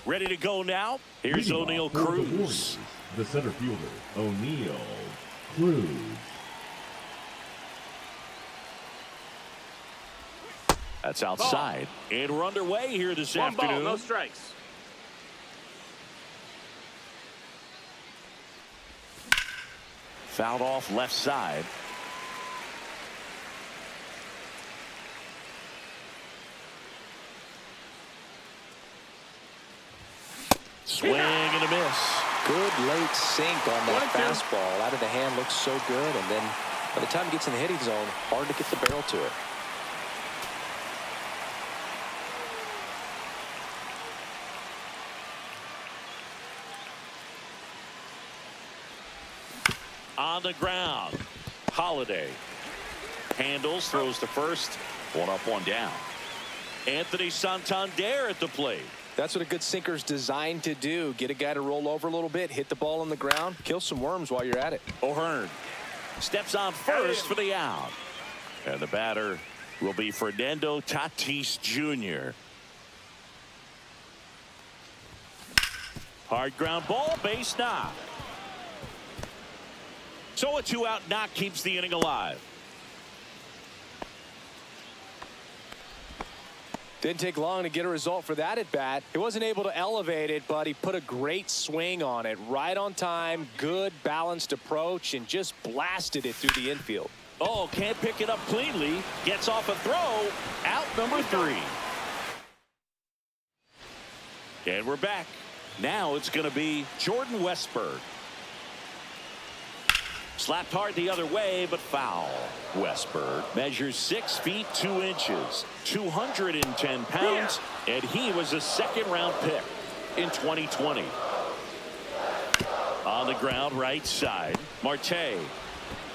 Ready to go now. Here's O'Neal Cruz. The center fielder, O'Neal Cruz. That's outside. Ball. And we're underway here this afternoon. Ball, no strikes. Fouled off left side. Swing and a miss. Good late sink on that fastball. Out of the hand, looks so good. And then by the time it gets in the hitting zone, hard to get the barrel to it. On the ground. Holiday. Handles, throws to first. One up, one down. Anthony Santander at the plate. That's what a good sinker's designed to do. Get a guy to roll over a little bit, hit the ball on the ground, kill some worms while you're at it. O'Hearn steps on first for the out. And the batter will be Fernando Tatis Jr. Hard ground ball, base knock. So a 2-out knock keeps the inning alive. Didn't take long to get a result for that at bat. He wasn't able to elevate it, but he put a great swing on it. Right on time, good balanced approach, and just blasted it through the infield. Oh, can't pick it up cleanly. Gets off a throw. Out number 3. And we're back. Now it's going to be Jordan Westburg. Slapped hard the other way, but foul. Westburg measures 6 feet 2 inches, 210 pounds, and he was a second-round pick in 2020. On the ground, right side. Marte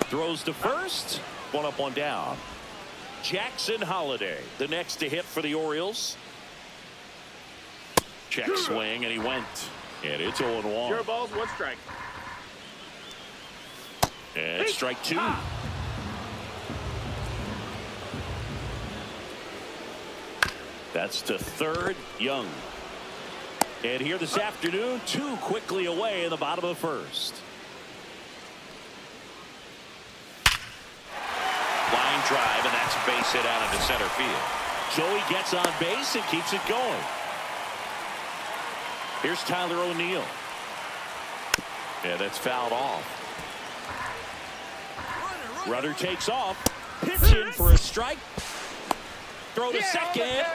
throws to first. One up, one down. Jackson Holiday, the next to hit for the Orioles. Check swing, and he went. And it's 0-1. 0 balls, 1 strike. And strike 2. That's to third, Young. And here this afternoon, 2 quickly away in the bottom of the first. Line drive, and that's a base hit out into center field. Joey gets on base and keeps it going. Here's Tyler O'Neill. And that's fouled off. Runner takes off. Pitch in for a strike. Throw to second.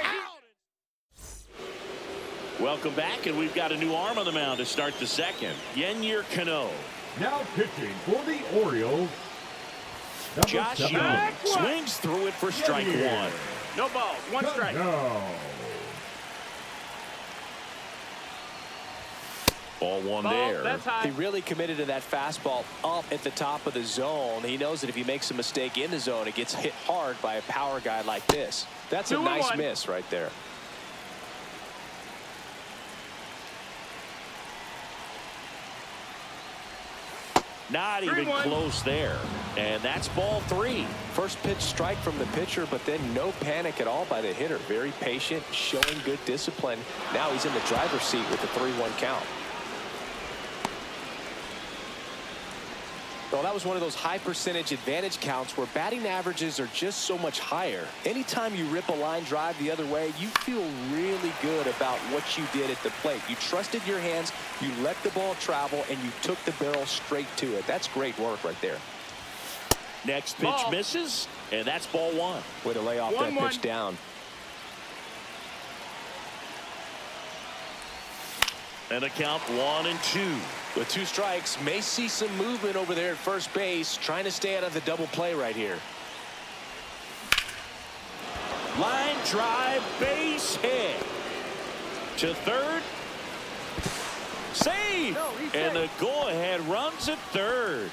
Welcome back, and we've got a new arm on the mound to start the second. Yennier Cano. Now pitching for the Orioles, Josh Young swings through it for strike 1. No balls, 1 strike. No. Ball 1 there. That's high. He really committed to that fastball up at the top of the zone. He knows that if he makes a mistake in the zone, it gets hit hard by a power guy like this. That's a nice miss right there. Not even close there. And that's ball 3. First pitch strike from the pitcher, but then no panic at all by the hitter. Very patient, showing good discipline. Now he's in the driver's seat with the 3-1 count. Well, that was one of those high percentage advantage counts where batting averages are just so much higher. Anytime you rip a line drive the other way, you feel really good about what you did at the plate. You trusted your hands, you let the ball travel, and you took the barrel straight to it. That's great work right there. Next pitch misses, and that's ball one. Way to lay off that pitch down. And a count 1-2. With 2 strikes, may see some movement over there at first base, trying to stay out of the double play right here. Line drive, base hit. To third. Save! And the go-ahead runs at third.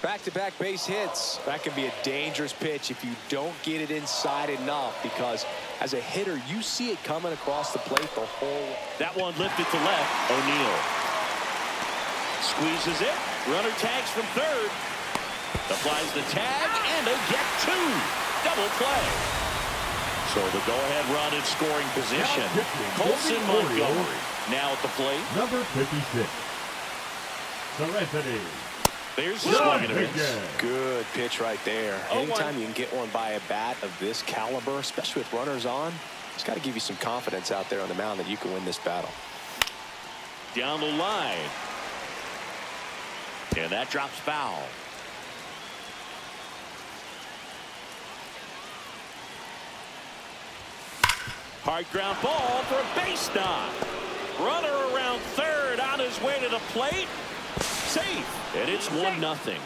Back-to-back base hits. That can be a dangerous pitch if you don't get it inside enough, because as a hitter, you see it coming across the plate the whole. That one lifted to left. O'Neill squeezes it. Runner tags from third. Applies the tag, and they get 2. Double play. So the go-ahead run in scoring position. Colson Montgomery now at the plate. Number 56. Serenity. There's the swing and a miss. Good pitch right there. Anytime you can get one by a bat of this caliber, especially with runners on, it's got to give you some confidence out there on the mound that you can win this battle. Down the line. And that drops foul. Hard ground ball for a base knock. Runner around third on his way to the plate. Safe. And it's 1-0.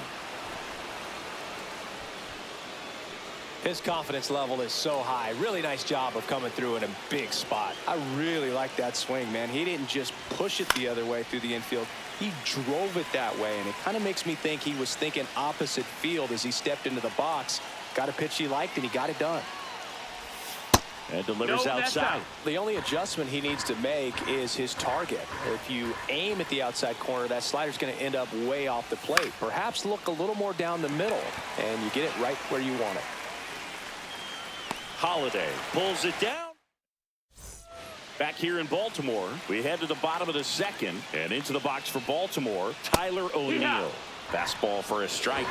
His confidence level is so high. Really nice job of coming through in a big spot. I really like that swing, man. He didn't just push it the other way through the infield. He drove it that way, and it kind of makes me think he was thinking opposite field as he stepped into the box. Got a pitch he liked, and he got it done. And delivers outside. The only adjustment he needs to make is his target. If you aim at the outside corner, that slider's going to end up way off the plate. Perhaps look a little more down the middle, and you get it right where you want it. Holiday pulls it down. Back here in Baltimore, we head to the bottom of the second, and into the box for Baltimore, Tyler O'Neill. Fastball for a strike.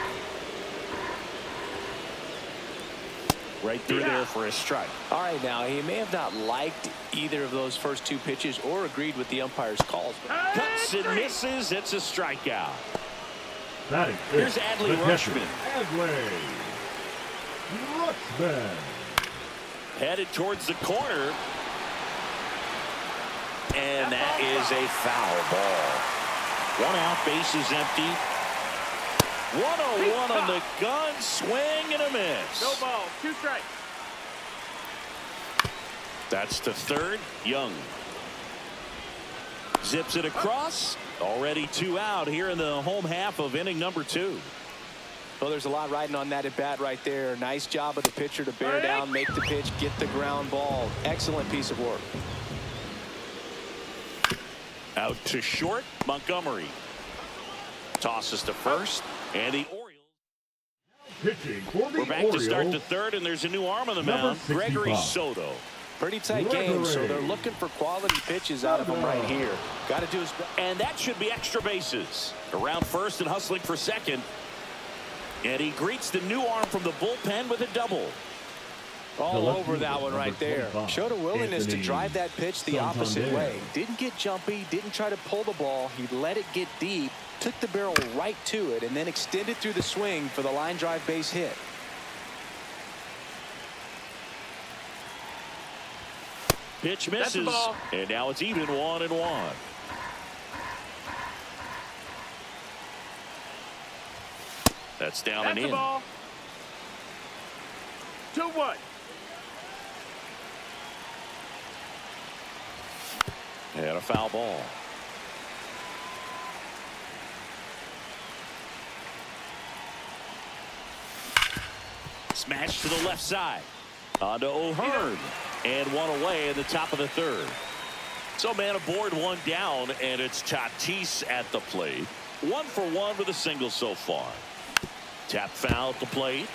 Right through there for a strike. All right, now, he may have not liked either of those first 2 pitches or agreed with the umpire's calls. Cuts and misses. It's a strikeout. Here's Adley Rutschman. Adley Rutschman. Headed towards the corner. And that is a foul ball. 1 out, bases empty. 1-0-1 on the gun, swing and a miss. No ball, 2 strikes. That's to third. Young zips it across. Already 2 out here in the home half of inning number 2. Well, there's a lot riding on that at bat right there. Nice job of the pitcher to bear down, make the pitch, get the ground ball. Excellent piece of work. Out to short, Montgomery tosses to first. And the Orioles. We're back to start the third, and there's a new arm on the mound, Gregory Soto. Pretty tight game, so they're looking for quality pitches out of him right here. Got to do his best. And that should be extra bases. Around first and hustling for second. And he greets the new arm from the bullpen with a double. All over that one right there. Showed a willingness to drive that pitch the opposite way. Didn't get jumpy, didn't try to pull the ball. He let it get deep, took the barrel right to it, and then extended through the swing for the line drive base hit. Pitch misses, and now it's even 1-1. That's down and in. Ball. 2-1. And a foul ball. Smash to the left side. On to O'Hearn. And 1 away in the top of the third. So man aboard, 1 down, and it's Tatis at the plate. 1 for 1 with a single so far. Tap foul at the plate.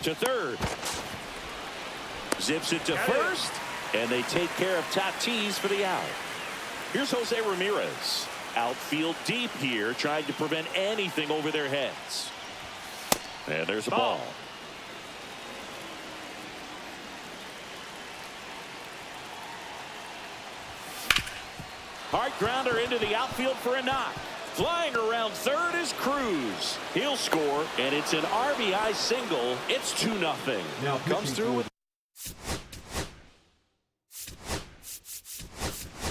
To third. Zips it to first. And they take care of Tatis for the out. Here's Jose Ramirez. Outfield deep here, trying to prevent anything over their heads. And there's a ball. Hard grounder into the outfield for a knock. Flying around third is Cruz. He'll score, and it's an RBI single. It's 2-0. Now Comes through with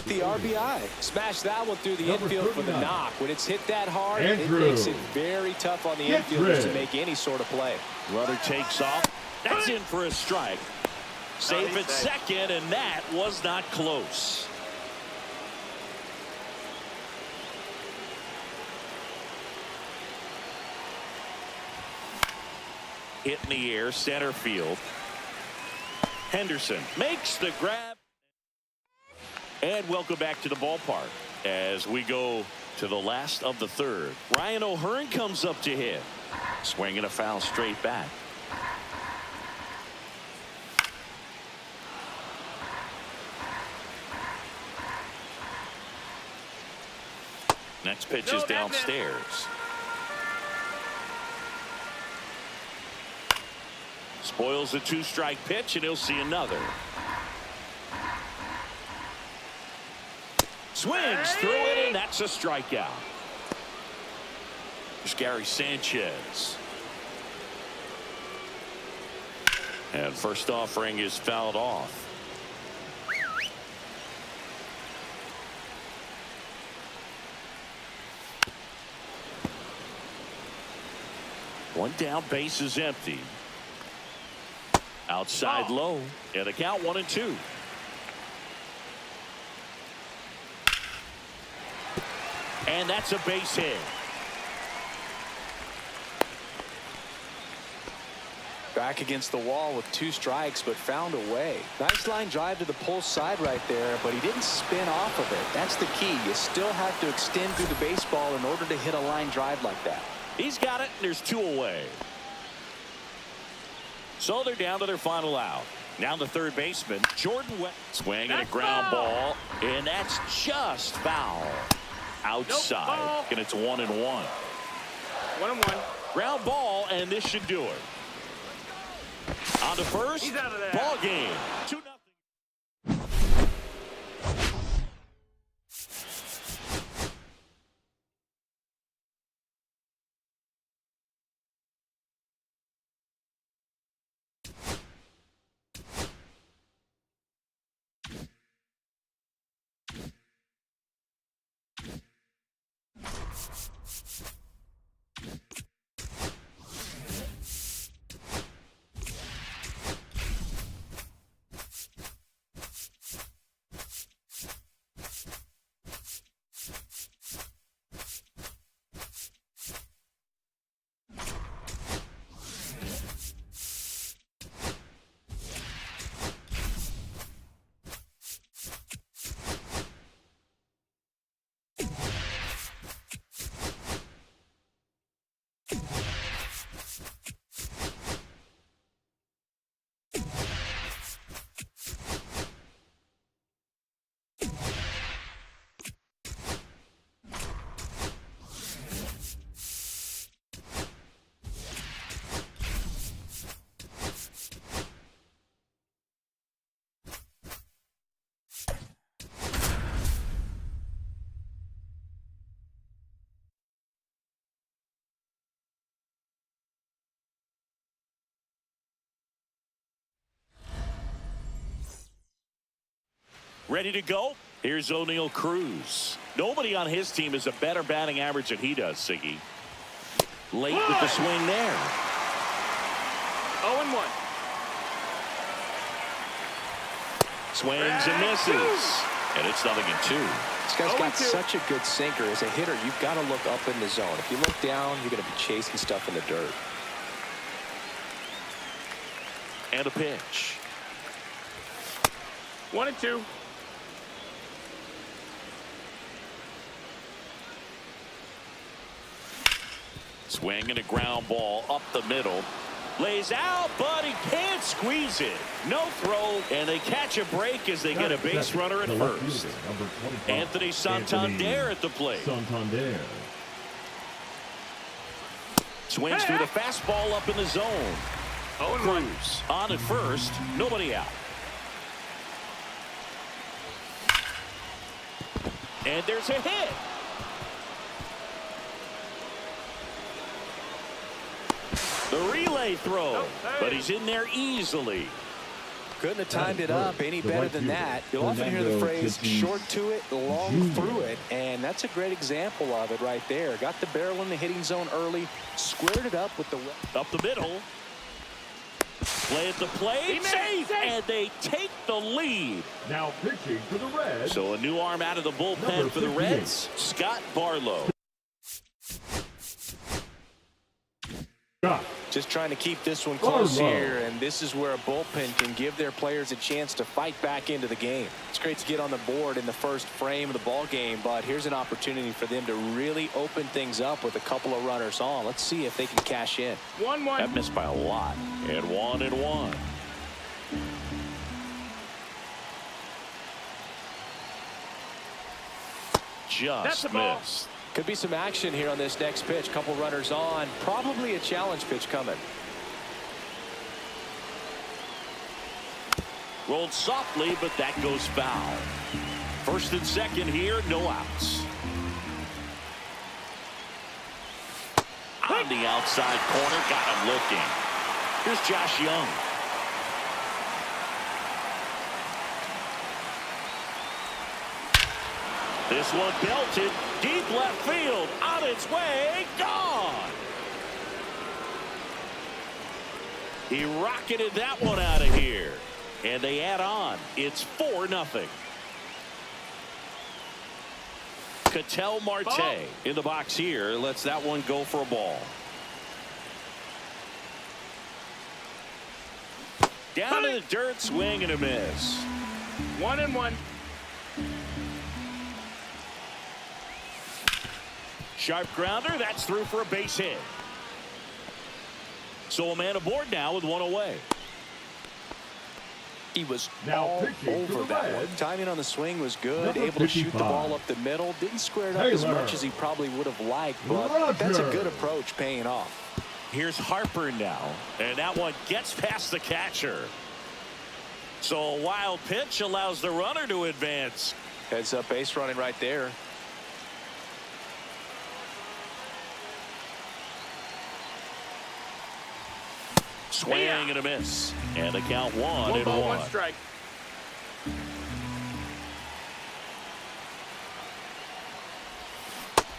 the RBI. Smash that one through the infield for the knock. When it's hit that hard, Andrew. it makes it very tough on the infielders to make any sort of play. Runner takes off. That's in for a strike. Safe at second, and that was not close. Hit in the air, center field. Henderson makes the grab. And welcome back to the ballpark as we go to the last of the third. Ryan O'Hearn comes up to hit. Swinging a foul straight back. Next pitch is downstairs. Spoils the 2-strike pitch, and he'll see another. Swings through it, and that's a strikeout. There's Gary Sanchez. And first offering is fouled off. One down, base is empty. Outside low, and the count 1-2. And that's a base hit. Back against the wall with 2 strikes, but found a way. Nice line drive to the pull side right there, but he didn't spin off of it. That's the key. You still have to extend through the baseball in order to hit a line drive like that. He's got it, and there's 2 away. So they're down to their final out. Now the third baseman, Jordan West. Swinging a ground ball, and that's just foul. Outside, and it's 1-1. 1-1. Ground ball, and this should do it. On to first. He's out of there. Ball game. 2-0. Ready to go? Here's O'Neal Cruz. Nobody on his team has a better batting average than he does, Siggy. Late with the swing there. 0-1. Swings and misses. And it's 0-2. This guy's got such a good sinker. As a hitter, you've got to look up in the zone. If you look down, you're going to be chasing stuff in the dirt. And a pitch. 1-2. Swing and a ground ball up the middle. Lays out, but he can't squeeze it. No throw, and they catch a break as they get a base runner at first. Anthony Santander at the plate. Santander. Swings through the fastball up in the zone. 0-1. Cruz on at first, nobody out. And there's a hit. The relay throw, but he's in there easily. Couldn't have timed it up any better than that. You'll often hear the phrase short to it, long through it, and that's a great example of it right there. Got the barrel in the hitting zone early, squared it up with the up the middle. Play at the plate, safe, and they take the lead. Now pitching for the Reds. So a new arm out of the bullpen for the Reds, Scott Barlow. Just trying to keep this one close here, and this is where a bullpen can give their players a chance to fight back into the game. It's great to get on the board in the first frame of the ball game, but here's an opportunity for them to really open things up with a couple of runners on. Let's see if they can cash in. 1-1. That missed by a lot. And 1-1. Just missed. Could be some action here on this next pitch. Couple runners on. Probably a challenge pitch coming. Rolled softly, but that goes foul. First and second here, no outs. On the outside corner, got him looking. Here's Josh Young. This one belted deep left field, on its way, gone. He rocketed that one out of here, and they add on. It's 4-0. Ketel Marte in the box here lets that one go for a ball. Down in the dirt, swing and a miss. 1-1. Sharp grounder, that's through for a base hit. So a man aboard now with one away. He was Now all pitching for over the that one. Reds. Timing on the swing was good. Number Able to shoot the 55. ball up the middle. Didn't square it up as much as he probably would have liked, but that's a good approach paying off. Here's Harper now, and that one gets past the catcher. So a wild pitch allows the runner to advance. Heads up base running right there. Swing and a miss. And the count 1-1. 1 ball, 1 strike.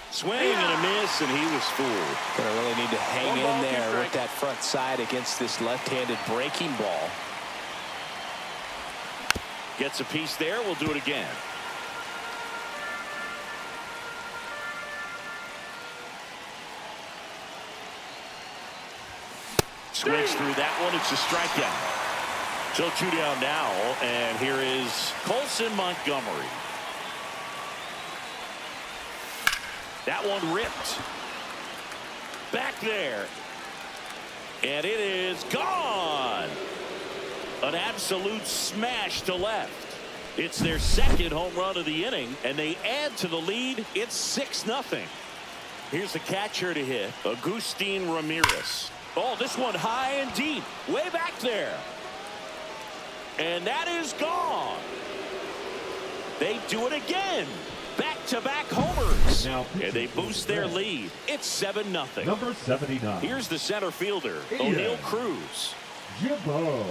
Swing and a miss, and he was fooled. Gonna really need to hang 1 ball, in 2 there with strikes. that front side against this left-handed breaking ball. Gets a piece there. We'll do it again. Swings through that one. It's a strikeout. So 2 down now, and here is Colson Montgomery. That one ripped. Back there. And it is gone. An absolute smash to left. It's their second home run of the inning, and they add to the lead. It's 6-0. Here's the catcher to hit, Agustin Ramirez. Oh, this one high and deep, way back there. And that is gone. They do it again. Back-to-back homers. Now And they boost their lead. It's 7-0. Number 79. Here's the center fielder, O'Neal Cruz. Jimbo.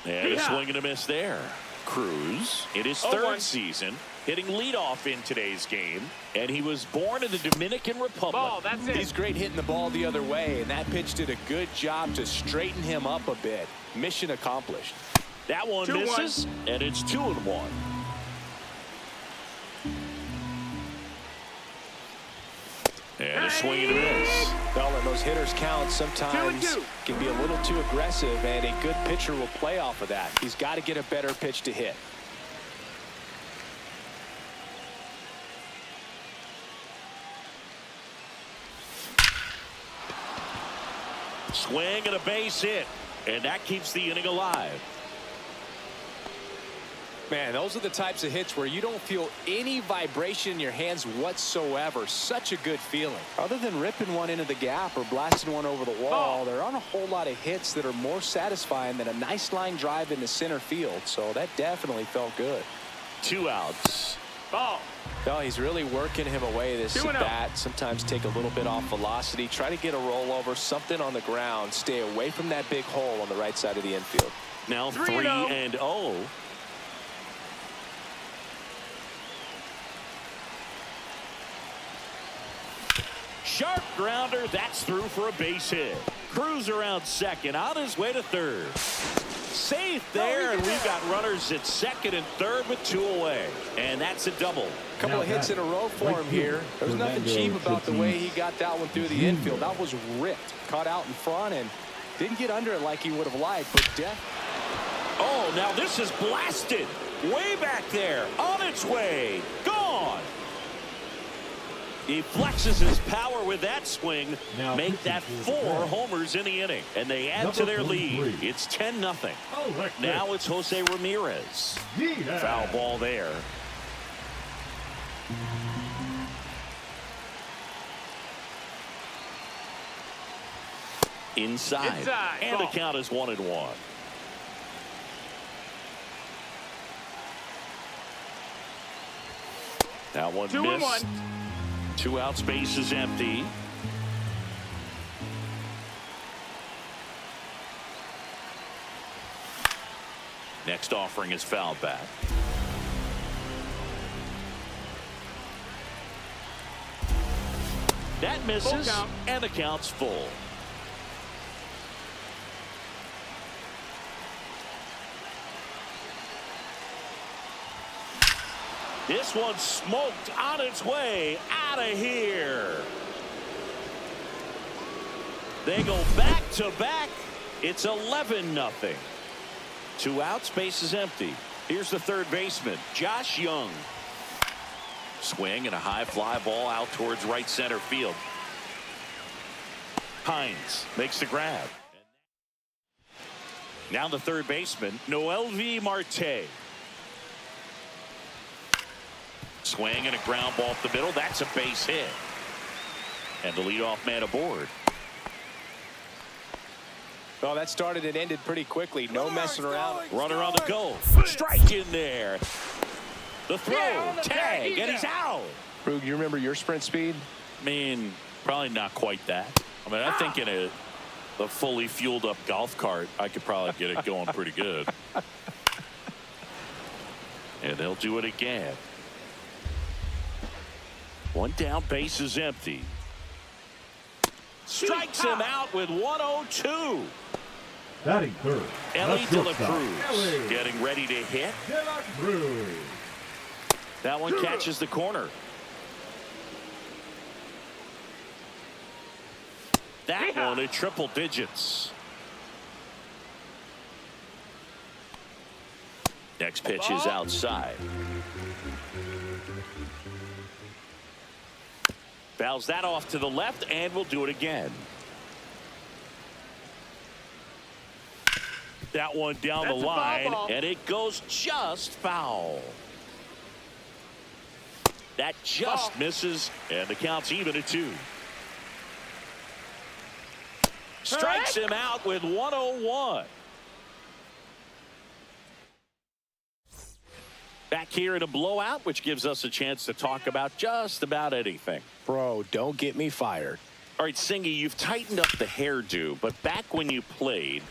And a swing and a miss there. Cruz in his third season, hitting leadoff in today's game, and he was born in the Dominican Republic. Ball, that's it. He's great hitting the ball the other way, and that pitch did a good job to straighten him up a bit. Mission accomplished. That one 2-1. misses, and it's 2-1. And a swing and a miss. Well, and those hitters count sometimes 2-2. can be a little too aggressive, and a good pitcher will play off of that. He's got to get a better pitch to hit. Swing and a base hit. And that keeps the inning alive. Man, those are the types of hits where you don't feel any vibration in your hands whatsoever. Such a good feeling. Other than ripping one into the gap or blasting one over the wall, there aren't a whole lot of hits that are more satisfying than a nice line drive into center field. So that definitely felt good. 2 outs. Ball. No, he's really working him away this at bat. Sometimes take a little bit off velocity. Try to get a rollover, something on the ground. Stay away from that big hole on the right side of the infield. Now 3-0. Sharp grounder. That's through for a base hit. Cruz around second, on his way to third. Safe there, and we've got runners at second and third with 2 away. And that's a double. Couple of hits in a row for him here. There's nothing cheap about the way he got that one through the infield. That was ripped. Caught out in front and didn't get under it like he would have liked. But oh, now this is blasted. Way back there. On its way. Gone. He flexes his power with that swing. Now make that 4 homers in the inning. And they add to their lead. It's 10-0. Now it's Jose Ramirez. Yeah. Foul ball there. Inside. And the count is 1-1. That one 2-1. 2 outs, base is empty. Next offering is fouled back. That misses, and the count's full. This one's smoked on its way out of here. They go back to back. It's 11-0. 2 outs, base is empty. Here's the third baseman, Josh Young. Swing and a high fly ball out towards right center field. Hines makes the grab. Now the third baseman, Noelvi Marte. Swing and a ground ball up the middle. That's a base hit. And the leadoff man aboard. Well, that started and ended pretty quickly. No messing around. Runner on the go. Strike in there. The throw. Tag. And he's out. Brug, you remember your sprint speed? I mean, probably not quite that. I mean, I think in a fully fueled up golf cart, I could probably get it going pretty good. And they'll do it again. 1 down, base is empty. Strikes him out with 102. Batting third. Ellie De La Cruz getting ready to hit. De La Cruz. That one catches the corner. That one at triple digits. Next pitch is outside. Fouls that off to the left, and we'll do it again. That one down the line, and it goes just foul. That just misses, and the count's even at 2. Strikes him out with 101. Back here in a blowout, which gives us a chance to talk about just about anything. Bro, don't get me fired. All right, Singy, you've tightened up the hairdo, but back when you played,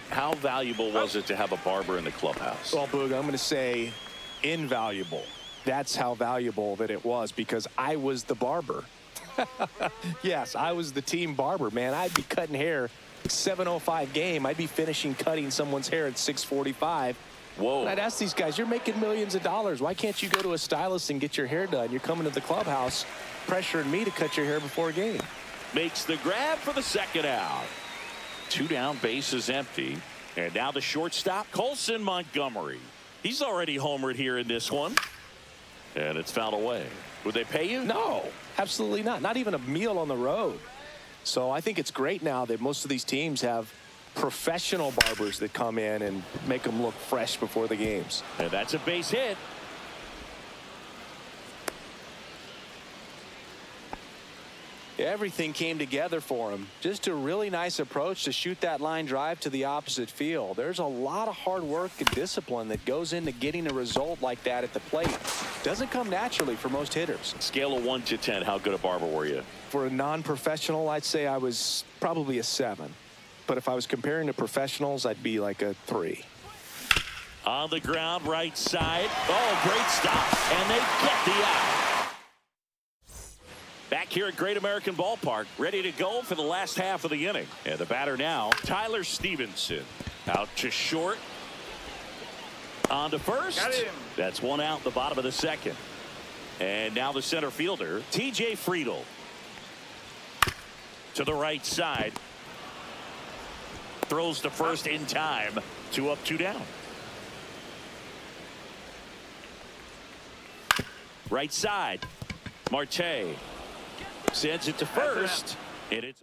how valuable was it to have a barber in the clubhouse? Well, Boog, I'm going to say invaluable. That's how valuable that it was, because I was the barber. Yes, I was the team barber, man. I'd be cutting hair 7:05 game. I'd be finishing cutting someone's hair at 6:45. Whoa. And I'd ask these guys, you're making millions of dollars. Why can't you go to a stylist and get your hair done? You're coming to the clubhouse pressuring me to cut your hair before a game. Makes the grab for the second out. 2 down, base is empty. And now the shortstop, Colson Montgomery. He's already homered here in this one. And it's fouled away. Would they pay you? No, absolutely not. Not even a meal on the road. So I think it's great now that most of these teams have professional barbers that come in and make them look fresh before the games. And that's a base hit. Everything came together for him. Just a really nice approach to shoot that line drive to the opposite field. There's a lot of hard work and discipline that goes into getting a result like that at the plate. Doesn't come naturally for most hitters. Scale of 1 to 10, how good a barber were you? For a non-professional, I'd say I was probably a 7. But if I was comparing to professionals, I'd be like a 3. On the ground, right side. Oh, great stop. And they get the out. Back here at Great American Ballpark, ready to go for the last half of the inning. And the batter now, Tyler Stevenson. Out to short. On to first. Got him. That's one out in the bottom of the second. And now the center fielder, TJ Friedel. To the right side. Throws to first in time. 2 up, 2 down. Right side. Marte sends it to first, and it's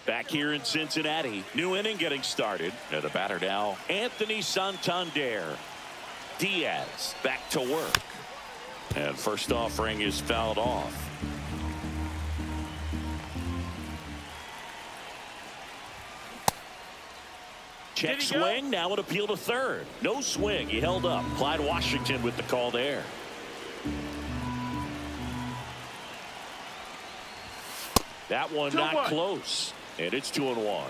back here in Cincinnati. New inning getting started. And the batter now, Anthony Santander. Diaz back to work. And first offering is fouled off. Check swing, now an appeal to third. No swing, he held up. Clyde Washington with the call there. That one not close, and it's 2-1.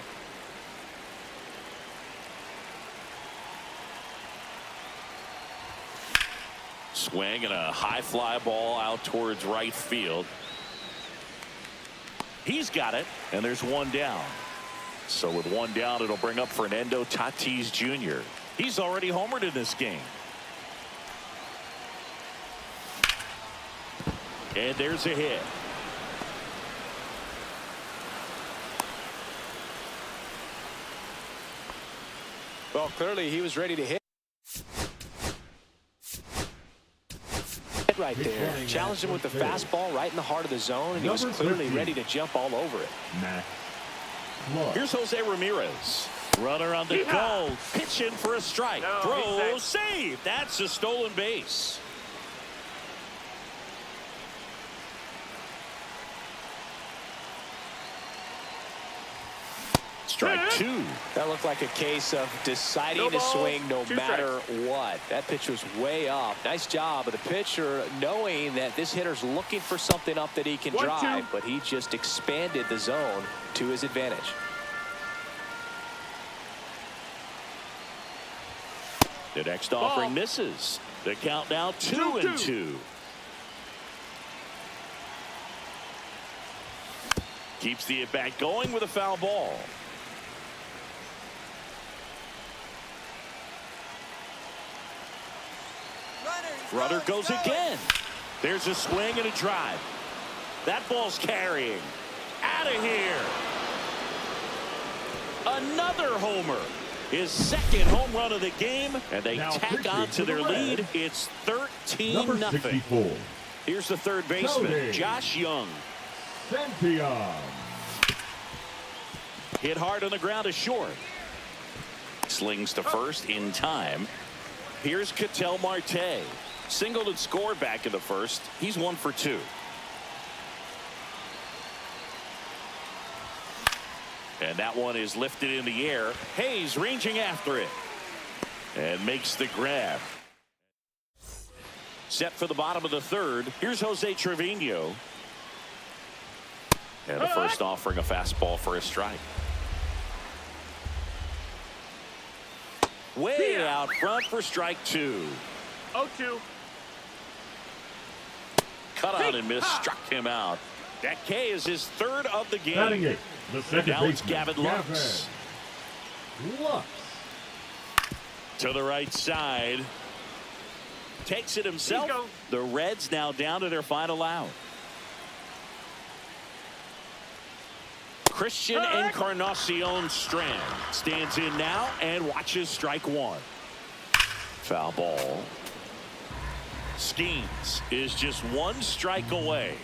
Swing and a high fly ball out towards right field. He's got it, and there's one down. So with one down, it'll bring up Fernando Tatis Jr. He's already homered in this game. And there's a hit. Well, clearly he was ready to hit right there. Challenged him with the fastball right in the heart of the zone, and he was clearly ready to jump all over it. Here's Jose Ramirez. Runner on the go. Pitching for a strike. Throw, save. That's a stolen base. Strike 2. That looked like a case of deciding to swing no matter what. That pitch was way up. Nice job of the pitcher knowing that this hitter's looking for something up that he can drive, but he just expanded the zone to his advantage. The next offering misses. The count now 2-2. Keeps the at-bat going with a foul ball. Runner goes again. There's a swing and a drive. That ball's carrying. Out of here. Another homer. His second home run of the game, and they tack on to their lead. It's 13-0. Here's the third baseman, Josh Young. Hit hard on the ground to short. Slings to first in time. Here's Ketel Marte. Singled and scored back in the first. He's 1 for 2. And that one is lifted in the air. Hayes ranging after it. And makes the grab. Set for the bottom of the third. Here's Jose Trevino. And the first offering a fastball for a strike. Way out front for strike 2. 0-2. Cut out and missed. Struck him out. That K is his third of the game. Batting it, the second now it's baseman, Gavin Lux. To the right side. Takes it himself. The Reds now down to their final out. Christian Encarnacion Strand stands in now and watches strike 1. Foul ball. Skeens is just 1 strike away.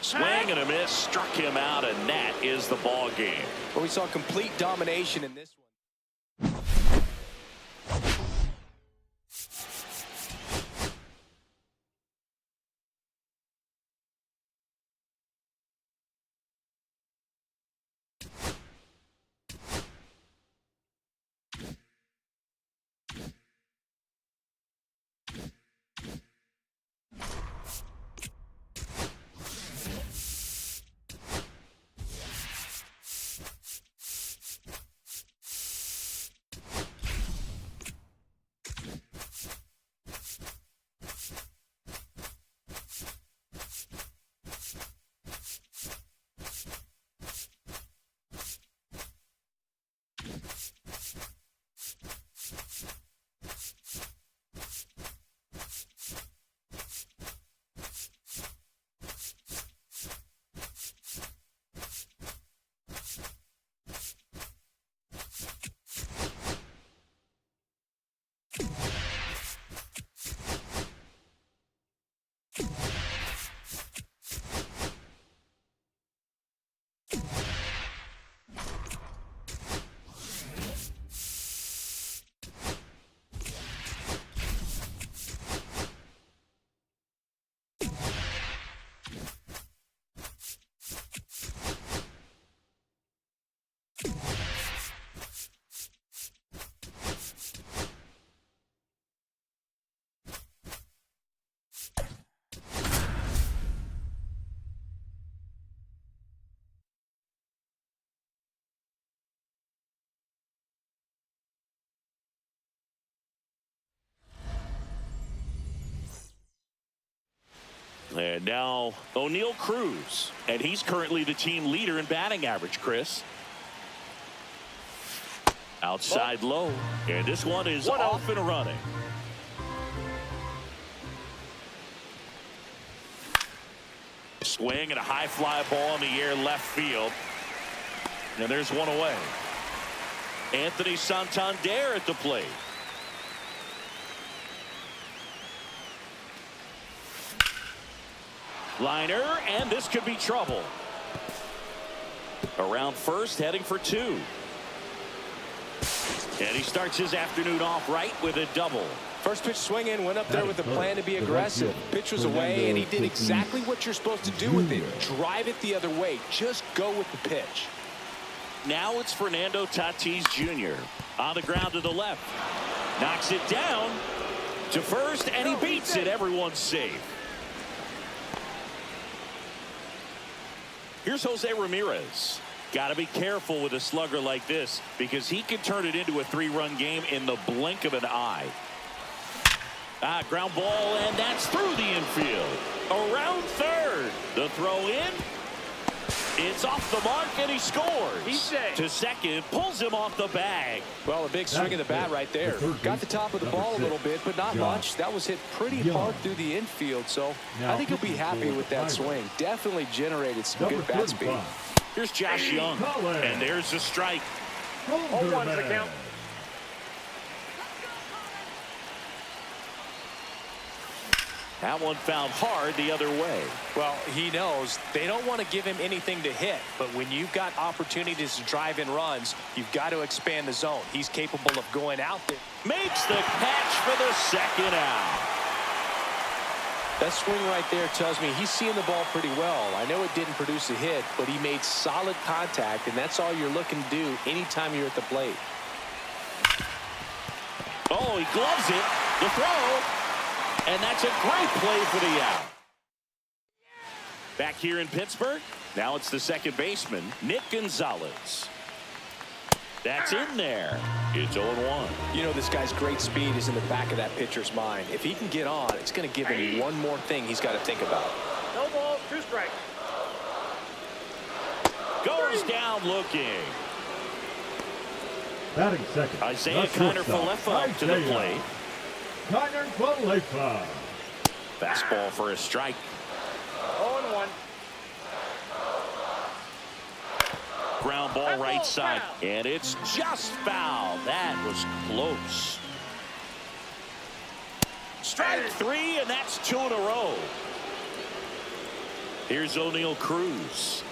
Swing and a miss, struck him out, and that is the ball game. Well, we saw complete domination in this one. And now O'Neal Cruz, and he's currently the team leader in batting average, Chris. Outside low, and this one is off and running. Swing and a high fly ball in the air left field. And there's one away. Anthony Santander at the plate. Liner, and this could be trouble. Around first, heading for two. And he starts his afternoon off right with a double. First pitch swinging, went up there with a plan to be aggressive. Pitch was away, and he did exactly what you're supposed to do with it. Drive it the other way. Just go with the pitch. Now it's Fernando Tatis Jr. on the ground to the left. Knocks it down to first, and he beats it. Everyone's safe. Here's Jose Ramirez. Got to be careful with a slugger like this because he can turn it into a three-run game in the blink of an eye. Ground ball, and that's through the infield. Around third. The throw in. It's off the mark, and he scores. He's safe. To second, pulls him off the bag. Well, a big swing of the bat right there. Got the top of the ball a little bit, but not much. That was hit pretty hard through the infield, so I think he'll be happy with that swing. Definitely generated some good bat speed. Here's Josh Young, and there's a strike. 0-1's the count. That one found hard the other way. Well, he knows they don't want to give him anything to hit, but when you've got opportunities to drive in runs, you've got to expand the zone. He's capable of going out there. Makes the catch for the second out. That swing right there tells me he's seeing the ball pretty well. I know it didn't produce a hit, but he made solid contact, and that's all you're looking to do anytime you're at the plate. Oh, he gloves it. The throw. And that's a great play for the out. Back here in Pittsburgh, now it's the second baseman, Nick Gonzalez. That's in there. It's 0-1. You know, this guy's great speed is in the back of that pitcher's mind. If he can get on, it's going to give him one more thing he's got to think about. No ball, 2 strikes. Goes down looking. Batting second. Isaiah Kiner-Falefa up to the plate. Kiner-Falefa. Fastball for a strike. 0-1. Ground ball right side, and it's just foul. That was close. Strike 3, and that's 2 in a row. Here's O'Neal Cruz.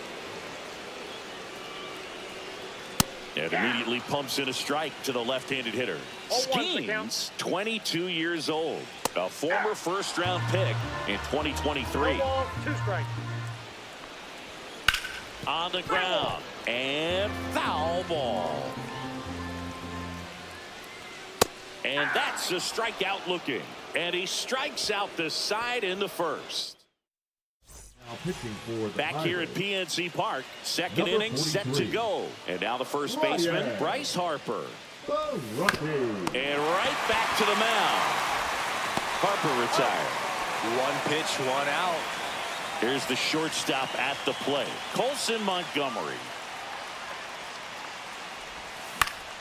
And immediately pumps in a strike to the left-handed hitter. 0-1's the count. Skeens, 22 years old. A former first-round pick in 2023. No balls, 2 strikes. On the ground. And foul ball. And that's a strikeout looking. And he strikes out the side in the first. Now pitching for the Back here at Pirates, PNC Park, second Number inning set to 43. go. And now the first Ryan. baseman, Bryce Harper. the Rockies. And right back to the mound. Harper retired. 1 pitch, 1 out. Here's the shortstop at the plate, Colson Montgomery.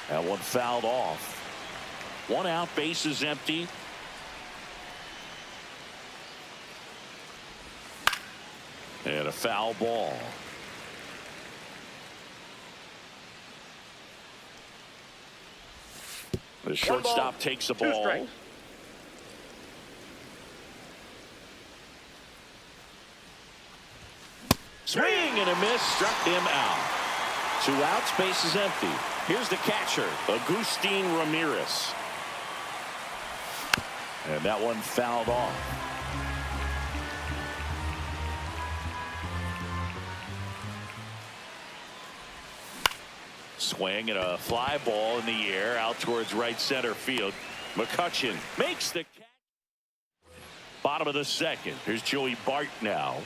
That one fouled off. 1 out, bases empty. And a foul ball. The shortstop takes a 2 ball. strikes. Swing and a miss, struck him out. 2 outs, bases empty. Here's the catcher, Agustin Ramirez. And that one fouled off. Swing and a fly ball in the air out towards right center field. McCutchen makes the catch. Bottom of the second. Here's Joey Bart now.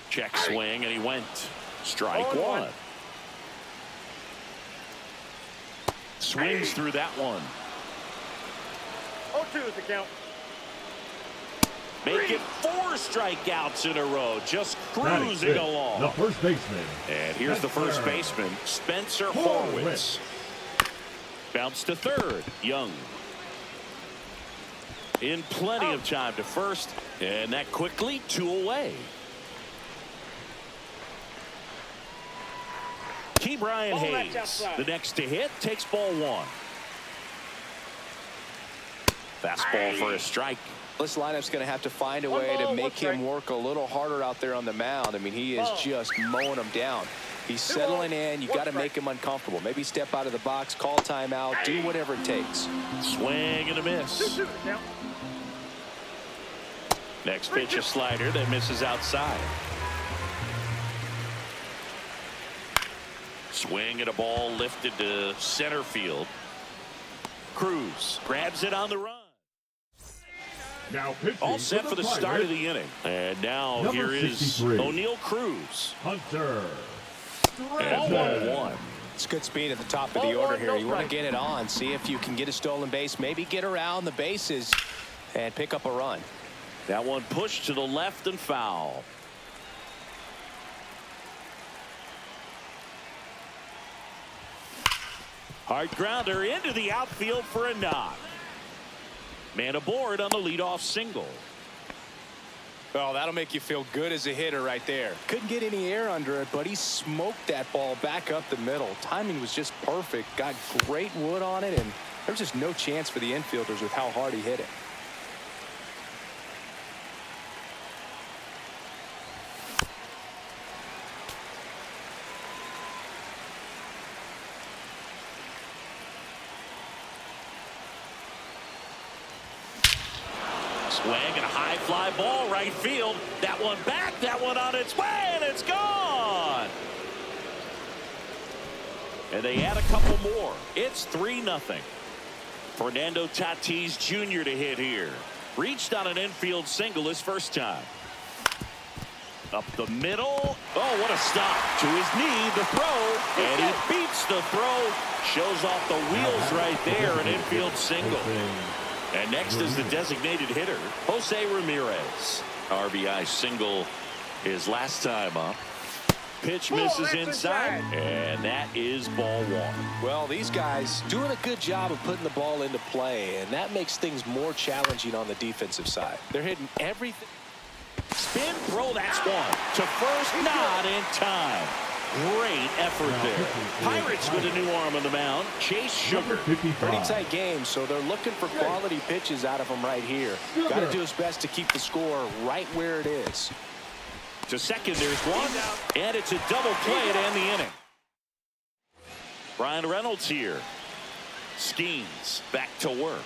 Check swing and he went. Strike 1. Swings through that one. 0-2 is the count. Make it 4 strikeouts in a row. Just Batting cruising fifth, along. the first baseman. And here's the first baseman, Spencer Horwitz. Bounce to third, Young. In plenty of time to first, and that quickly 2 away. Key Brian Ball back Hayes, outside. the next to hit, takes ball 1. Fastball for a strike. This lineup's going to have to find a 1 way to ball, make 1 strike. him work a little harder out there on the mound. I mean, he is Ball. just mowing them down. He's 2 settling balls, in. You 1 got to strike. make him uncomfortable. Maybe step out of the box, call timeout, do whatever it takes. Swing and a 2-2 miss. is the count. Next pitch, a slider that misses outside. Swing and a ball lifted to center field. Cruz grabs it on the run. Now pitching All set for the start of Pirates, the inning. And now Number here is 63. O'Neal Cruz. Hunter. And Stanton. 1-1. It's good speed at the top of the Ball order one, here. no You want to strike. get it on, see if you can get a stolen base, maybe get around the bases and pick up a run. That one pushed to the left and foul. Hard grounder into the outfield for a knock. Man aboard on the leadoff single. Well, that'll make you feel good as a hitter right there. Couldn't get any air under it, but he smoked that ball back up the middle. Timing was just perfect. Got great wood on it, and there's just no chance for the infielders with how hard he hit it. Swing and a high fly ball right field. That one back, that one on its way, and it's gone. And they add a couple more. It's 3-0. Fernando Tatis Jr. to hit here. Reached on an infield single his first time. Up the middle. Oh, what a stop. To his knee, the throw. And he beats the throw. Shows off the wheels right there. An infield single. And next is the designated hitter, Jose Ramirez. RBI single his last time up. Pitch misses inside, and that is ball 1. Well, these guys doing a good job of putting the ball into play, and that makes things more challenging on the defensive side. They're hitting everything. Spin throw, that's 1. To first, not in time. Great effort there. Pirates with a new arm on the mound, Chase Sugar. Pretty tight game, so they're looking for quality pitches out of him right here. Got to do his best to keep the score right where it is. To second, there's one, and it's a double play to end the inning. Brian Reynolds here. Skeens back to work.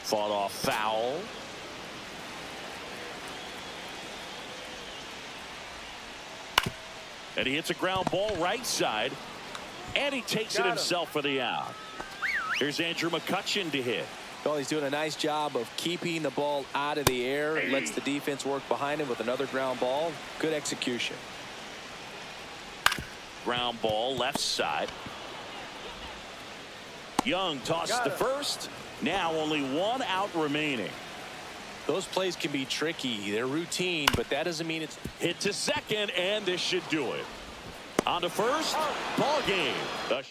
Fought off foul. And he hits a ground ball right side. And he takes it himself for the out. Here's Andrew McCutchen to hit. Well, he's doing a nice job of keeping the ball out of the air. Lets the defense work behind him with another ground ball. Good execution. Ground ball left side. Young tosses to first. Now only one out remaining. Those plays can be tricky. They're routine, but that doesn't mean it's hit to second, and this should do it. On to first. Ball game. The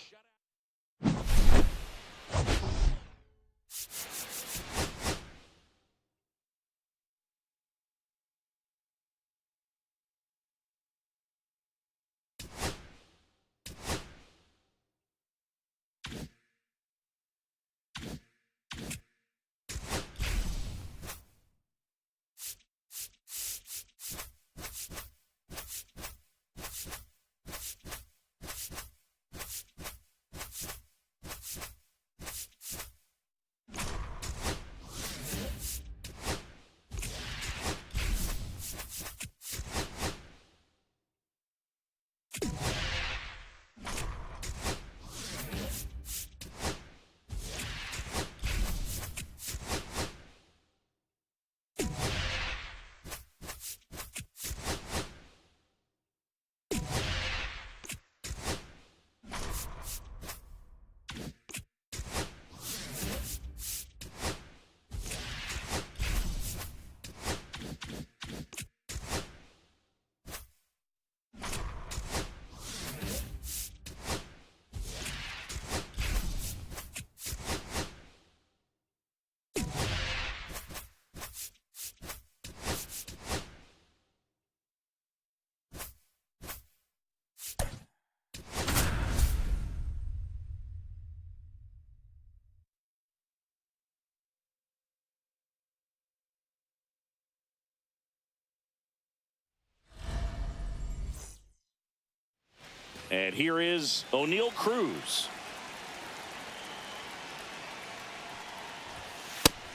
And here is O'Neal Cruz.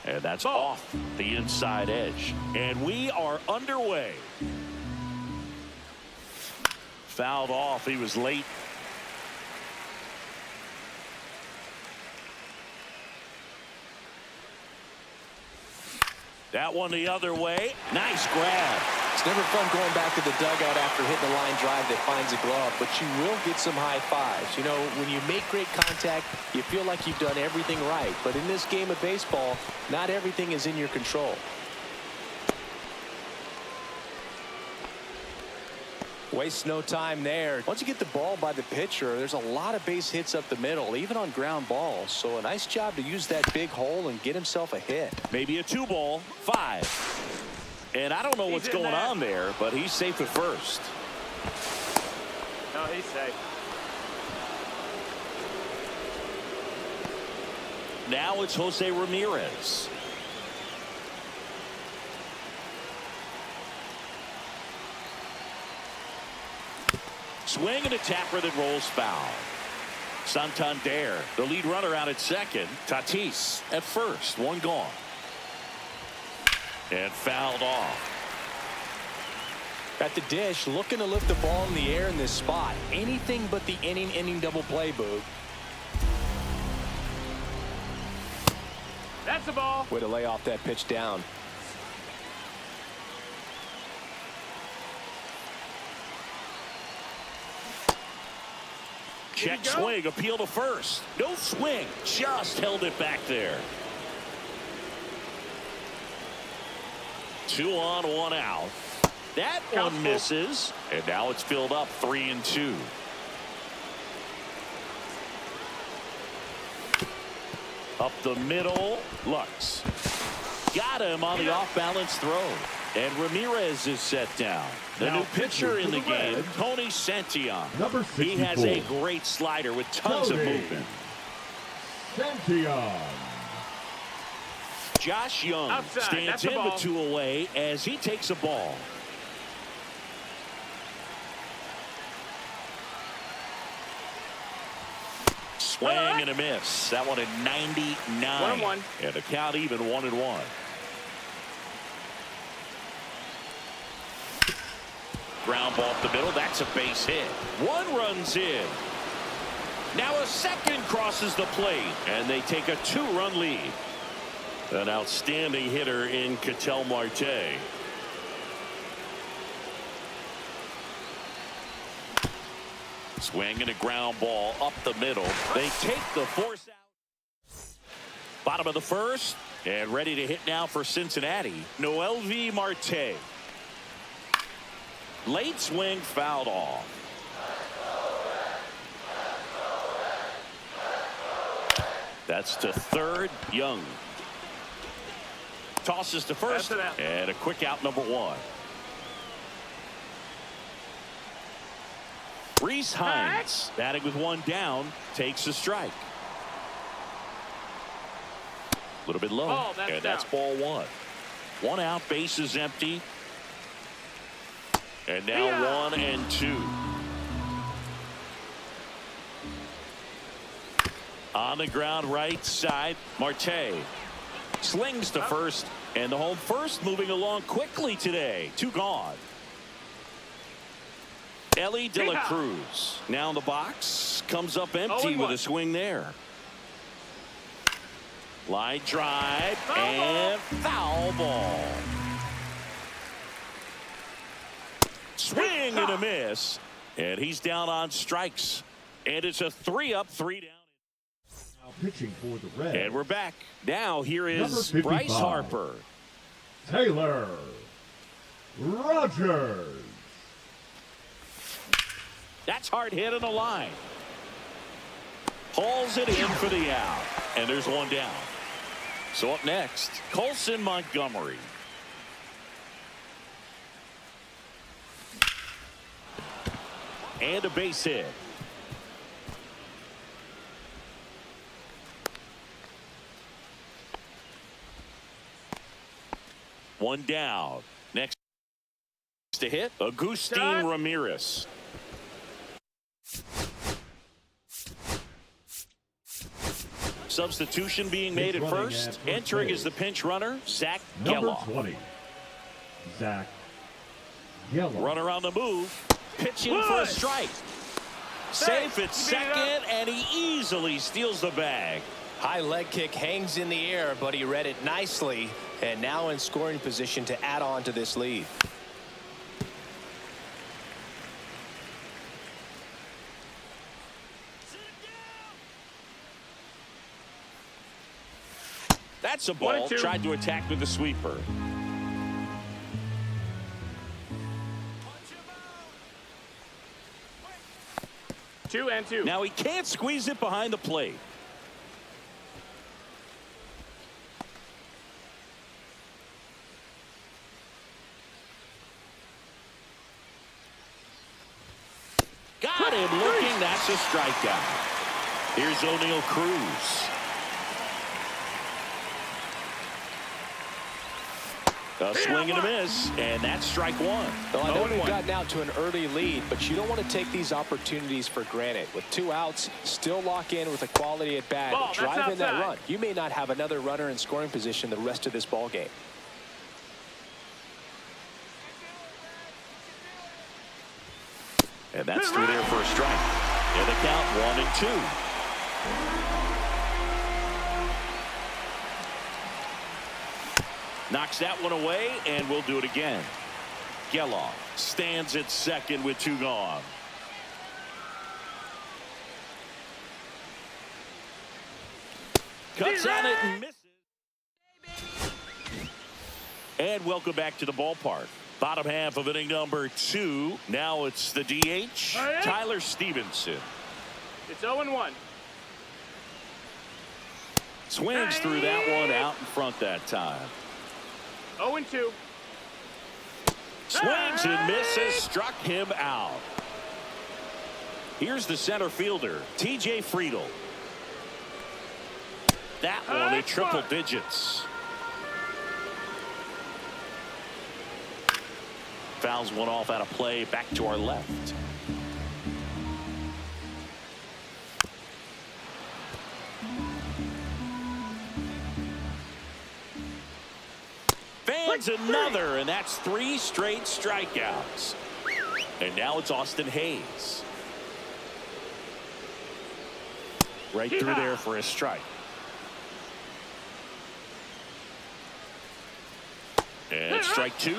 And that's off the inside edge. And we are underway. Fouled off. He was late. That one the other way. Nice grab. It's never fun going back to the dugout after hitting a line drive that finds a glove, but you will get some high fives. You know, when you make great contact, you feel like you've done everything right. But in this game of baseball, not everything is in your control. Waste no time there. Once you get the ball by the pitcher, there's a lot of base hits up the middle, even on ground balls. So a nice job to use that big hole and get himself a hit. Maybe a 2-ball, 5. And I don't know what's going on there, but he's safe at first. No, he's safe. Now it's Jose Ramirez. Swing and a tapper that rolls foul. Santander, the lead runner, out at second. Tatis at first, one gone. And fouled off. At the dish, looking to lift the ball in the air in this spot. Anything but the inning double play, Boog. That's the ball. Way to lay off that pitch down. Check swing, appeal to first. No swing, just held it back there. 2 on, 1 out. That one misses, and now it's filled up 3-2. Up the middle, Lux. Got him on the off-balance throw. And Ramirez is set down. The Now new pitcher in the pitching for the game, Reds, Tony Santillan. number He has a 64. great slider with tons of Tony movement. Santillan. Josh Young Outside, stands that's a in ball. with 2 away as he takes a ball. Swing and a miss. That one at 99. 1-1. And the count even 1-1. Ground ball up the middle. That's a base hit. 1 run's in. Now a second crosses the plate, and they take a 2-run lead. An outstanding hitter in Ketel Marte. Swing and a ground ball up the middle. They take the force out. Bottom of the first, and ready to hit now for Cincinnati. MLB Marte. Late swing fouled off. That's to third. Young tosses to first, That's it out. and a quick out, number 1. Reese Hines batting with 1 down takes a strike. A little bit low, Oh, that's and that's down. ball 1. 1 out, bases empty. And now Yeah. 1 and 2. On the ground right side, Marte slings to first, and the home first moving along quickly today. 2 gone. Ellie De La Cruz now in the box, comes up empty with a swing there. Line drive and foul ball. Swing and a miss, and he's down on strikes, and it's a 3-up, 3 down. Now pitching for the Reds, And we're back. Now here is Number Bryce 55. Harper. Taylor Rogers. That's hard hit on the line. Hauls it in for the out, and there's 1 down. So up next, Colson Montgomery. And a base hit. One down. Next to hit, Agustin Ramirez. Substitution being made at Pitch running first. at first Entering base. is the pinch runner, Zach Number Geloff. 20, Zach Geloff. Runner on the move. Pitching for a strike. Safe at second, and he easily steals the bag. High leg kick hangs in the air, but he read it nicely, and now in scoring position to add on to this lead. That's a ball. 1-2. Tried to attack with the sweeper. Two and two. Now he can't squeeze it behind the plate. Got him looking. That's a strikeout. Here's O'Neal Cruz. A swing and a miss, and that's strike 1. Well, I know we've 0-1. gotten out to an early lead, but you don't want to take these opportunities for granted. With 2 outs, still lock in with a quality at bat, Ball, that's drive in that outside. run. You may not have another runner in scoring position the rest of this ball game. And that's through there for a strike. And the count 1 and 2. Knocks that one away, and we'll do it again. Geloff stands at second with 2 gone. Cuts on it and misses. And welcome back to the ballpark. Bottom half of inning number 2. Now it's the DH, Tyler Stevenson. It's 0-1. Swings through that one out in front that time. 0-2. Swings and misses, struck him out. Here's the center fielder, T.J. Friedel. That one in triple digits. Fouls one off out of play, back to our left. Fans another, and that's 3 straight strikeouts. And now it's Austin Hayes. Right through there for a strike. And strike 2.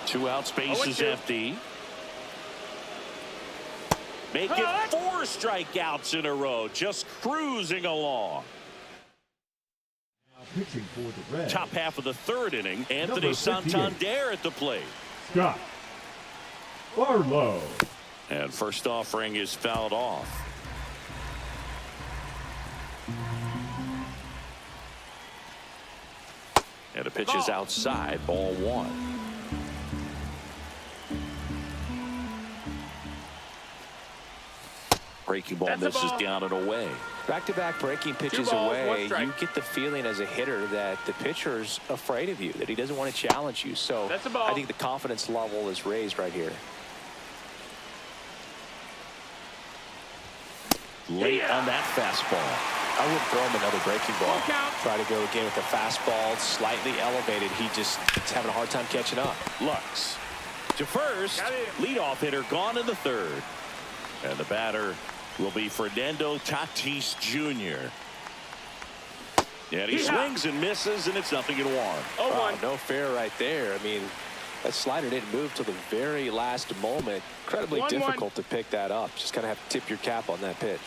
2 outs, bases empty. Make it 4 strikeouts in a row, just cruising along. Now pitching for the Reds. Top half of the 3rd inning, Anthony Number 58. Santander at the plate. Scott Barlow. And first offering is fouled off. And the pitch is outside, ball 1. Breaking ball misses down and away. Back-to-back breaking pitches 2 balls, 1 away. strike. You get the feeling as a hitter that the pitcher's afraid of you, that he doesn't want to challenge you. So That's a ball. I think the confidence level is raised right here. Late on that fastball. I wouldn't throw him another breaking ball. Full count. Try to go again with the fastball, slightly elevated. He's having a hard time catching up. Lux to first. Leadoff hitter gone in the 3rd. And the batter will be Fernando Tatis Jr. And he swings and misses, and it's 0-1. Oh, no fair right there. I mean, that slider didn't move till the very last moment. Incredibly 1-1. difficult to pick that up. Just kind of have to tip your cap on that pitch.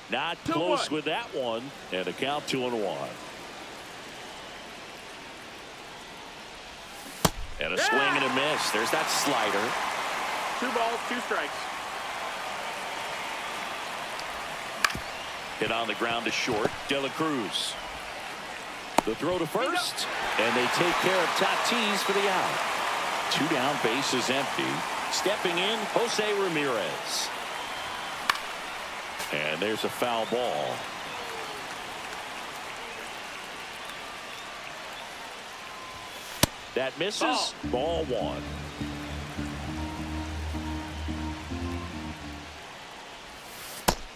Not close with that one, and a count 2-1. And a swing and a miss. There's that slider. 2 balls, 2 strikes. Hit on the ground to short. De La Cruz. The throw to first, and they take care of Tatis for the out. 2 down, base is empty. Stepping in, Jose Ramirez. And there's a foul ball. That misses. Ball 1.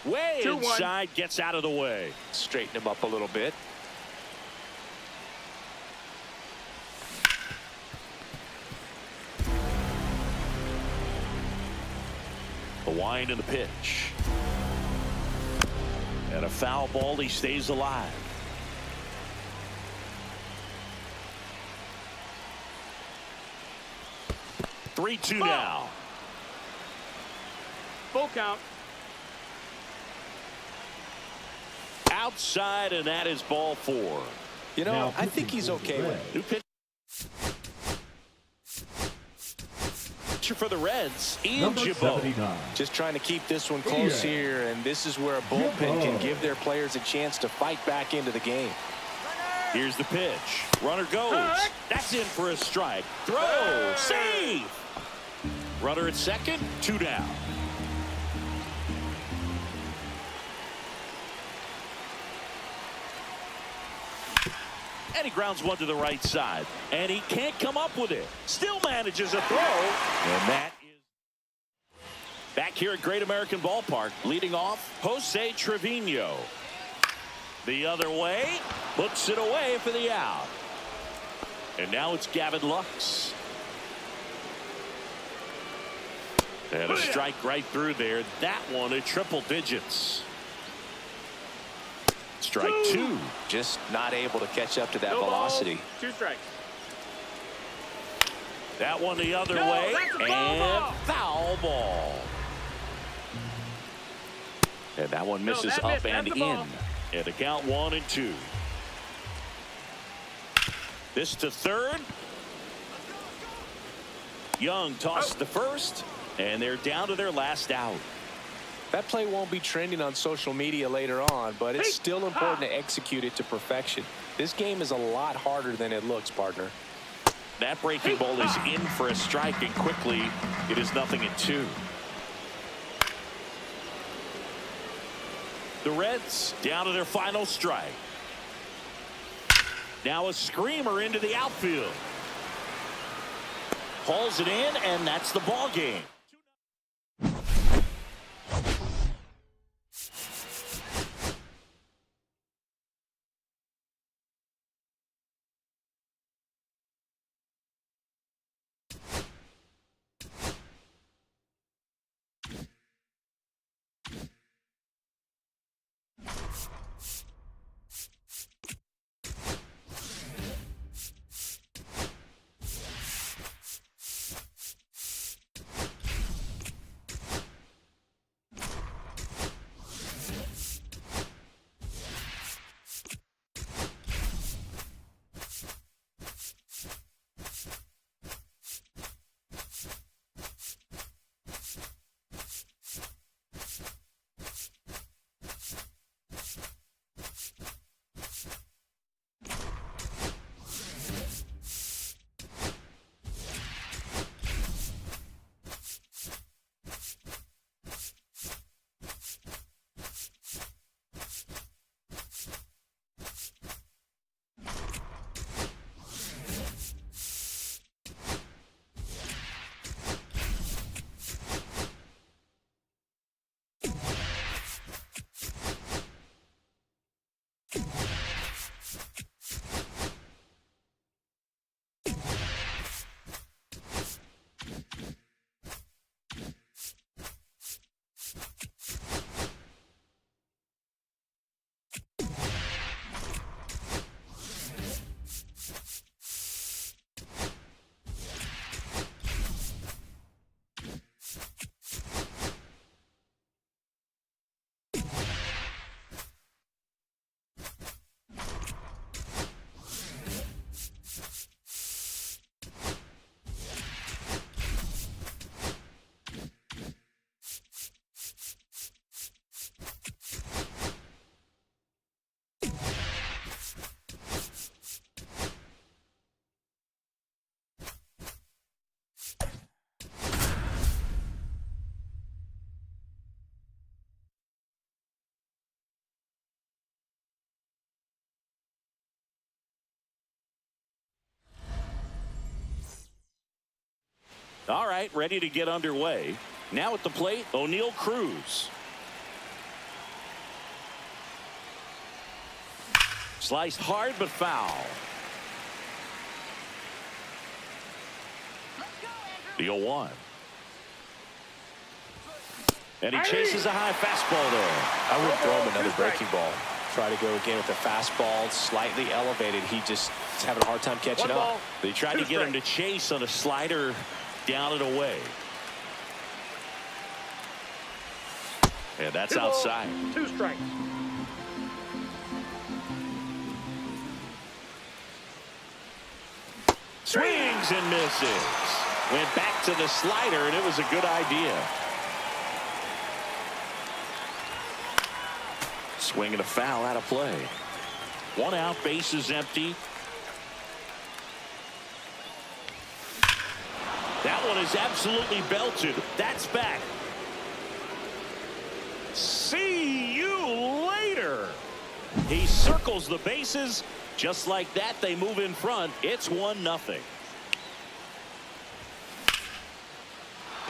Way 2-1. inside, gets out of the way. Straighten him up a little bit. The wind and the pitch. And a foul ball, he stays alive. Three, 2 now. Full count. Outside, and that is ball 4. You know, Now I think pitching he's for the okay with Reds. it. New pitcher for the Reds, Ian Number Jabot. 79. Just trying to keep this one close Yeah. here, and this is where a bullpen can give their players a chance to fight back into the game. Here's the pitch. Runner goes. That's in for a strike. Throw. Save. Runner at second. 2 down. And he grounds one to the right side. And he can't come up with it. Still manages a throw. And that is back here at Great American Ballpark. Leading off, Jose Trevino. The other way. Puts it away for the out. And now it's Gavin Lux. And a strike right through there. That one at triple digits. Strike 2. Just not able to catch up to that No velocity. balls, 2 strikes. That one the other No, way. that's a foul And ball. foul ball. And that one misses that up missed. and That's the in. ball. And the count 1 and 2. This to third. Young tossed to first. And they're down to their last out. That play won't be trending on social media later on, but it's still important to execute it to perfection. This game is a lot harder than it looks, partner. That breaking ball is in for a strike, and quickly it is 0-2. The Reds down to their final strike. Now a screamer into the outfield. Hauls it in, and that's the ball game. All right, ready to get underway. Now at the plate, O'Neal Cruz. Sliced hard but foul. The 0-1. And he chases a high fastball there. I would throw him another breaking ball. Try to go again with the fastball, slightly elevated. He just is having a hard time catching up. They tried to get him to chase on a slider down and away. And that's outside. 2 strikes. Swings and misses. Went back to the slider, and it was a good idea. Swing and a foul out of play. 1 out, bases empty. That one is absolutely belted. That's back. See you later. He circles the bases. Just like that, they move in front. It's 1-0.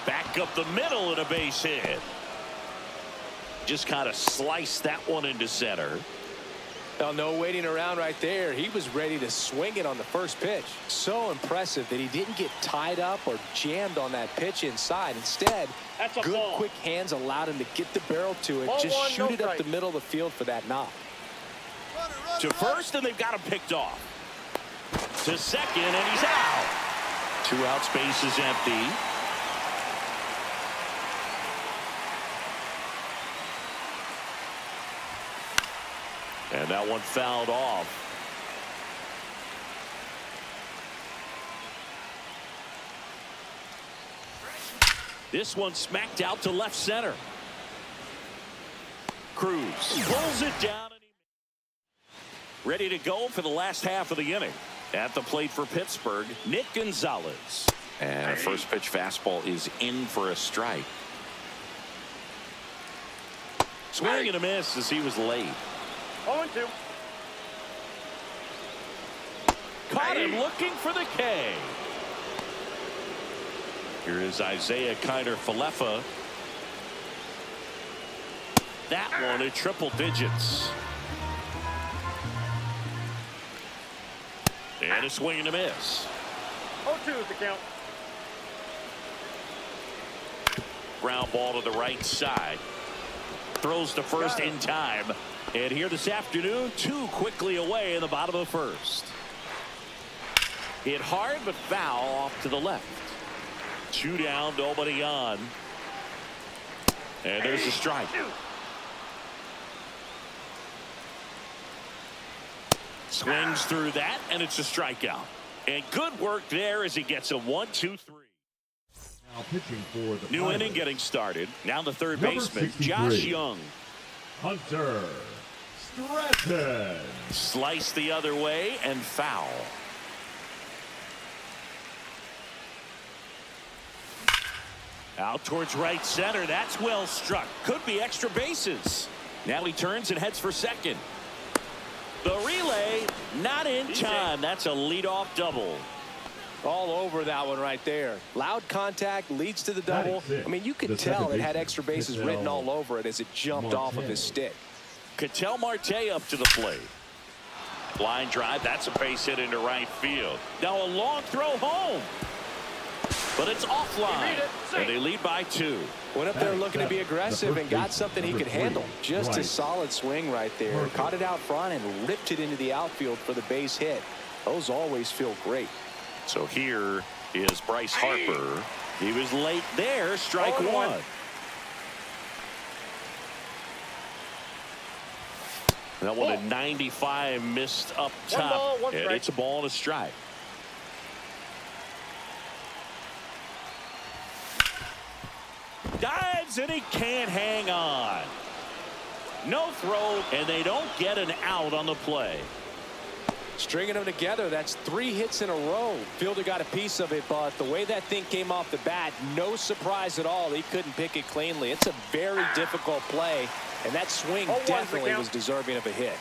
Back up the middle and a base hit. Just kind of sliced that one into center. Well, no waiting around right there. He was ready to swing it on the first pitch. So impressive that he didn't get tied up or jammed on that pitch inside. Instead, good quick hands allowed him to get the barrel to it. Just shoot it up the middle of the field for that knock. To first, and they've got him picked off. To second, and he's out. 2 outs, bases empty. And that one fouled off. This one smacked out to left center. Cruz pulls it down. Ready to go for the last half of the inning. At the plate for Pittsburgh, Nick Gonzalez. And a first pitch fastball is in for a strike. Swing and a miss as he was late. 0-2. Caught him looking for the K. Here is Isaiah Kiner-Falefa. That one at triple digits. And a swing and a miss. 0-2 is the count. Ground ball to the right side. Throws to first in time. And here this afternoon, 2 quickly away in the bottom of the first. Hit hard but foul off to the left. 2 down, nobody on. And there's a strike. Swings through that, and it's a strikeout. And good work there as he gets a 1-2-3. Now pitching for the New Pirates, inning getting started. Now the third Number baseman, 63. Josh Young. Hunter Stratton. Slice the other way and foul. Out towards right center. That's well struck. Could be extra bases. Now he turns and heads for second. The relay not in time. That's a leadoff double. All over that one right there. Loud contact leads to the double. I mean, you could tell it had extra bases written all over it as it jumped off of his stick. Ketel Marte up to the plate. Line drive. That's a base hit into right field. Now a long throw home. But it's offline. And they lead by 2. Went up there looking to be aggressive and got something he could handle. Just a solid swing right there. Caught it out front and ripped it into the outfield for the base hit. Those always feel great. So here is Bryce Harper. He was late there. Strike 1. That one at 95 missed up top. And it's a ball and a strike. Dives and he can't hang on. No throw, and they don't get an out on the play. Stringing them together, that's 3 hits in a row. Fielder got a piece of it, but the way that thing came off the bat, no surprise at all. He couldn't pick it cleanly. It's a very difficult play, and that swing definitely was deserving of a hit.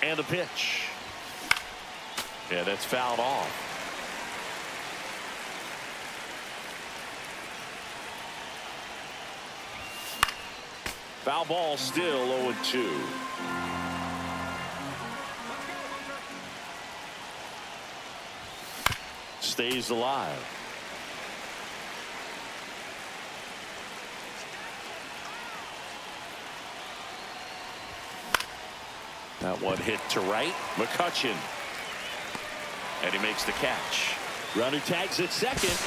And the pitch. Yeah, that's fouled off. Foul ball still 0-2. Stays alive. That one hit to right. McCutchen. And he makes the catch. Runner tags at second.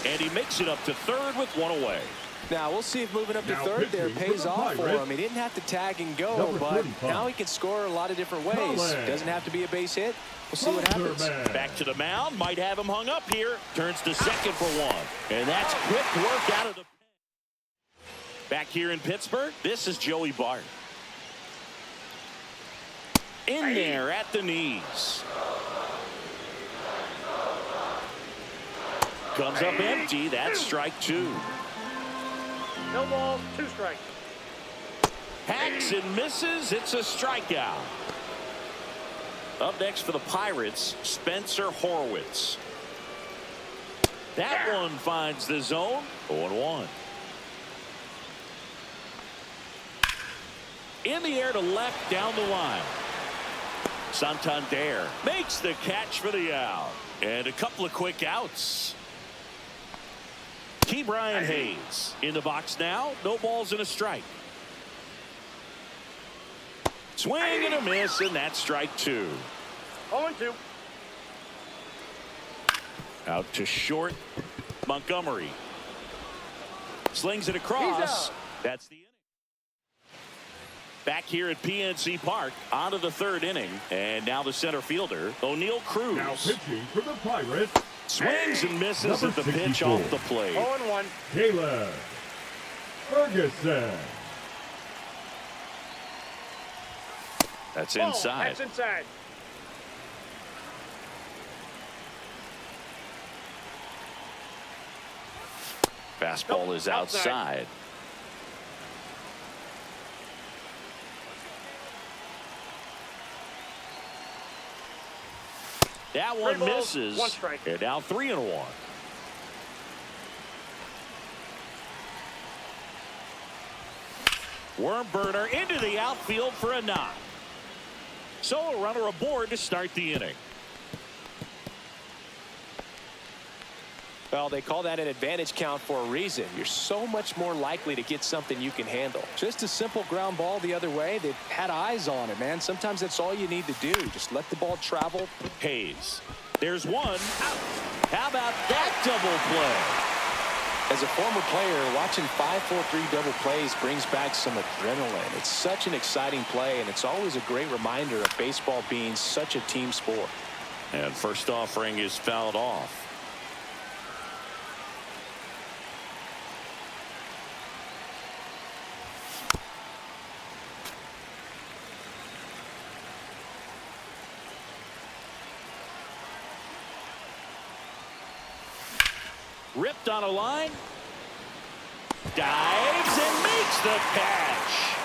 And he makes it up to third with 1 away. Now, we'll see if moving up to third there pays off for him. He didn't have to tag and go, but now he can score a lot of different ways. Doesn't have to be a base hit. We'll see what happens. Back to the mound. Might have him hung up here. Turns to second for 1. And that's quick work out of the pen. Back here in Pittsburgh, this is Joey Bart. In there at the knees. Comes up empty. That's strike 2. No balls, 2 strikes. Hacks and misses. It's a strikeout. Up next for the Pirates, Spencer Horwitz. That one finds the zone. 0-1. In the air to left down the line. Santander makes the catch for the out. And a couple of quick outs. Brian Hayes in the box now. No balls and a strike. Swing and a miss, and that's strike 2. 0-2. Out to short. Montgomery slings it across. That's the inning. Back here at PNC Park, on to the 3rd inning, and now the center fielder, O'Neal Cruz. Now pitching for the Pirates, swings and misses Number at the pitch 64. off the plate. 0-1. Caleb Ferguson. That's Ball, inside. that's inside. Fastball Nope, is outside. That one Three balls, misses. one strike. And now 3-1. Worm burner into the outfield for a knock. So a runner aboard to start the inning. Well, they call that an advantage count for a reason. You're so much more likely to get something you can handle. Just a simple ground ball the other way. They've had eyes on it, man. Sometimes that's all you need to do. Just let the ball travel. Hayes. There's one out. How about that double play? As a former player, watching 5-4-3 double plays brings back some adrenaline. It's such an exciting play, and it's always a great reminder of baseball being such a team sport. And first offering is fouled off. Ripped on a line. Dives and makes the catch.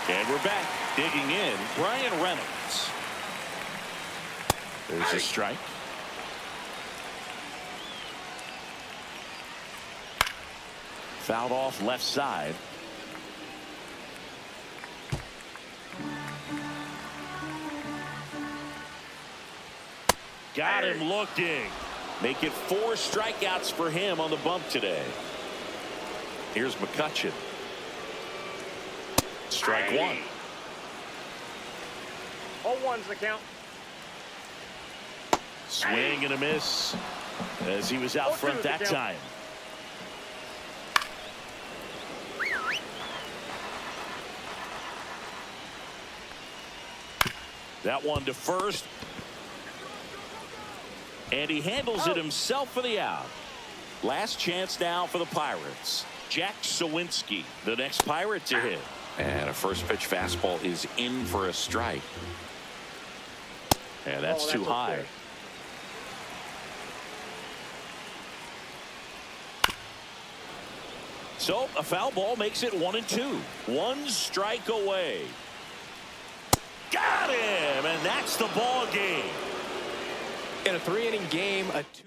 And we're back. Digging in, Brian Reynolds. There's a strike. Fouled off left side. Got him looking. Make it 4 strikeouts for him on the bump today. Here's McCutchen. Strike one. 0-1's the count. Swing and a miss as he was out front that time. That one to first. And he handles it himself for the out. Last chance now for the Pirates. Jack Sawinski, the next Pirate to hit. And a first pitch fastball is in for a strike. And that's too high. Okay. So a foul ball makes it 1-2. 1 strike away. Got him, and that's the ball game. In a 3-inning game, a 2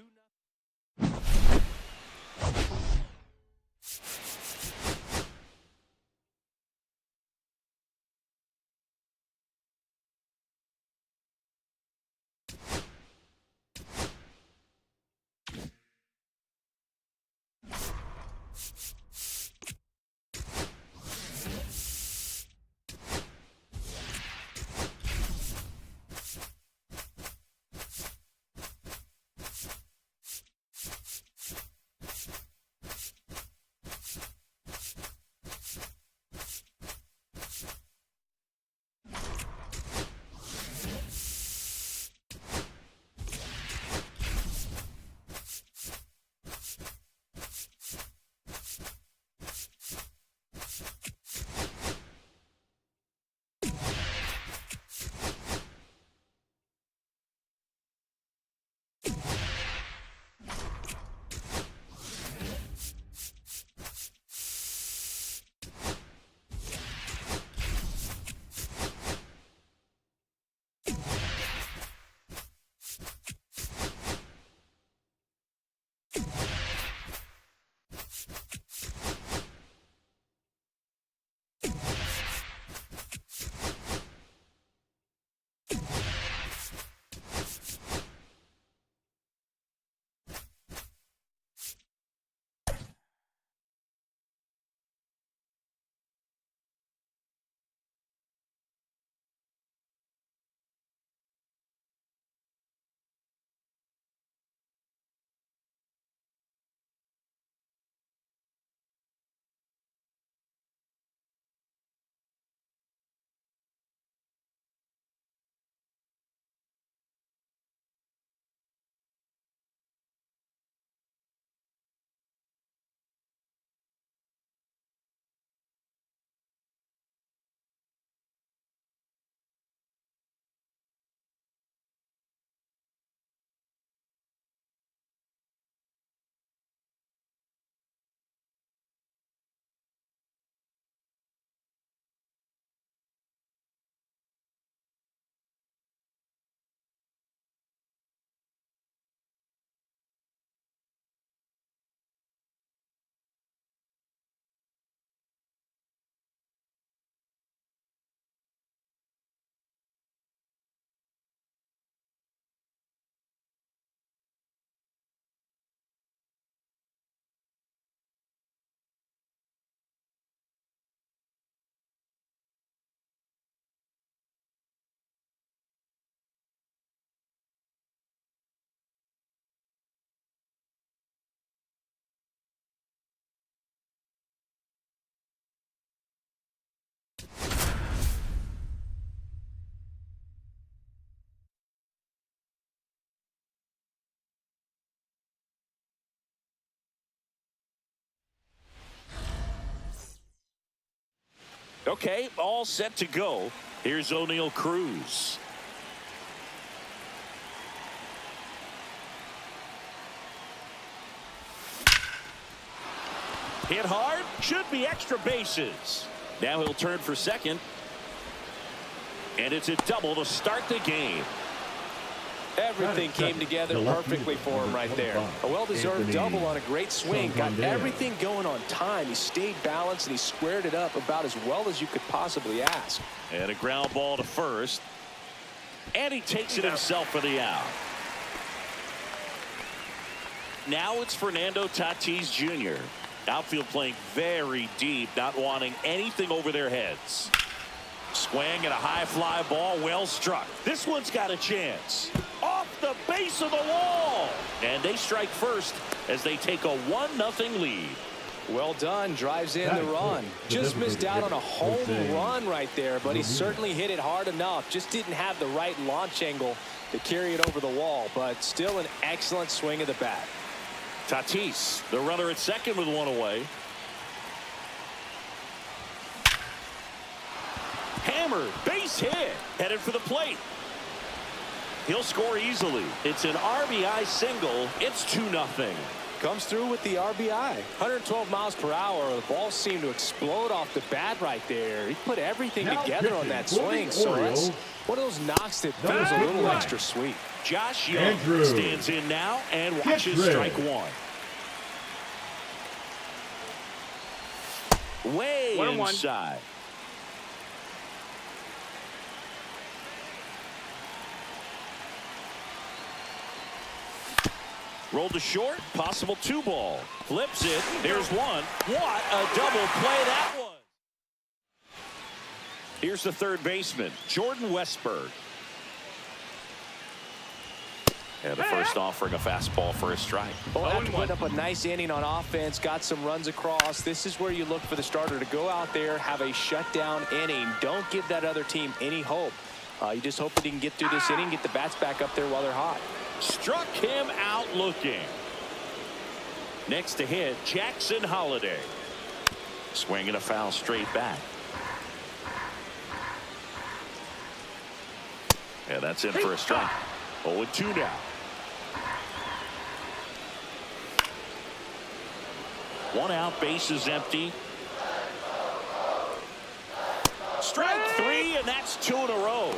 Okay, all set to go. Here's O'Neal Cruz. Hit hard, should be extra bases. Now he'll turn for second. And it's a double to start the game. Everything came together perfectly for him right there. A well-deserved double on a great swing. Got everything going on time. He stayed balanced and he squared it up about as well as you could possibly ask. And a ground ball to first. And he takes it himself for the out. Now it's Fernando Tatis Jr. Outfield playing very deep, not wanting anything over their heads. Swing and a high fly ball, well struck. This one's got a chance. Off the base of the wall. And they strike first as they take a 1-0 lead. Well done. Drives in the run. Just missed out on a home run right there, but he certainly hit it hard enough. Just didn't have the right launch angle to carry it over the wall, but still an excellent swing of the bat. Tatis, the runner at second with one away. Hammered, base hit, headed for the plate. He'll score easily. It's an RBI single. It's 2-0. Comes through with the RBI. 112 miles per hour. The ball seemed to explode off the bat right there. He put everything together on that swing. So that's one of those knocks that feels a little extra sweet. Josh Young stands in now and watches strike one. Way inside. Rolled to short, possible 2-ball. Flips it, there's one. What a double play that was. Here's the third baseman, Jordan Westburg. And the first offering a fastball for a strike. Well, after putting up a nice inning on offense, got some runs across, this is where you look for the starter to go out there, have a shutdown inning. Don't give that other team any hope. You just hope that he can get through this inning, get the bats back up there while they're hot. Struck him out looking. Next to hit, Jackson Holliday. Swinging a foul straight back. And that's in for a strike. 0-2 now. One out, base is empty. Strike three, and that's 2 in a row.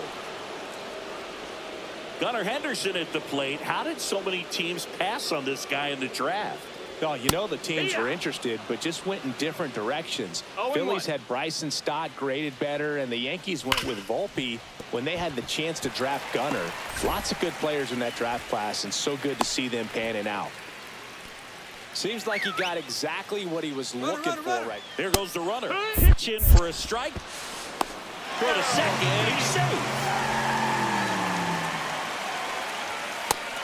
Gunnar Henderson at the plate. How did so many teams pass on this guy in the draft? Oh, you know the teams were interested, but just went in different directions. Phillies had Bryson Stott graded better, and the Yankees went with Volpe when they had the chance to draft Gunnar. Lots of good players in that draft class, and so good to see them panning out. Seems like he got exactly what he was looking for right. There goes the runner. Pitch in for a strike. Throw to second, and he's safe.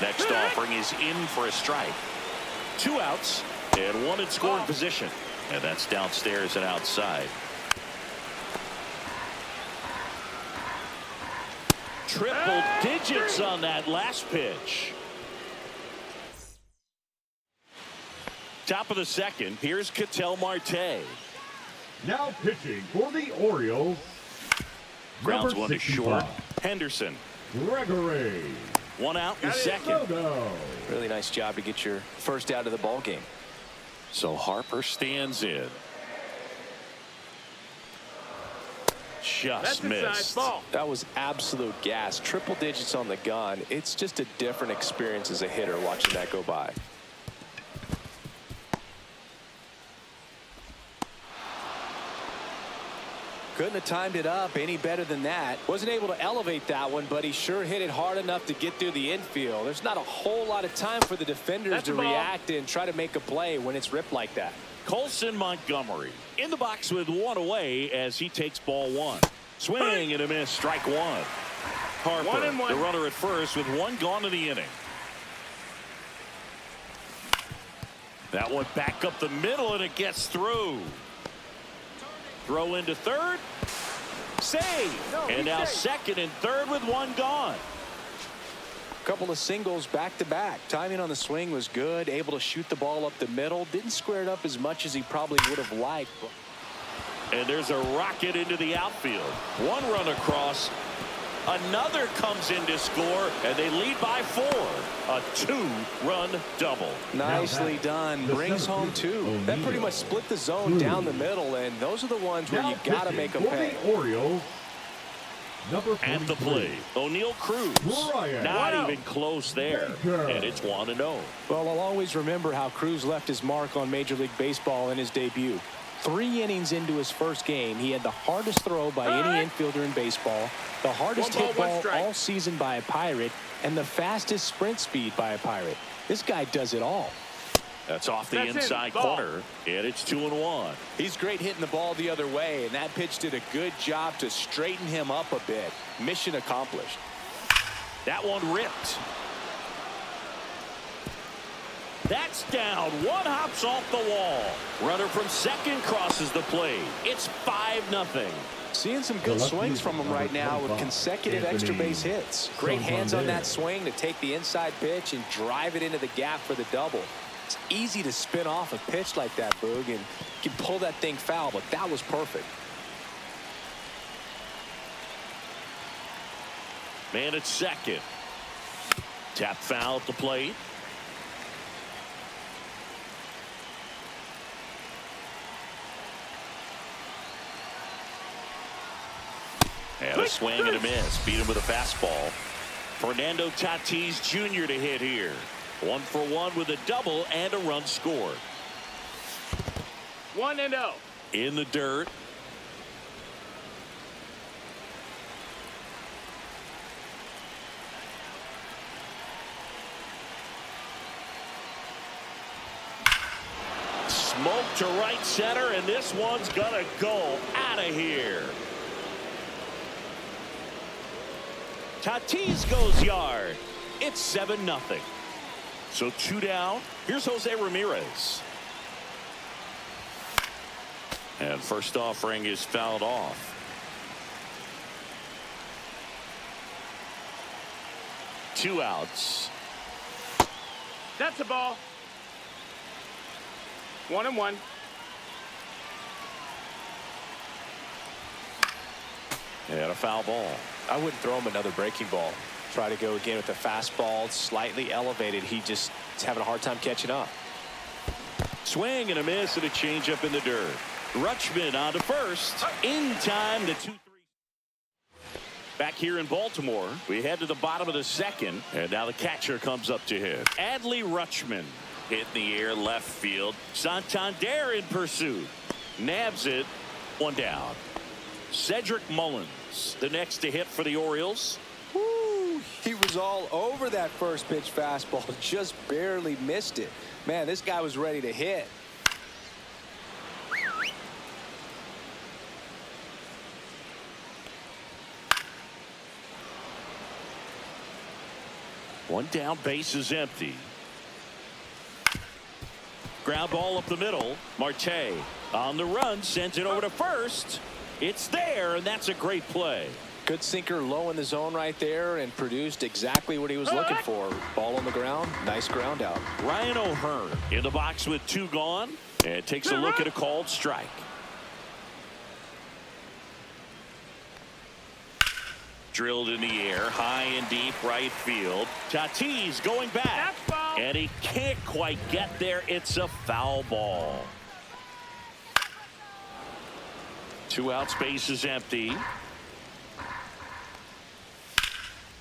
Next offering is in for a strike. 2 outs and 1 in scoring position. And that's downstairs and outside. Triple digits on that last pitch. Top of the second. Here's Ketel Marte. Now pitching for the Orioles. Grounds one to short. Henderson. Gregory. 1 out in second. Really nice job to get your first out of the ball game. So Harper stands in. Just missed. That was absolute gas. Triple digits on the gun. It's just a different experience as a hitter watching that go by. Couldn't have timed it up any better than that. Wasn't able to elevate that one, but he sure hit it hard enough to get through the infield. There's not a whole lot of time for the defenders to react and try to make a play when it's ripped like that. Colson Montgomery in the box with 1 away as he takes ball 1. Swing and a miss, strike 1. Harper, the runner at first with 1 gone in the inning. That one back up the middle, and it gets through. Throw into third. Save. And now second and third with 1 gone. Couple of singles back to back. Timing on the swing was good. Able to shoot the ball up the middle. Didn't square it up as much as he probably would have liked. And there's a rocket into the outfield. One run across. Another comes in to score, and they lead by 4. A 2-run double. Nicely done. Brings home 2. That pretty much split the zone down the middle, and those are the ones where you got to make them pay. Orioles, number 43. At the plate, O'Neill Cruz. Not even close there. And it's 1-0. Well, I'll always remember how Cruz left his mark on Major League Baseball in his debut. 3 innings into his first game, he had the hardest throw by any infielder in baseball, the hardest hit ball all season by a Pirate, and the fastest sprint speed by a Pirate. This guy does it all. That's off the inside corner, and it's 2-1. He's great hitting the ball the other way, and that pitch did a good job to straighten him up a bit. Mission accomplished. That one ripped. That's down. One hops off the wall. Runner from second crosses the plate. It's 5-0. Seeing some good swings from him right now with consecutive extra base hits. Great hands on that swing to take the inside pitch and drive it into the gap for the double. It's easy to spin off a pitch like that, Boog, and you can pull that thing foul, but that was perfect. Man at second. Tap foul at the plate. And a swing and a miss. Beat him with a fastball. Fernando Tatis Jr. to hit here. 1 for 1 with a double and a run scored. 1-0. In the dirt. Smoke to right center, and this one's gonna go out of here. Tatis goes yard. It's 7-0. So 2 down. Here's Jose Ramirez. And first offering is fouled off. Two outs. That's a ball. 1-1. And a foul ball. I wouldn't throw him another breaking ball. Try to go again with the fastball, slightly elevated. He just is having a hard time catching up. Swing and a miss and a changeup in the dirt. Rutschman on to first. In time, the 2-3. Back here in Baltimore, we head to the bottom of the second, and now the catcher comes up to hit. Adley Rutschman hit in the air left field. Santander in pursuit. Nabs it. 1 down. Cedric Mullins, the next to hit for the Orioles. Woo, he was all over that first pitch fastball, just barely missed it. Man, this guy was ready to hit. One down, base is empty. Ground ball up the middle. Marte on the run, sends it over to first. It's there, and that's a great play. Good sinker low in the zone right there and produced exactly what he was looking for. Ball on the ground, nice ground out. Ryan O'Hearn in the box with 2 gone, and takes a look at a called strike. Drilled in the air, high and deep right field. Tatis going back, and he can't quite get there. It's a foul ball. 2 out, space is empty.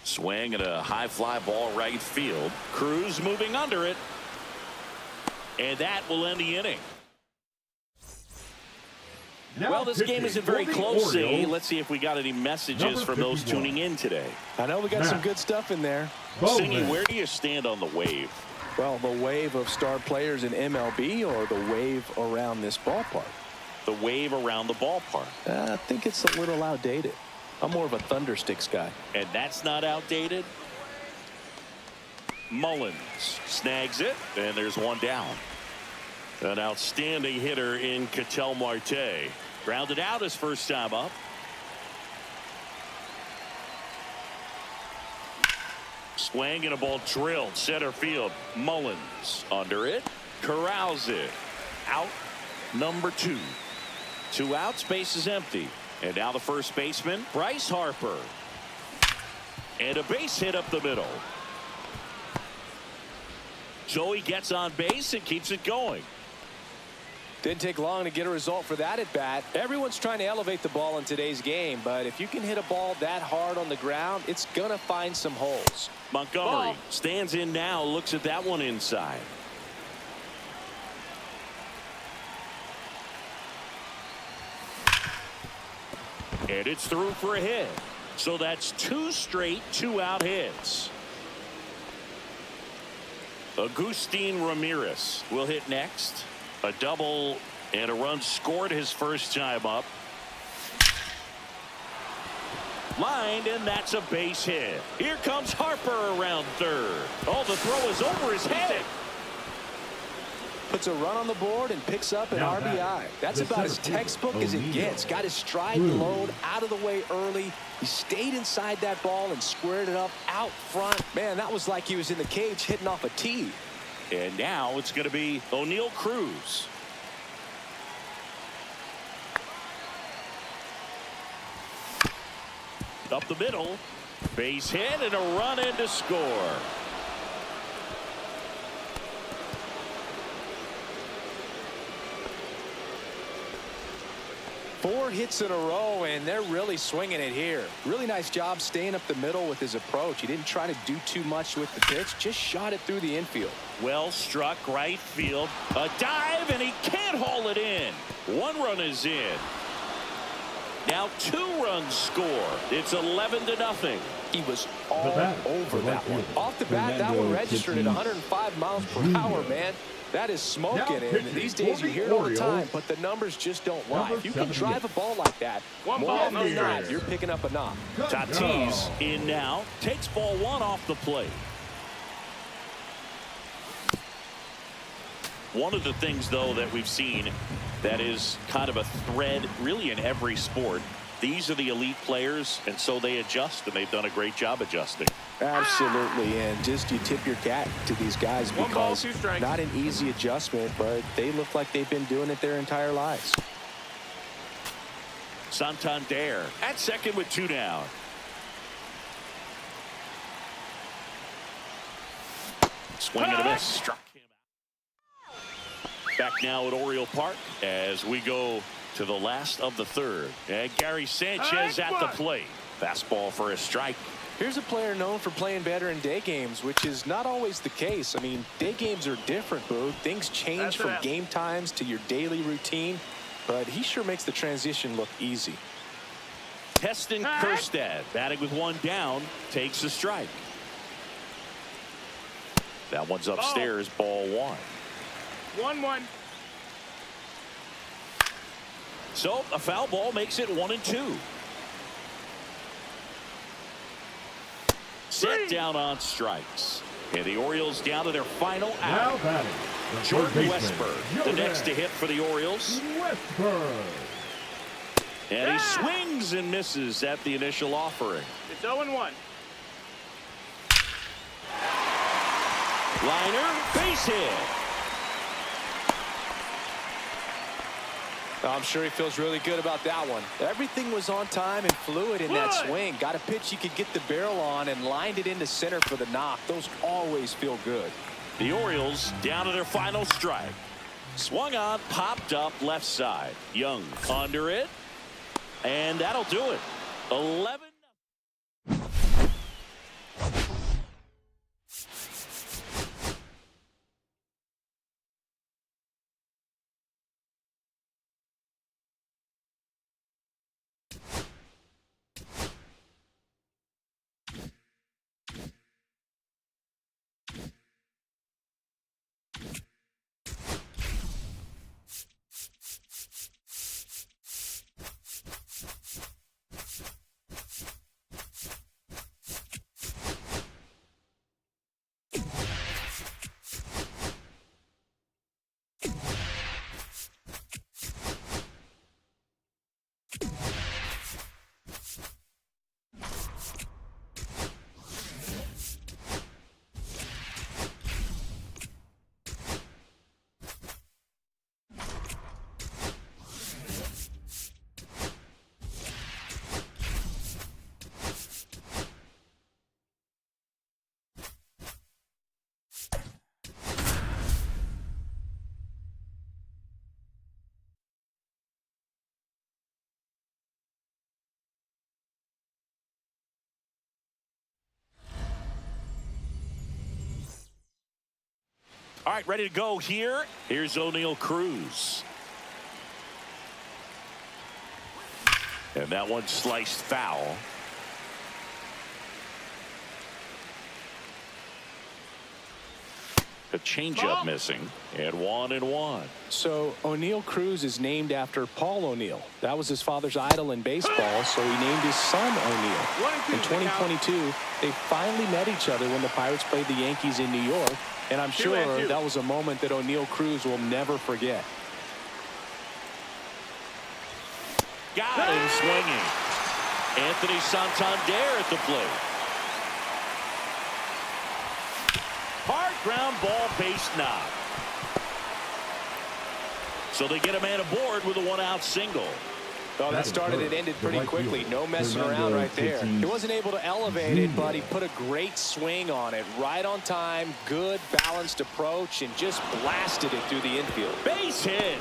Swing and a high fly ball right field. Cruz moving under it. And that will end the inning. Well, this game isn't very close, Ziggy. Let's see if we got any messages from those tuning in today. I know we got some good stuff in there. Ziggy, where do you stand on the wave? Well, the wave of star players in MLB or the wave around this ballpark? The wave around the ballpark. I think it's a little outdated. I'm more of a Thundersticks guy. And that's not outdated. Mullins snags it, and there's 1 down. An outstanding hitter in Ketel Marte. Grounded out his first time up. Swing and a ball drilled center field. Mullins under it. Corrals it. Out number 2. 2 outs, base is empty. And now the first baseman, Bryce Harper. And a base hit up the middle. Joey gets on base and keeps it going. Didn't take long to get a result for that at bat. Everyone's trying to elevate the ball in today's game, but if you can hit a ball that hard on the ground, it's going to find some holes. Montgomery stands in now, looks at that one inside. And it's through for a hit. So that's 2 straight 2-out hits. Agustin Ramirez will hit next. A double and a run scored his first time up. Lined, and that's a base hit. Here comes Harper around third. Oh, the throw is over his head. Puts a run on the board and picks up an RBI. That's about as textbook as it gets. Got his stride and load out of the way early. He stayed inside that ball and squared it up out front. Man, that was like he was in the cage hitting off a tee. And now it's going to be O'Neal Cruz. Up the middle. Base hit and a run in to score. Four hits in a row, and they're really swinging it here. Really nice job staying up the middle with his approach. He didn't try to do too much with the pitch, just shot it through the infield. Well struck right field. A dive, and he can't haul it in. 1 run is in. Now 2 runs score. It's 11-0. He was all over that one. Off the bat, that one registered at 105 miles per hour, man. That is smoking, and these days you hear it all the time, but the numbers just don't lie. If you can drive a ball like that, more often than not, you're picking up a knock. Tatis in now. Takes ball 1 off the plate. One of the things, though, that we've seen that is kind of a thread really in every sport. These are the elite players, and so they adjust, and they've done a great job adjusting. Absolutely, and just you tip your cap to these guys because not an easy adjustment, but they look like they've been doing it their entire lives. Santander at second with 2 down. Swing and a miss. Struck him out. Back now at Oriole Park as we go to the last of the third. And Gary Sanchez at the plate. Fastball for a strike. Here's a player known for playing better in day games, which is not always the case. I mean, day games are different, Boo. Things change from game times to your daily routine, but he sure makes the transition look easy. Heston Kjerstad batting with 1 down takes a strike. That one's upstairs, ball 1. 1-1. So a foul ball makes it 1-2. Set down on strikes. And the Orioles down to their final out. Now batting, Jordan Westburg, the next to hit for the Orioles. Westburg. And he swings and misses at the initial offering. It's 0-1. Liner, base hit. I'm sure he feels really good about that one. Everything was on time and fluid in that swing. Got a pitch you could get the barrel on and lined it into center for the knock. Those always feel good. The Orioles down to their final strike. Swung on, popped up left side. Young under it. And that'll do it. 11. All right, ready to go here. Here's O'Neal Cruz. And that one sliced foul. A changeup missing, and 1-1. So O'Neal Cruz is named after Paul O'Neill. That was his father's idol in baseball, so he named his son O'Neal. In 2022, they finally met each other when the Pirates played the Yankees in New York, and I'm sure that was a moment that O'Neal Cruz will never forget. Got him swinging. Anthony Santander at the plate. Hard ground ball, base knock. So they get a man aboard with a one-out single. Well, that started and ended pretty quickly. No messing around right there. He wasn't able to elevate it, but he put a great swing on it. Right on time, good balanced approach, and just blasted it through the infield. Base hit.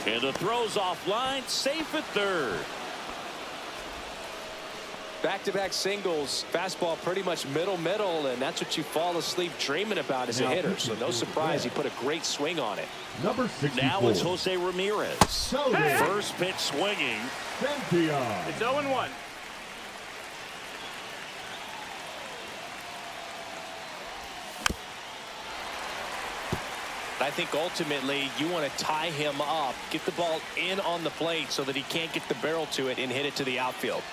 And the throw's offline, safe at third. Back-to-back singles, fastball pretty much middle, and that's what you fall asleep dreaming about as a hitter. So no surprise, he put a great swing on it. Number 64. Now it's Jose Ramirez. Hey. First pitch swinging. Cynthia. It's 0-1. I think ultimately you want to tie him up, get the ball in on the plate so that he can't get the barrel to it and hit it to the outfield.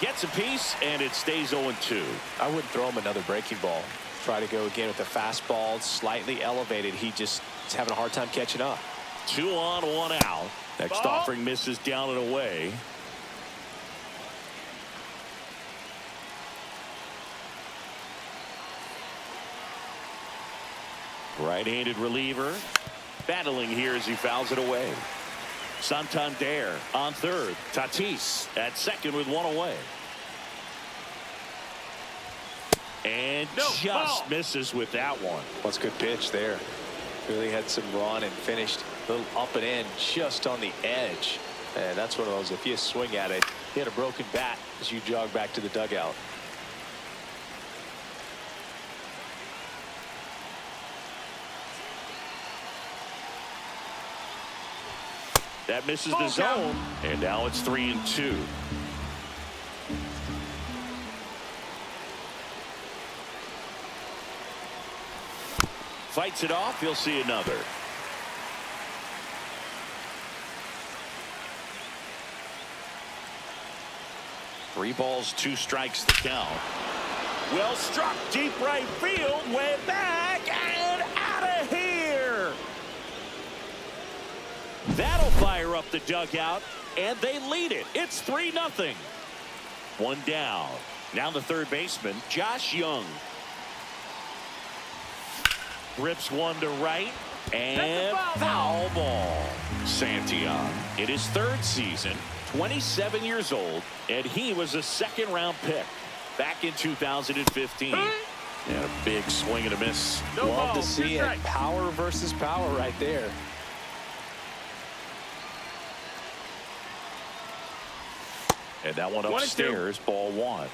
Gets a piece, and it stays 0-2. I wouldn't throw him another breaking ball. Try to go again with the fastball, slightly elevated. He just is having a hard time catching up. 2 on, 1 out. Next offering misses down and away. Right-handed reliever. Battling here as he fouls it away. Santander on third. Tatis at second with 1 away. And just misses with that one. What's a good pitch there. Really had some run and finished a little up and in just on the edge. And that's one of those, if you swing at it, hit a broken bat as you jog back to the dugout. That misses the zone, and now it's 3-2. Fights it off. He'll see another. Three balls, 2 strikes the count. Well struck, deep right field, way back and out of here. That'll fire up the dugout, and they lead it. It's 3-0. One down. Now the third baseman, Josh Young. Rips one to right, and foul ball. Santillan in his 3rd season, 27 years old, and he was a second-round pick back in 2015. And a big swing and a miss. Love to see it. Power versus power right there. And that one upstairs, ball 1.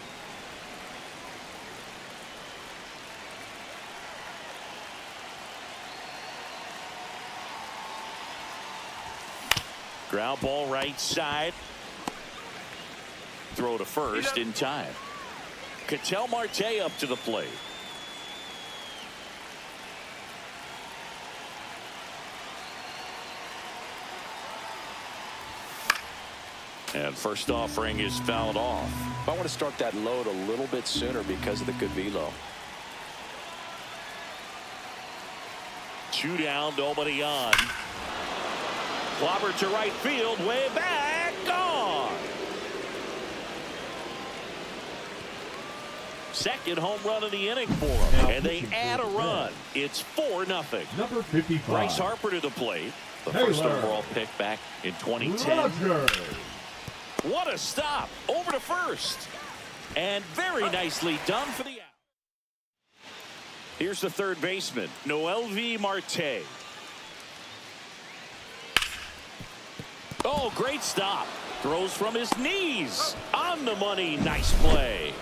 Ground ball right side. Throw to first in time. Ketel Marte up to the plate. And first offering is fouled off. I want to start that load a little bit sooner because of the good velo. 2 down, nobody on. Clobber to right field, way back, gone. Second home run of the inning for him, and they add a run. It's 4-0. Number 55. Bryce Harper to the plate. The first overall pick back in 2010. Roger. What a stop. Over to first. And very nicely done for the out. Here's the third baseman, Noelvi Marte. Oh, great stop. Throws from his knees. On the money. Nice play.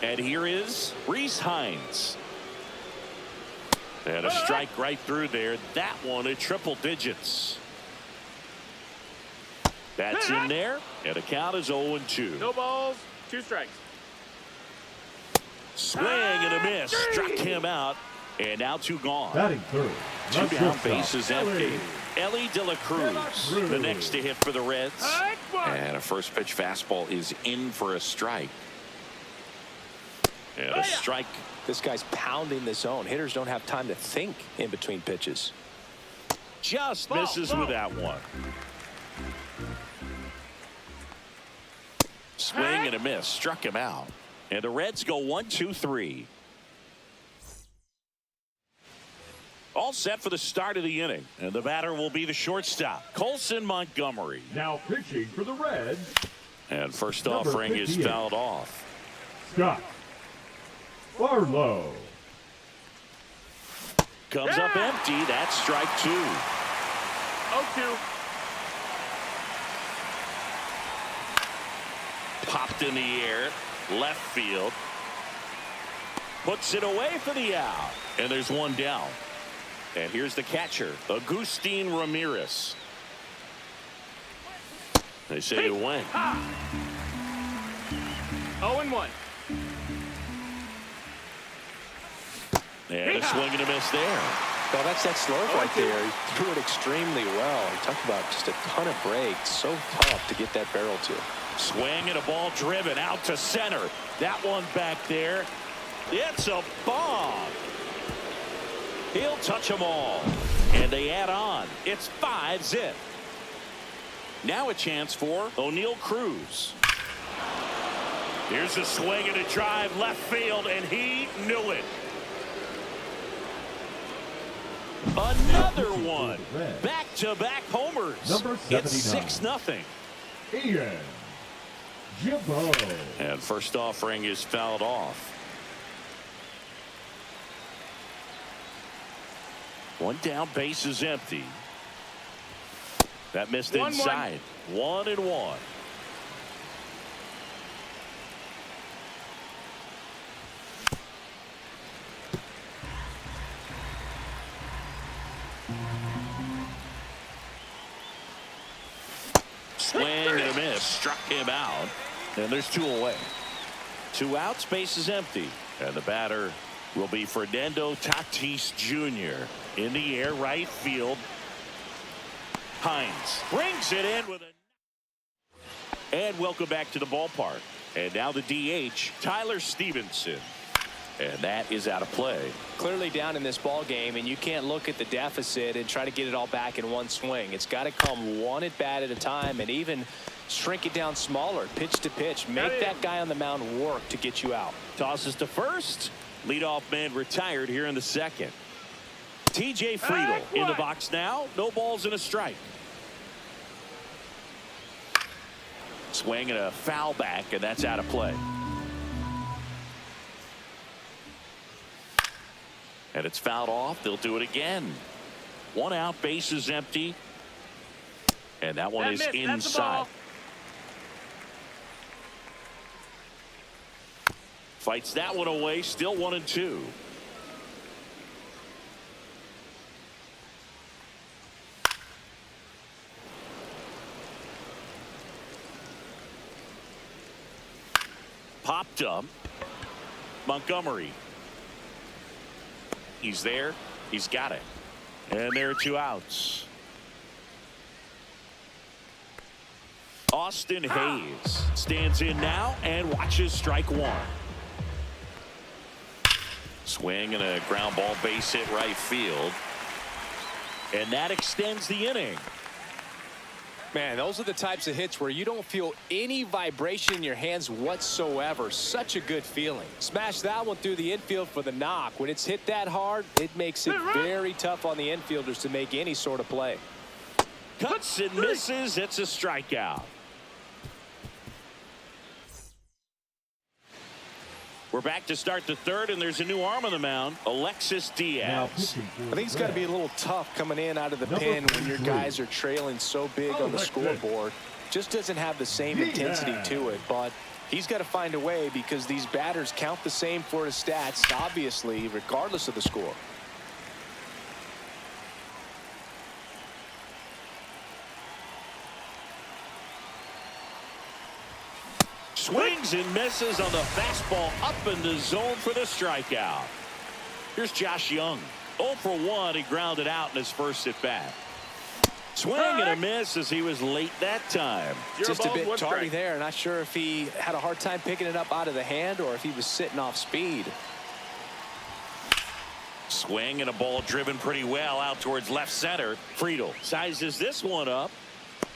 And here is Reese Hines. And a strike right through there. That one at triple digits. That's in there. And the count is 0-2. No balls, 2 strikes. Swing and a miss. Struck him out. And now 2 gone. Batting third. 2 down, bases empty. Ellie De La Cruz, the next to hit for the Reds. And a first pitch fastball is in for a strike. And a strike. This guy's pounding the zone. Hitters don't have time to think in between pitches. Just misses with that one. Swing and a miss. Struck him out. And the Reds go 1-2-3. All set for the start of the inning. And the batter will be the shortstop, Colson Montgomery. Now pitching for the Reds. And first Number offering is 58. fouled off. Scott Barlow. Comes up empty. That's strike 2. 0-2. Popped in the air. Left field. Puts it away for the out. And there's 1 down. And here's the catcher, Agustin Ramirez. They say it went. 0-1. And a swing and a miss there. Well, that's that slurve right there. He threw it extremely well. He talked about just a ton of breaks. So tough to get that barrel to. Swing and a ball driven out to center. That one back there. It's a bomb. He'll touch them all. And they add on. It's 5-zip. Now a chance for O'Neal Cruz. Here's a swing and a drive left field, and he knew it. Another one. Back-to-back homers. Number It's 79. 6-0. Ian Gibbo. And first offering is fouled off. 1 down, base is empty. That missed 1-1. inside. 1-1. Swing and a miss. Struck him out. And there's 2 away. 2 outs, base is empty. And the batter will be Fernando Tatis Jr. in the air, right field. Hines brings it in with a. And welcome back to the ballpark. And now the DH, Tyler Stevenson. And that is out of play. Clearly down in this ball game, and you can't look at the deficit and try to get it all back in one swing. It's got to come 1 at bat at a time, and even shrink it down smaller, pitch to pitch. Make that guy on the mound work to get you out. Tosses to first. Leadoff man retired here in the second. TJ Friedel in the box now. No balls and a strike. Swing and a foul back, and that's out of play. And it's fouled off. They'll do it again. 1 out, base is empty. And that one is inside. Fights that one away. Still 1-2. Popped up. Montgomery. He's there. He's got it. And there are 2 outs. Austin Hayes stands in now and watches strike 1. Swing and a ground ball, base hit right field. And that extends the inning. Man, those are the types of hits where you don't feel any vibration in your hands whatsoever. Such a good feeling. Smash that one through the infield for the knock. When it's hit that hard, it makes it very tough on the infielders to make any sort of play. Cuts and misses. It's a strikeout. We're back to start the third, and there's a new arm on the mound, Alexis Diaz. I think it's got to be a little tough coming in out of the pen when your guys are trailing so big on the scoreboard. Just doesn't have the same intensity to it, but he's got to find a way because these batters count the same for his stats, obviously, regardless of the score. Swings and misses on the fastball up in the zone for the strikeout. Here's Josh Young. 0 for 1. He grounded out in his first at bat. Swing and a miss as he was late that time. Just a bit tardy there. Not sure if he had a hard time picking it up out of the hand or if he was sitting off speed. Swing and a ball driven pretty well out towards left center. Friedel sizes this one up,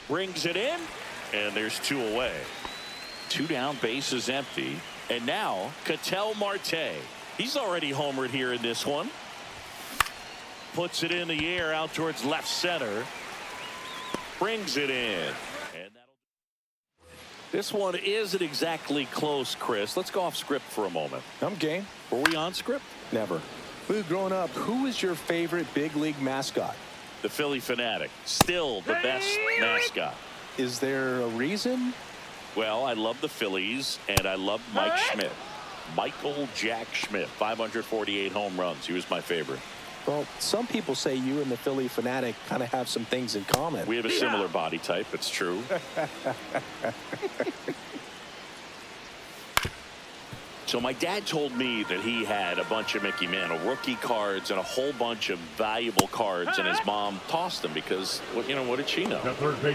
brings it in, and there's 2 away. 2 down, bases empty. And now Ketel Marte. He's already homered here in this one. Puts it in the air out towards left center. Brings it in. And this one isn't exactly close, Chris. Let's go off script for a moment. I'm game. Were we on script? Never. Growing up, who was your favorite big league mascot? The Philly Fanatic. Still the best mascot. Is there a reason? Well, I love the Phillies, and I love Mike Schmidt. Michael Jack Schmidt, 548 home runs. He was my favorite. Well, some people say you and the Philly Fanatic kind of have some things in common. We have a similar body type. It's true. So my dad told me that he had a bunch of Mickey Mantle rookie cards and a whole bunch of valuable cards, and his mom tossed them because, well, you know, what did she know?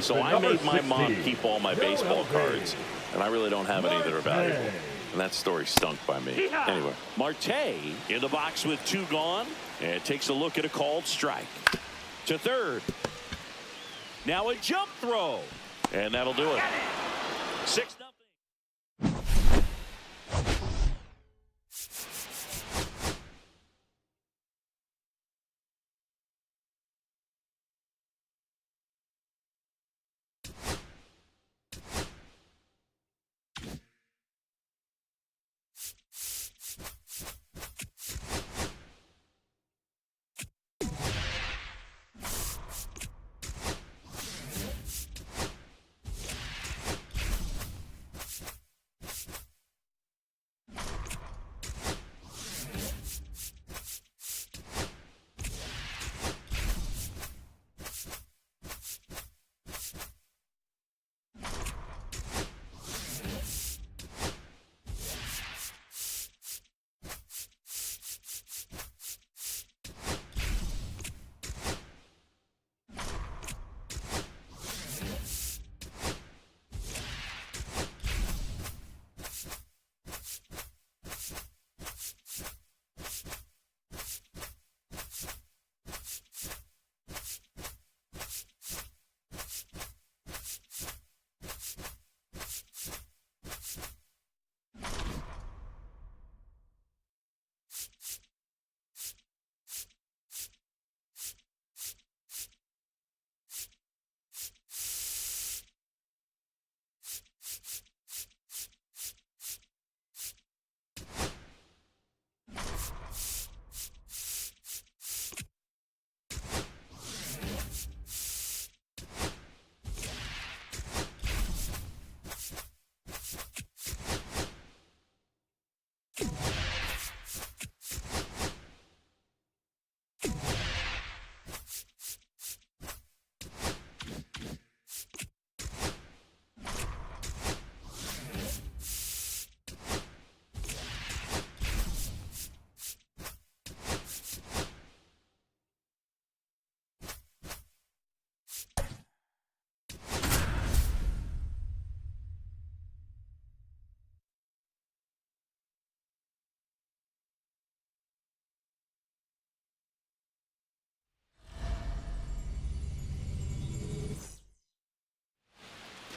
So I made my mom keep all my baseball cards, and I really don't have any that are valuable. And that story stunk by me. Anyway, Marte in the box with 2 gone, and takes a look at a called strike. To third. Now a jump throw, and that'll do it. 6-0.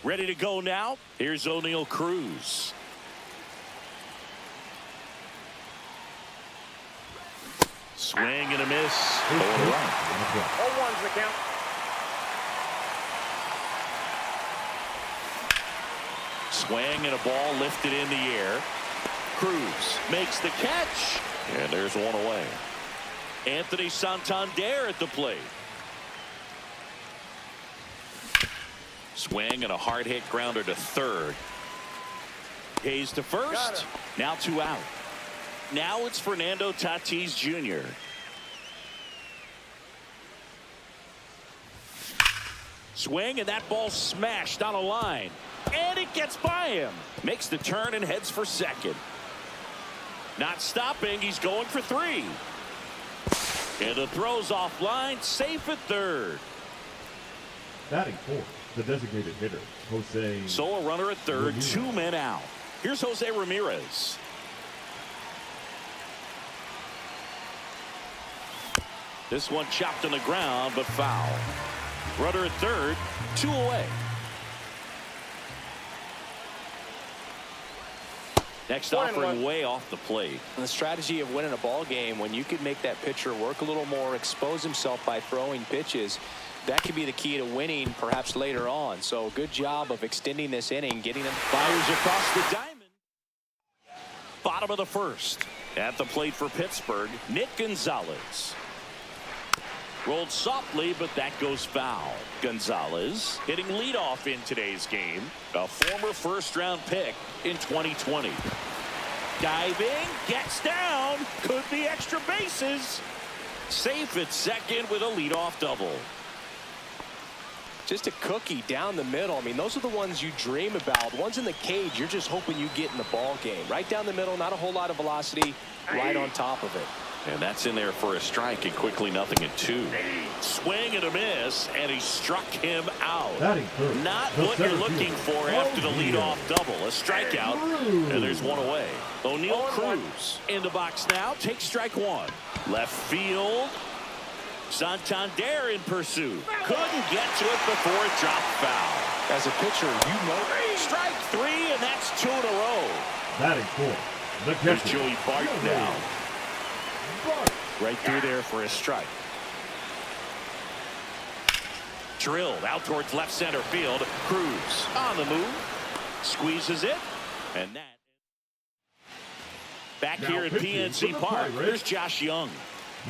Ready to go now. Here's O'Neal Cruz. Swing and a miss. 0-1's the count. Swing and a ball lifted in the air. Cruz makes the catch, and there's one away. Anthony Santander at the plate. Swing and a hard hit grounder to third. Hayes to first. Now 2 out. Now it's Fernando Tatis Jr. Swing, and that ball smashed on a line. And it gets by him. Makes the turn and heads for second. Not stopping. He's going for 3. And the throw's offline. Safe at third. Batting fourth, the designated hitter, Jose. So a runner at third, Ramirez. 2 men out. Here's Jose Ramirez. This one chopped on the ground, but foul. Runner at third, 2 away. Next offering way off the plate. And the strategy of winning a ball game, when you could make that pitcher work a little more, expose himself by throwing pitches, that could be the key to winning perhaps later on. So good job of extending this inning, getting him. Fires across the diamond. Bottom of the first. At the plate for Pittsburgh, Nick Gonzalez. Rolled softly, but that goes foul. Gonzalez hitting leadoff in today's game. A former first-round pick in 2020. Diving, gets down, could be extra bases. Safe at second with a leadoff double. Just a cookie down the middle. I mean, those are the ones you dream about. Ones in the cage, you're just hoping you get in the ball game. Right down the middle, not a whole lot of velocity, right on top of it. And that's in there for a strike, and quickly 0-2. Swing and a miss, and he struck him out. Not what you're looking for after the leadoff double. A strikeout, and there's 1 away. O'Neill Cruz in the box now. Takes strike 1. Left field. Santander in pursuit. Couldn't get to it before it dropped foul. As a pitcher, you know. Strike 3, and that's 2 in a row. Batting fourth, the There's catcher. Joey Bart now. Right through there for a strike. Drilled out towards left center field. Cruz on the move. Squeezes it. And that. Back here at PNC Park, there's Josh Young.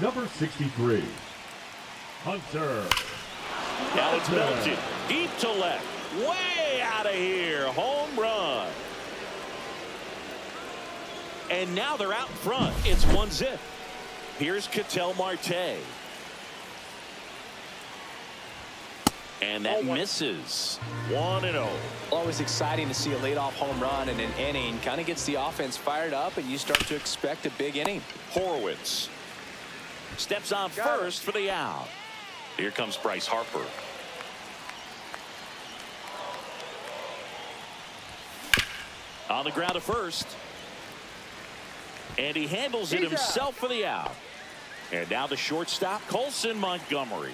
Number 63, Hunter. Now it's melted. Deep to left. Way out of here. Home run. And now they're out in front. It's 1-0. Here's Ketel Marte. And that misses. 1-0. Always exciting to see a leadoff home run in an inning. Kind of gets the offense fired up, and you start to expect a big inning. Horowitz steps on first for the out. Here comes Bryce Harper. On the ground to first. And he handles it himself for the out. And now the shortstop, Colson Montgomery.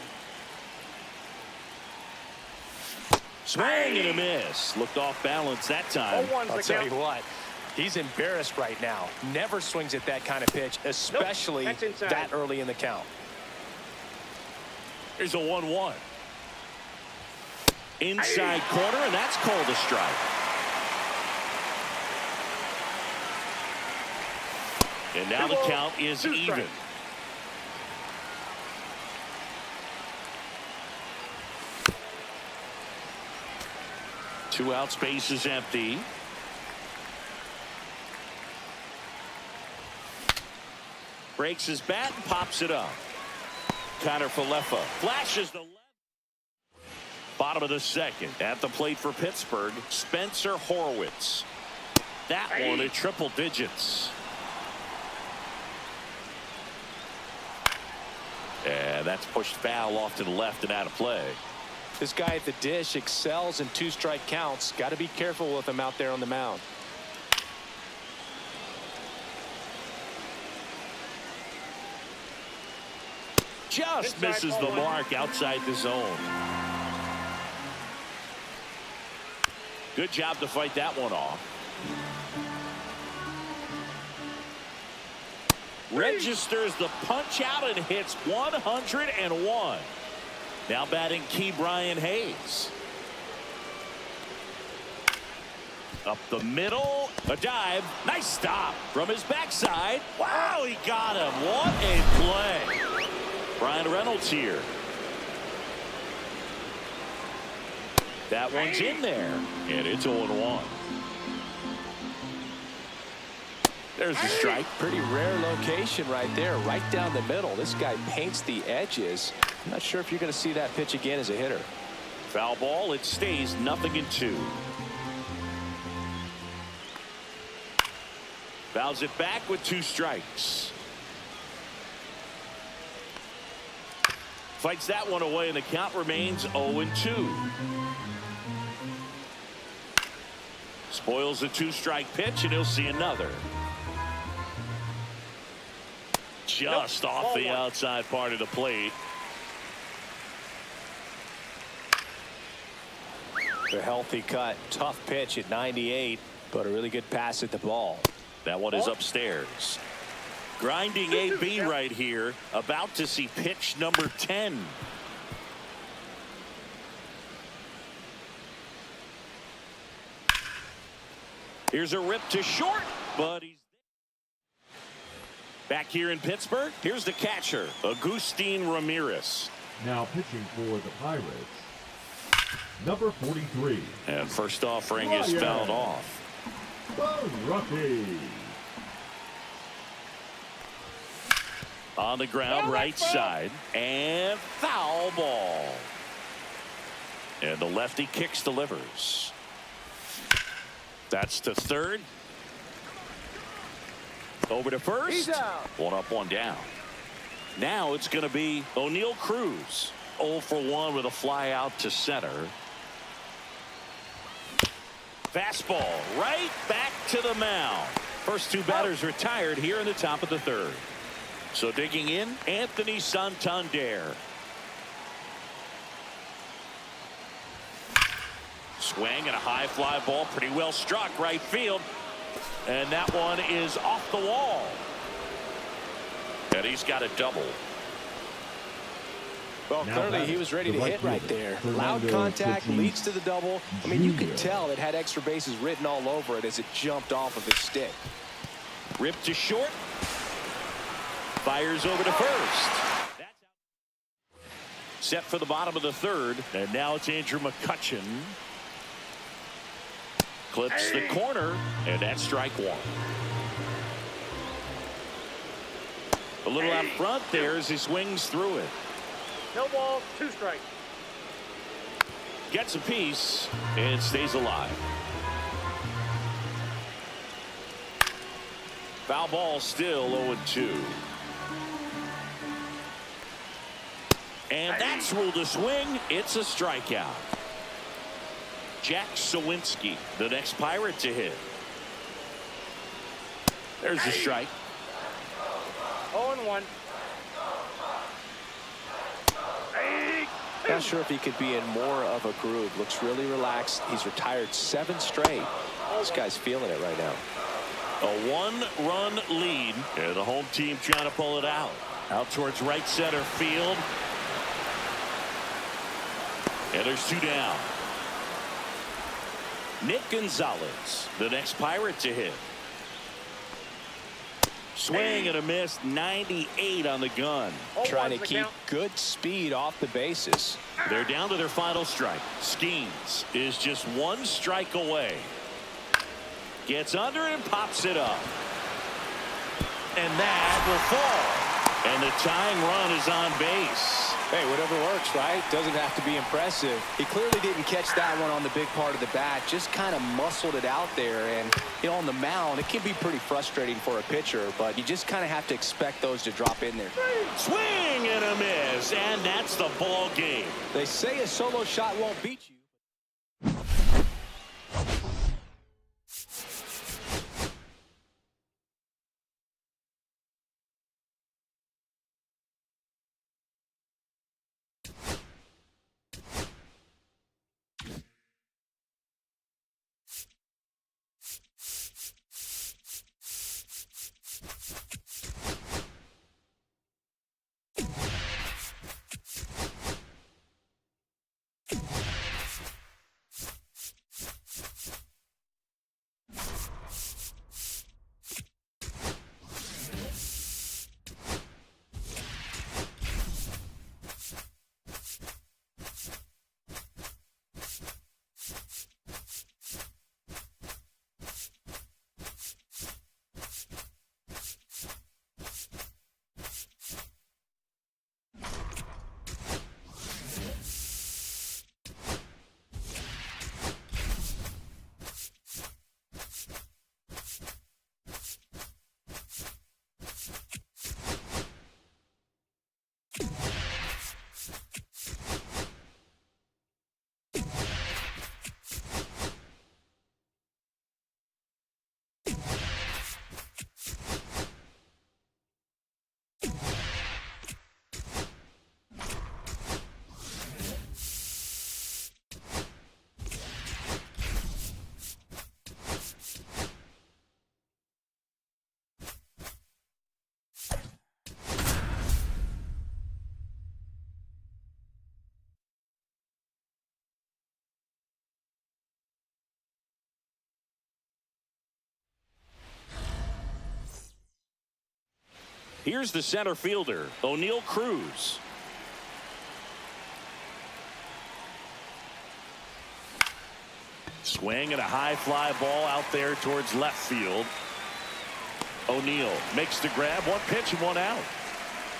Swing and a miss. Looked off balance that time. I'll tell you what, he's embarrassed right now. Never swings at that kind of pitch, especially that early in the count. Here's a 1-1. Inside corner, and that's called a strike. And now the count is even. Two out, space is empty. Breaks his bat and pops it up. Connor Falefa flashes the left. Bottom of the second. At the plate for Pittsburgh, Spencer Horowitz. That one at triple digits. And that's pushed foul off to the left and out of play. This guy at the dish excels in 2-strike counts. Got to be careful with him out there on the mound. Just misses the mark outside the zone. Good job to fight that one off. Registers the punch out and hits 101. Now batting key Brian Hayes. Up the middle, a dive, nice stop from his backside. Wow, he got him. What a play. Brian Reynolds here. That one's in there, and it's 0-1. There's the strike. Pretty rare location right there, right down the middle. This guy paints the edges. I'm not sure if you're going to see that pitch again as a hitter. Foul ball. It stays 0-2. Fouls it back with 2 strikes. Fights that one away, and the count remains 0-2. Spoils a 2-strike pitch, and he'll see another. Just off the outside part of the plate. A healthy cut. Tough pitch at 98, but a really good pass at the ball. That one is upstairs. Grinding AB right here. About to see pitch number 10. Here's a rip to short, but he's back here in Pittsburgh. Here's the catcher, Agustin Ramirez. Now pitching for the Pirates, number 43. And first offering is fouled off. The Rookie. On the ground, right side, and foul ball. And the lefty kicks, delivers. That's to third. Over to first. He's out. 1 up, 1 down. Now it's going to be O'Neal Cruz. 0 for 1 with a fly out to center. Fastball right back to the mound. First 2 batters retired here in the top of the 3rd. So digging in, Anthony Santander. Swing and a high fly ball, pretty well struck right field. And that one is off the wall. And he's got a double. Well, clearly he was ready to hit right there. Loud contact leads to the double. I mean, you could tell it had extra bases written all over it as it jumped off of his stick. Ripped to short. Fires over to first. Set for the bottom of the 3rd. And now it's Andrew McCutchen. Clips the corner, and that's strike 1. A little out front there as he swings through it. No balls, 2 strikes. Gets a piece and stays alive. Foul ball still 0-2. And that's ruled a swing. It's a strikeout. Jack Sawinski, the next Pirate to hit. There's the strike. 0-1. Not sure if he could be in more of a groove. Looks really relaxed. He's retired 7 straight. This guy's feeling it right now. A 1-run lead, and the home team trying to pull it out. Out towards right center field. And there's 2 down. Nick Gonzalez, the next Pirate to hit. Swing and a miss, 98 on the gun. Trying to keep good speed off the bases. They're down to their final strike. Skeens is just 1 strike away. Gets under and pops it up. And that will fall. And the tying run is on base. Hey, whatever works, right? Doesn't have to be impressive. He clearly didn't catch that one on the big part of the bat. Just kind of muscled it out there. And, you know, on the mound, it can be pretty frustrating for a pitcher, but you just kind of have to expect those to drop in there. Swing and a miss, and that's the ball game. They say a solo shot won't beat you. Here's the center fielder, O'Neal Cruz. Swing and a high fly ball out there towards left field. O'Neal makes the grab. One pitch and one out.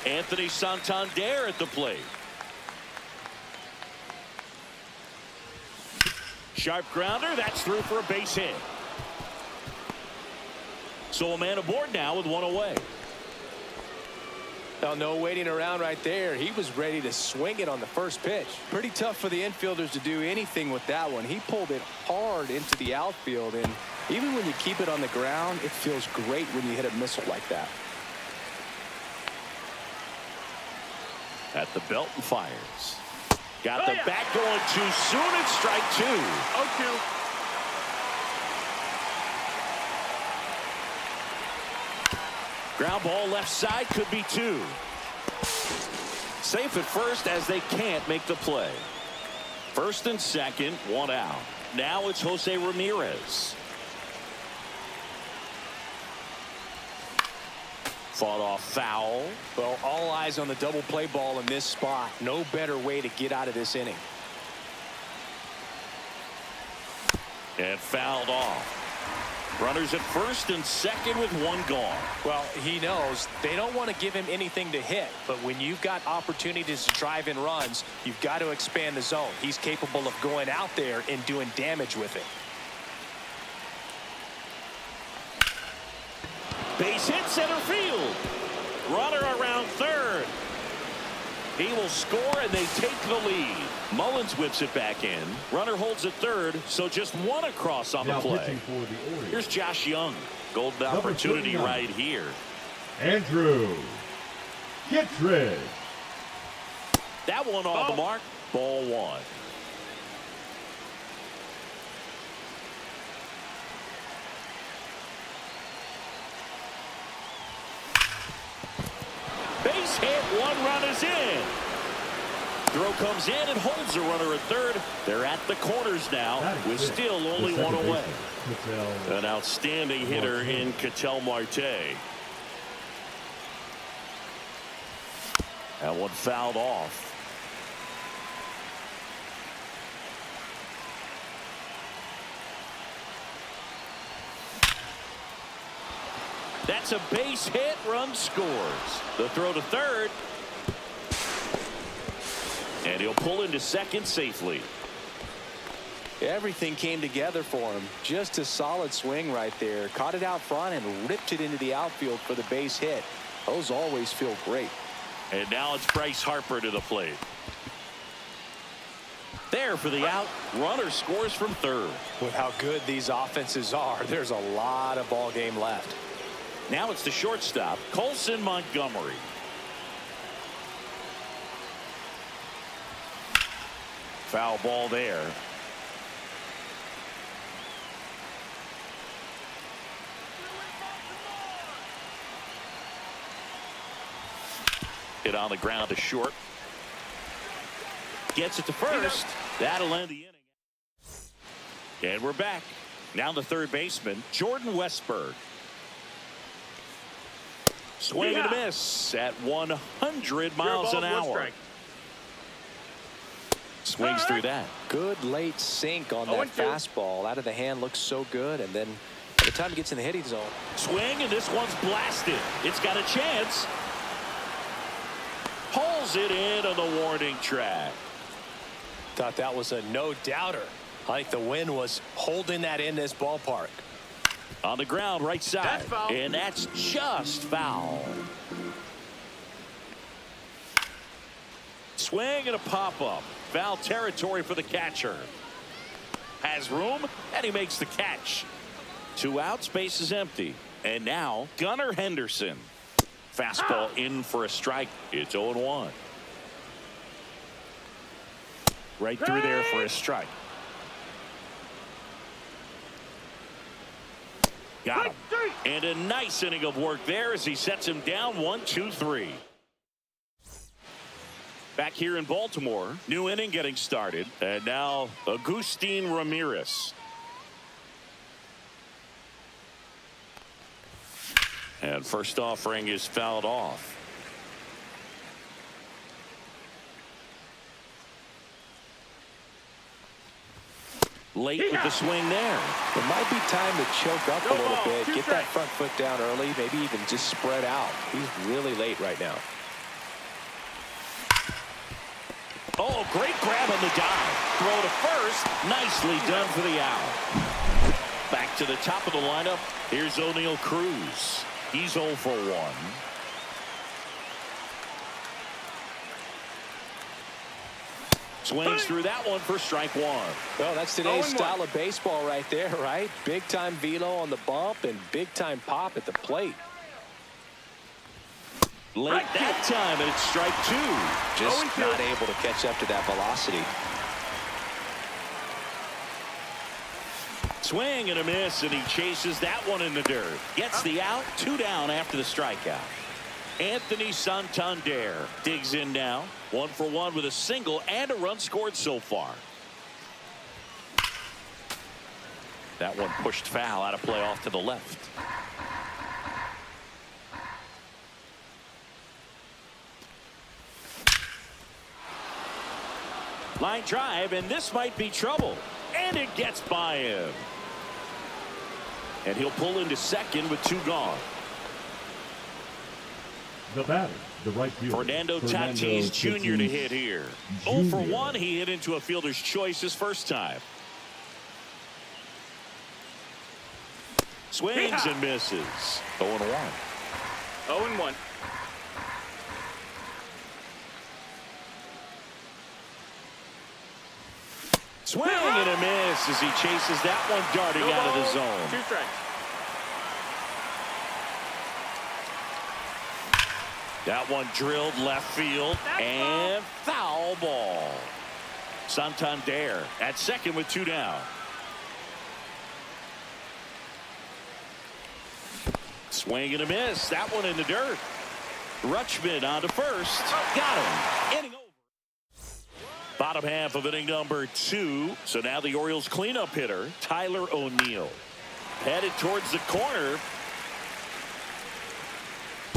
Anthony Santander at the plate. Sharp grounder. That's through for a base hit. So a man aboard now with one away. Now, no waiting around right there. He was ready to swing it on the first pitch. Pretty tough for the infielders to do anything with that one. He pulled it hard into the outfield, and even when you keep it on the ground, it feels great when you hit a missile like that. At the belt and fires. Got the bat going too soon. It's strike two. 0-2. Ground ball left side, could be two. Safe at first as they can't make the play. First and second, one out. Now it's Jose Ramirez. Fought off foul. Well, all eyes on the double play ball in this spot. No better way to get out of this inning. And fouled off. Runners at first and second with one gone. Well, he knows they don't want to give him anything to hit, but when you've got opportunities to drive in runs, you've got to expand the zone. He's capable of going out there and doing damage with it. Base hit center field. Runner around third. He will score and they take the lead. Mullins whips it back in. Runner holds at third, so just one across on the play. Here's Josh Young. Golden opportunity right here. Andrew Kittredge. That one off the mark. Ball one. Base hit, one run is in. Throw comes in and holds the runner at third. They're at the corners now with still only one away. An outstanding hitter in Ketel Marte. That one fouled off. That's a base hit. Run scores. The throw to third. And he'll pull into second safely. Everything came together for him. Just a solid swing right there. Caught it out front and ripped it into the outfield for the base hit. Those always feel great. And now it's Bryce Harper to the plate. There for the out. Runner scores from third. With how good these offenses are, there's a lot of ball game left. Now it's the shortstop, Colson Montgomery. Foul ball there. Hit on the ground to short. Gets it to first. That'll end the inning. And we're back. Now the third baseman, Jordan Westberg. Swing and a miss at 100 miles an hour. Swings through that. Good late sink on that fastball. Out of the hand, looks so good. And then by the time it gets in the hitting zone. Swing, and this one's blasted. It's got a chance. Pulls it in on the warning track. Thought that was a no-doubter. I think the wind was holding that in this ballpark. On the ground, right side. That's foul. And that's just foul. Swing and a pop-up. Foul territory for the catcher. Has room, and he makes the catch. 2 outs, base is empty. And now, Gunnar Henderson. Fastball in for a strike. It's 0-1. Right through there for a strike. Got him. And a nice inning of work there as he sets him down 1-2-3. Back here in Baltimore, new inning getting started. And now Agustin Ramirez. And first offering is fouled off. Late with the swing there. It might be time to choke up a little bit, get that front foot down early, maybe even just spread out. He's really late right now. Oh, great grab on the dive. Throw to first. Nicely done for the out. Back to the top of the lineup. Here's O'Neal Cruz. He's 0 for 1. Swings through that one for strike 1. Well, that's today's style of baseball right there, right? Big-time velo on the bump and big-time pop at the plate. Late that time, and it's strike 2. Just not able to catch up to that velocity. Swing and a miss, and he chases that one in the dirt. Gets the out, 2 down after the strikeout. Anthony Santander digs in now. 1 for 1 with a single and a run scored so far. That one pushed foul out of play off to the left. Line drive, and this might be trouble. And it gets by him. And he'll pull into second with 2 gone. The batter, the right fielder, Fernando Tatis Jr. to hit here. 0 for 1. He hit into a fielder's choice his first time. Swings and misses. 0 and 1. 0 and 1. Swing and a miss as he chases that one darting out of the zone. 2 strikes. That one drilled left field and foul ball. Santander at second with 2 down. Swing and a miss. That one in the dirt. Rutschman on to first. Got him. Inning over. Bottom half of inning number 2. So now the Orioles cleanup hitter, Tyler O'Neill. Headed towards the corner.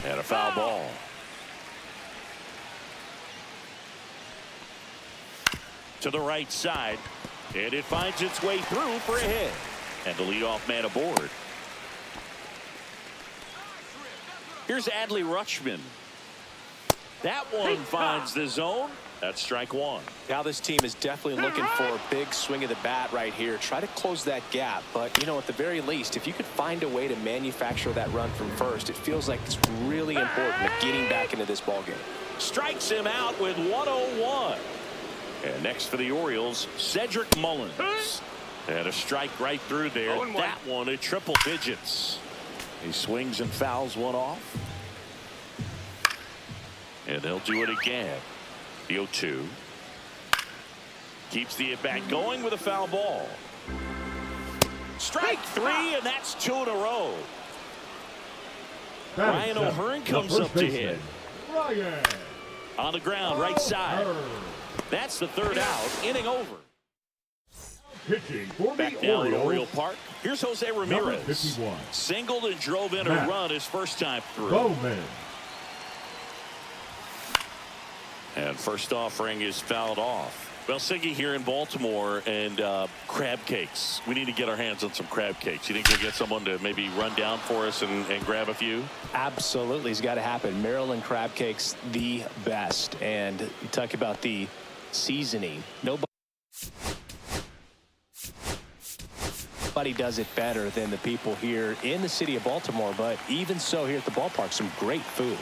And a foul ball. To the right side. And it finds its way through for a hit. And the leadoff man aboard. Here's Adley Rutschman. That one finds the zone. That's strike 1. Now this team is definitely looking for a big swing of the bat right here. Try to close that gap. But, you know, at the very least, if you could find a way to manufacture that run from first, it feels like it's really important to getting back into this ballgame. Strikes him out with 101. And next for the Orioles, Cedric Mullins. And a strike right through there. That one at triple digits. He swings and fouls one off. And they'll do it again. The 0-2. Keeps the at-bat going with a foul ball. Strike 3, and that's 2 in a row. Ryan O'Hearn comes up to hit. Ryan. On the ground, right side. That's the 3rd out. Inning over. Pitching for Back the down at Orioles. Oriole Park. Here's Jose Ramirez. 51. Singled and drove in a run his first time through. Bowman. And first offering is fouled off. Well, Siggy here in Baltimore and crab cakes. We need to get our hands on some crab cakes. You think we'll get someone to maybe run down for us and grab a few? Absolutely. It's got to happen. Maryland crab cakes, the best. And you talk about the seasoning. Nobody does it better than the people here in the city of Baltimore. But even so, here at the ballpark, some great food.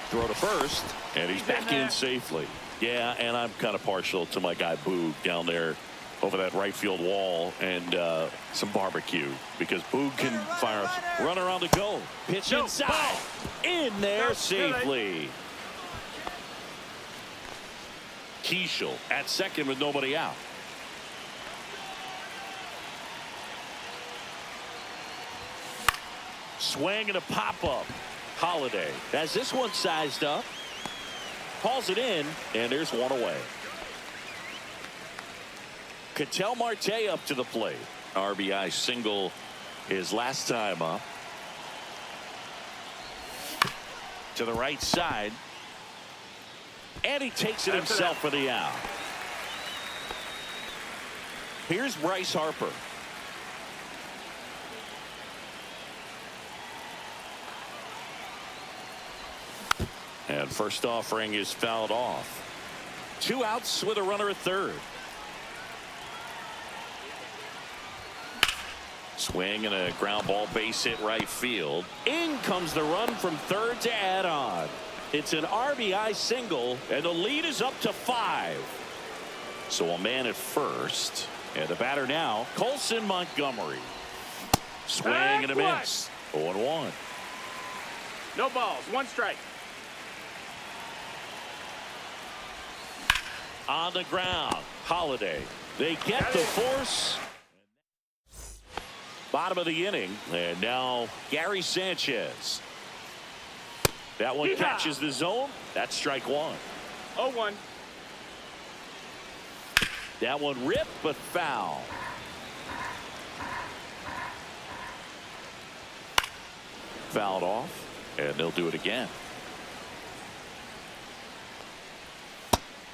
Throw to first, and he's back in safely. Yeah, and I'm kind of partial to my guy Boog down there over that right field wall and some barbecue because Boog can fire us. Runner on the go. Pitch inside. In there safely. Keishel at second with nobody out. Swing and a pop-up. Holiday has this one sized up. Calls it in, and there's one away. Ketel Marte up to the plate. RBI single his last time up. To the right side. And he takes it himself for the out. Here's Bryce Harper. And first offering is fouled off. 2 outs with a runner at third. Swing and a ground ball base hit right field. In comes the run from third to add on. It's an RBI single, and the lead is up to 5. So a man at first. And the batter now, Colson Montgomery. Swing and a miss. 0-1. No balls. 1 strike. On the ground, Holiday. They get the force. Bottom of the inning, and now Gary Sanchez. That one catches the zone. That's strike 1. 0-1. That one ripped, but foul. Fouled off, and they'll do it again.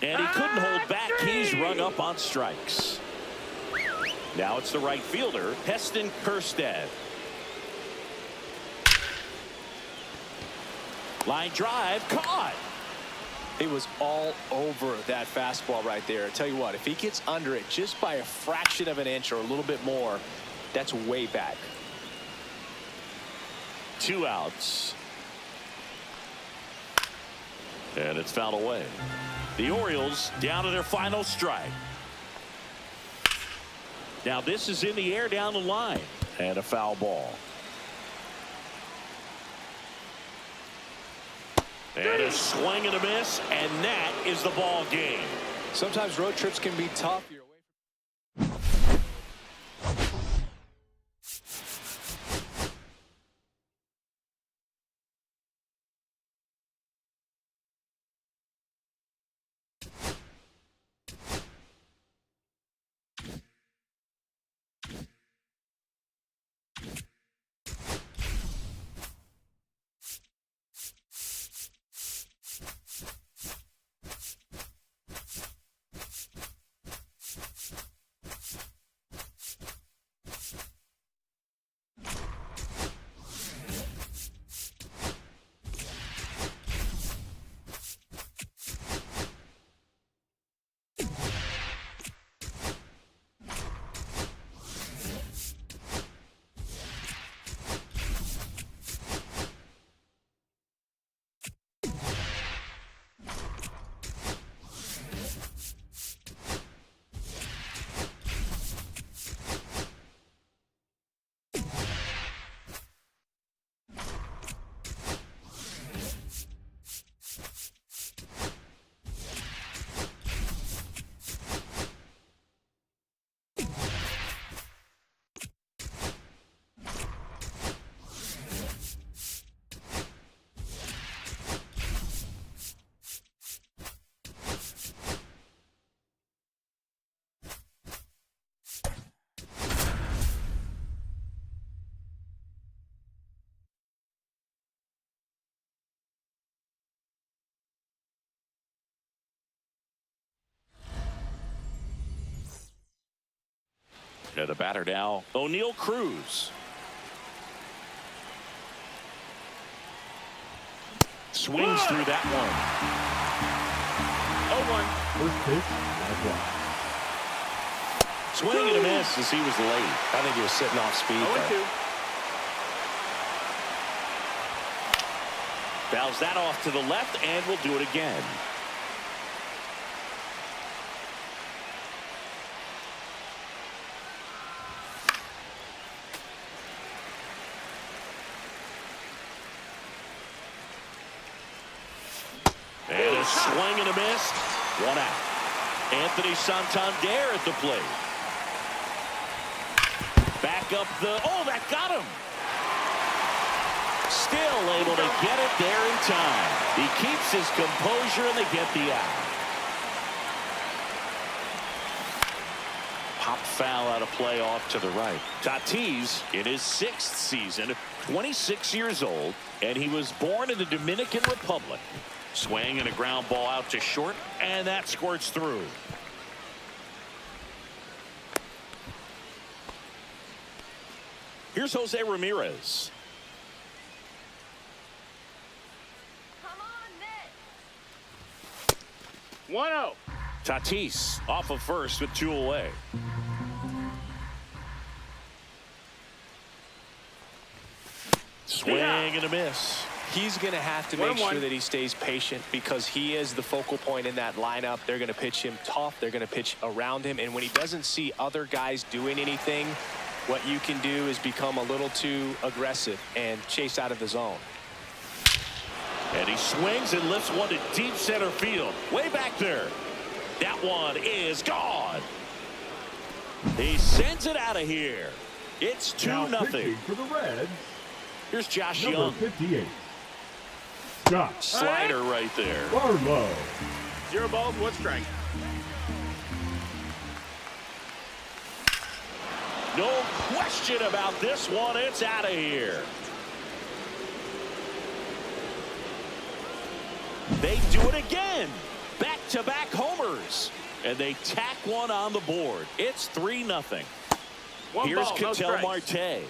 And he couldn't hold back. He's rung up on strikes. Now it's the right fielder, Heston Kjerstad. Line drive, caught. He was all over that fastball right there. I tell you what, if he gets under it just by a fraction of an inch or a little bit more, that's way back. 2 outs. And it's fouled away. The Orioles down to their final strike. Now this is in the air down the line. And a foul ball. And a swing and a miss, and that is the ball game. Sometimes road trips can be tough. You're away And the batter now, O'Neal Cruz. Swings through that one. 0-1. First pitch, not a Swing and a miss as he was late. I think he was sitting off speed there. 0-2. Fouls that off to the left, and will do it again. And a swing and a miss. 1 out. Anthony Santander at the plate. Back up the, oh, that got him. Still able to get it there in time. He keeps his composure, and they get the out. Pop foul out of play off to the right. Tatis in his 6th season, 26 years old, and he was born in the Dominican Republic. Swing and a ground ball out to short, and that squirts through. Here's Jose Ramirez. Come on, Nick. 1-0. Tatis off of first with 2 away. Swing and a miss. He's going to have to make sure that he stays patient because he is the focal point in that lineup. They're going to pitch him tough. They're going to pitch around him. And when he doesn't see other guys doing anything, what you can do is become a little too aggressive and chase out of the zone. And he swings and lifts one to deep center field. Way back there. That one is gone. He sends it out of here. It's 2-0. For the Reds, Here's Josh number Young. 58. Scott Slider right there. Barlow. 0 balls, 1 strike. No question about this one. It's out of here. They do it again. Back-to-back homers. And they tack one on the board. It's 3-0. 1 Here's ball, no Ketel strikes. Marte.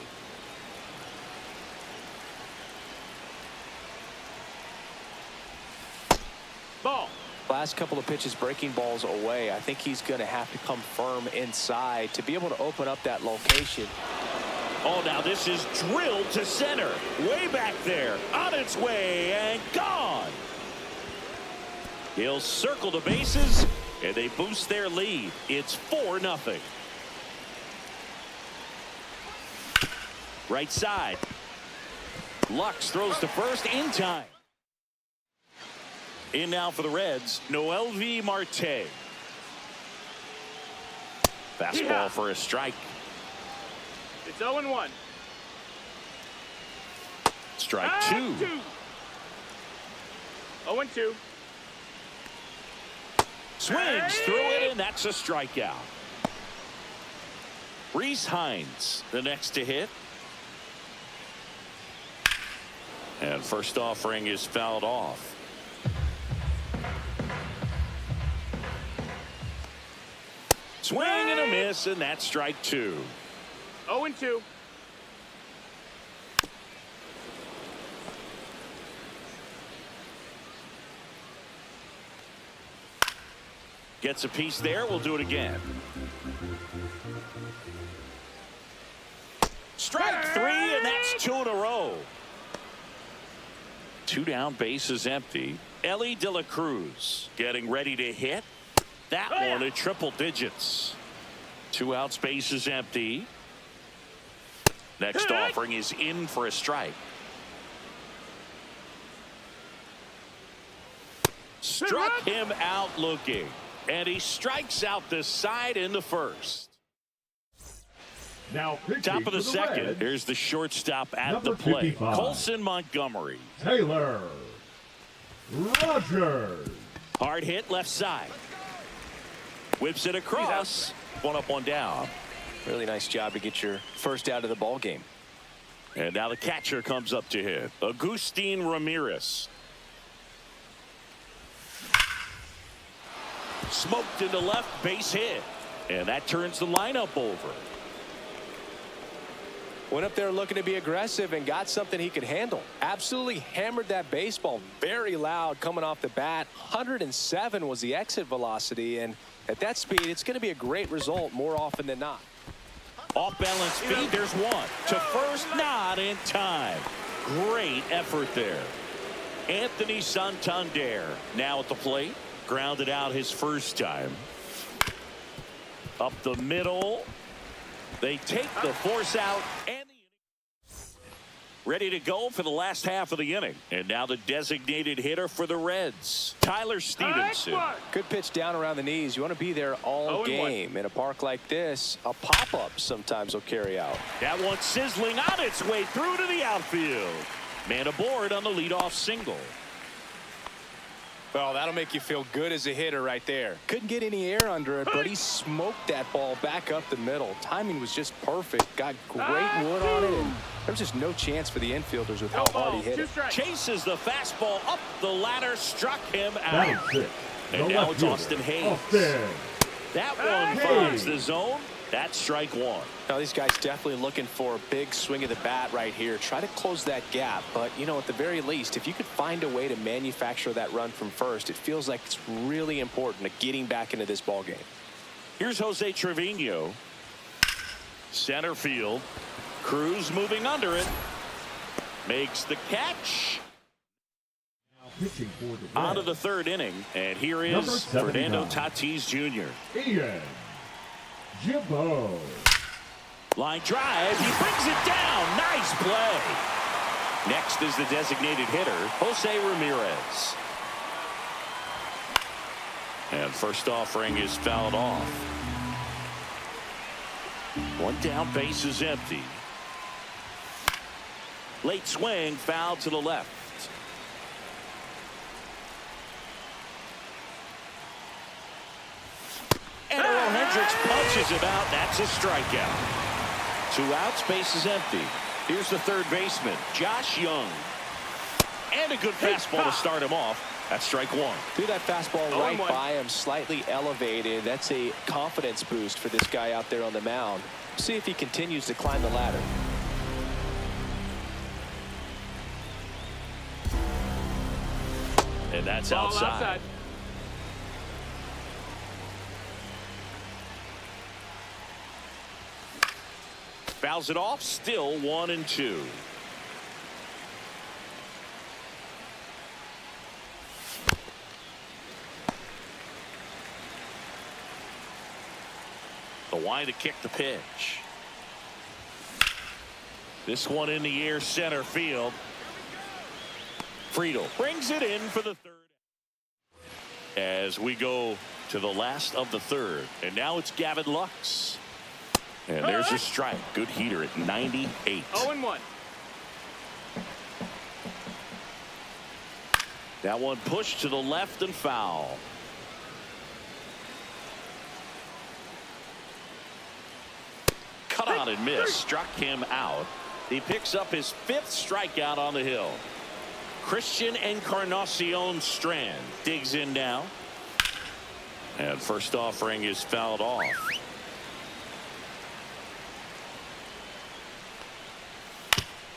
Ball. Last couple of pitches breaking balls away. I think he's going to have to come firm inside to be able to open up that location. Oh, now this is drilled to center. Way back there. On its way and gone. He'll circle the bases, and they boost their lead. It's 4-0. Right side. Lux throws to first in time. In now for the Reds, MLB Marte. Fastball for a strike. It's 0-1. Strike 2. 0-2. Swings through it, and that's a strikeout. Reese Hines, the next to hit. And first offering is fouled off. Swing and a miss, and that's strike 2. 0-2. Gets a piece there. We'll do it again. Strike 3, and that's 2 in a row. 2 down, bases empty. Ellie De La Cruz getting ready to hit. That one at triple digits. 2 outs, bases empty. Next offering is in for a strike. Struck him out looking. And he strikes out the side in the first. Now Top of the for second. Reds, Here's the shortstop at number the plate. 55. Colson Montgomery. Taylor Rogers. Hard hit left side. Whips it across. 1 up, 1 down. Really nice job to get your first out of the ball game. And now the catcher comes up to hit. Agustin Ramirez. Smoked into left, base hit. And that turns the lineup over. Went up there looking to be aggressive and got something he could handle. Absolutely hammered that baseball. Very loud coming off the bat. 107 was the exit velocity. And at that speed, it's going to be a great result more often than not. Off balance feed. There's one. To first, not in time. Great effort there. Anthony Santander now at the plate. Grounded out his first time. Up the middle. They take the force out. And the inning ready to go for the last half of the inning. And now the designated hitter for the Reds, Tyler Stevenson. Good pitch down around the knees. You want to be there all game. In a park like this, a pop-up sometimes will carry out. That one sizzling on its way through to the outfield. Man aboard on the leadoff single. Well, that'll make you feel good as a hitter right there. Couldn't get any air under it, but he smoked that ball back up the middle. Timing was just perfect. Got great wood on it, and there's just no chance for the infielders with how hard he hit it. Chases the fastball up the ladder, struck him Batting out. six. And The now left it's fielder, Austin Hayes. Austin. That one finds the zone. That's strike one. Now, these guys definitely looking for a big swing of the bat right here. Try to close that gap. But, you know, at the very least, if you could find a way to manufacture that run from first, it feels like it's really important to getting back into this ball game. Here's Jose Trevino. Center field. Cruz moving under it. Makes the catch. Pitching for the On to Reds, the third inning. And here Number is 79. Fernando Tatis Jr. Ian Jimbo. Line drive. He brings it down. Nice play. Next is the designated hitter, Jose Ramirez. And first offering is fouled off. One down, base is empty. Late swing, foul to the left. And Earl Hendricks punches him out. That's a strikeout. 2 outs, base is empty. Here's the third baseman, Josh Young. And a good fastball to start him off. That's strike one. Threw that fastball right 0-1. by him, slightly elevated. That's a confidence boost for this guy out there on the mound. See if he continues to climb the ladder. And that's Ball outside. Fouls it off, still 1-2. The wide to kick the pitch. This one in the air, center field. Friedel brings it in for the third. As we go to the last of the third, and now it's Gavin Lux. And there's a strike. Good heater at 98. 0-1. That one pushed to the left and foul. Cut on and miss. Struck him out. He picks up his 5th strikeout on the hill. Christian Encarnacion Strand digs in now. And first offering is fouled off.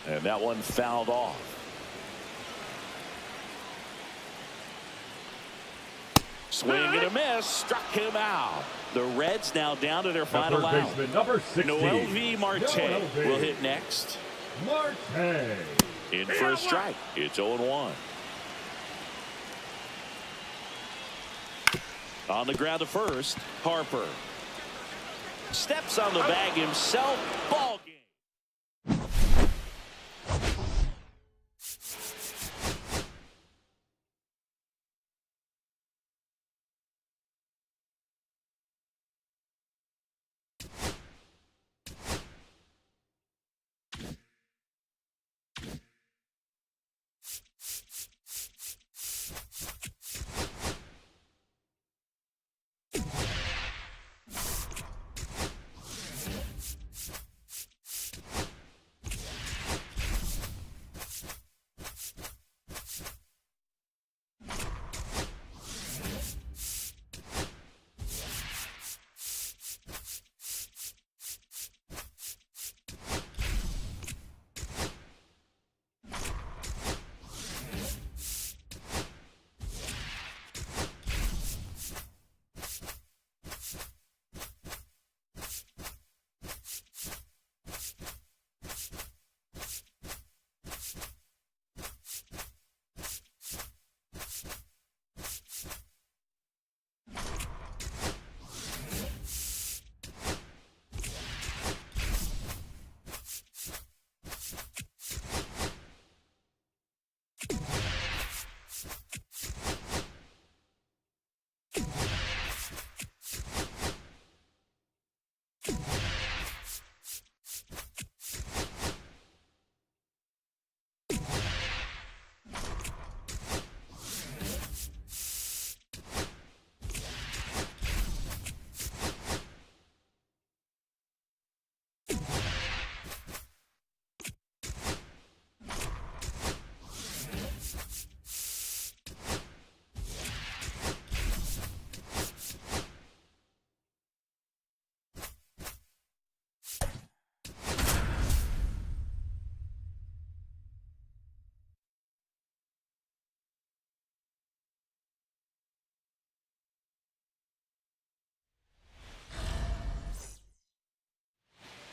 And that one fouled off. Swing and a miss. Struck him out. The Reds now down to their final third out. baseman, number 16. Noel V. Marte Noel V. will hit next. Marte. In for a strike. It's 0-1. On the ground to first, Harper. Steps on the bag himself. Ball game.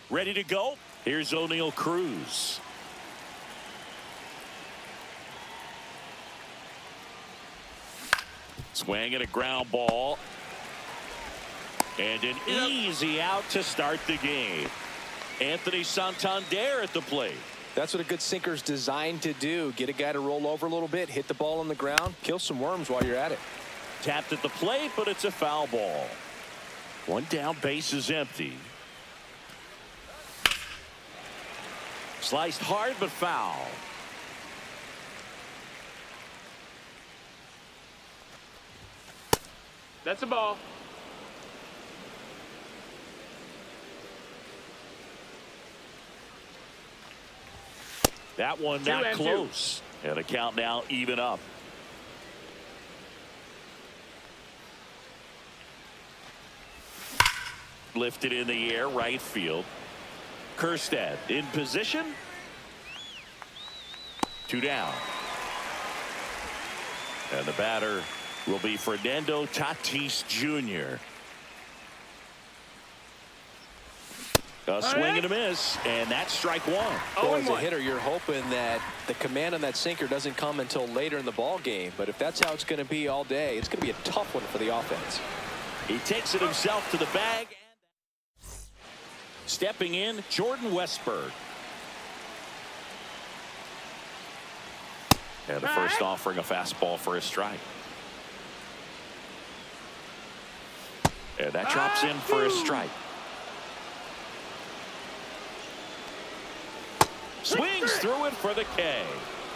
Ready to go. Here's O'Neal Cruz. Swing and a ground ball. And an easy out to start the game. Anthony Santander at the plate. That's what a good sinker's designed to do. Get a guy to roll over a little bit, hit the ball on the ground, kill some worms while you're at it. Tapped at the plate, but it's a foul ball. One down, base is empty. Sliced hard, but foul. That's a ball. That one Two not and close. And a count now even up. Lifted in the air, right field. Kerstad in position. 2 down. And the batter will be Fernando Tatis Jr. A swing and a miss, and that's strike one. Well, as a hitter, you're hoping that the command on that sinker doesn't come until later in the ball game. But if that's how it's going to be all day, it's going to be a tough one for the offense. He takes it himself to the bag. Stepping in, Jordan Westburg. And the first offering, a fastball for a strike. And that drops in for a strike. Swings through it for the K.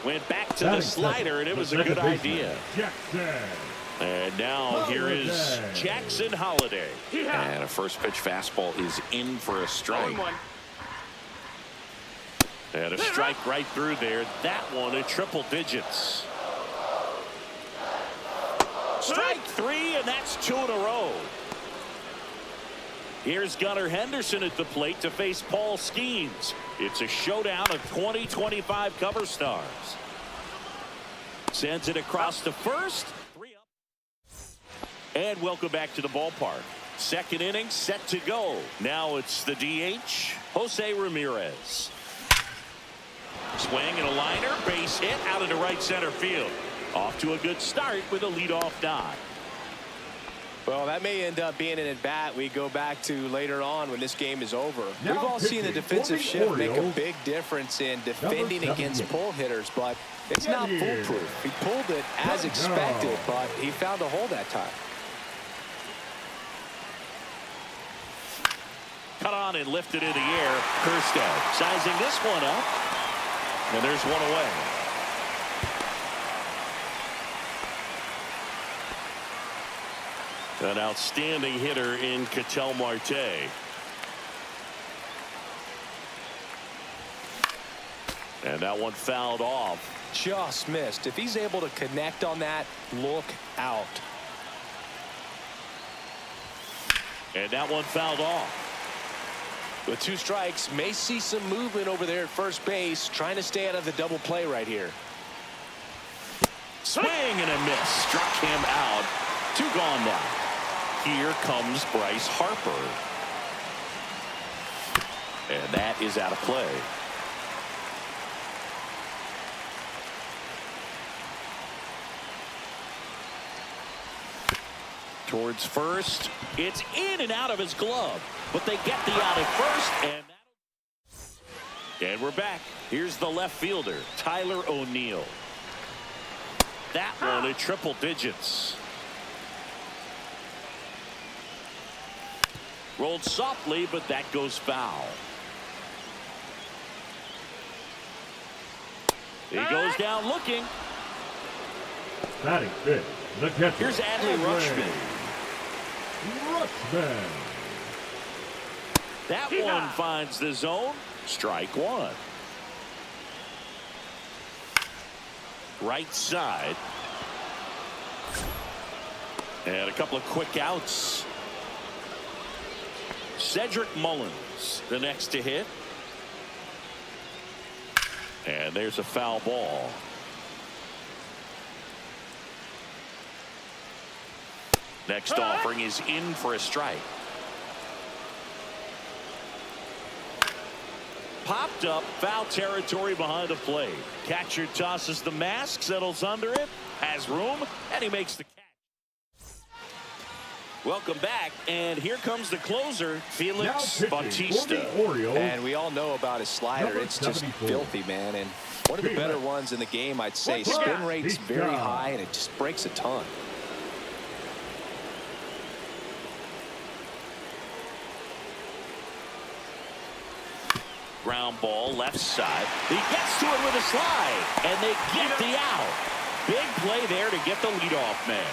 Went back to the slider, and it was a good idea. And now here is Jackson Holiday. And a first pitch fastball is in for a strike. And a strike right through there. That one at triple digits. Strike 3, and that's 2 in a row. Here's Gunnar Henderson at the plate to face Paul Skeens. It's a showdown of 2025 cover stars. Sends it across to first. 3 up. And welcome back to the ballpark. Second inning set to go. Now it's the DH, Jose Ramirez. Swing and a liner, base hit out into right center field. Off to a good start with a leadoff nod. Well, that may end up being an at-bat we go back to later on when this game is over. We've all seen the defensive shift make a big difference in defending against pull hitters, but it's not foolproof. He pulled it as expected, but he found a hole that time. Cut on and lifted in the air. Kerstad sizing this one up. And there's one away. An outstanding hitter in Ketel Marte. And that one fouled off. Just missed. If he's able to connect on that, look out. And that one fouled off. With 2 strikes, may see some movement over there at first base, trying to stay out of the double play right here. Swing and a miss. Struck him out. 2 gone now. Here comes Bryce Harper. And that is out of play. Towards first. It's in and out of his glove. But they get the out at first. And we're back. Here's the left fielder, Tyler O'Neill. That one at triple digits. Rolled softly, but that goes foul. He goes down looking. Batting fifth, the catcher. Here's Adley Rutschman. That one finds the zone. Strike 1. Right side. And a couple of quick outs. Cedric Mullins, the next to hit. And there's a foul ball. Next offering is in for a strike. Popped up, foul territory behind the plate. Catcher tosses the mask, settles under it, has room, and he makes the catch. Welcome back, and here comes the closer, Felix Bautista. And we all know about his slider. It's just filthy, man. And one of the better ones in the game, I'd say. Spin rate's very high, and it just breaks a ton. Ground ball, left side. He gets to it with a slide, and they get the out. Big play there to get the leadoff man.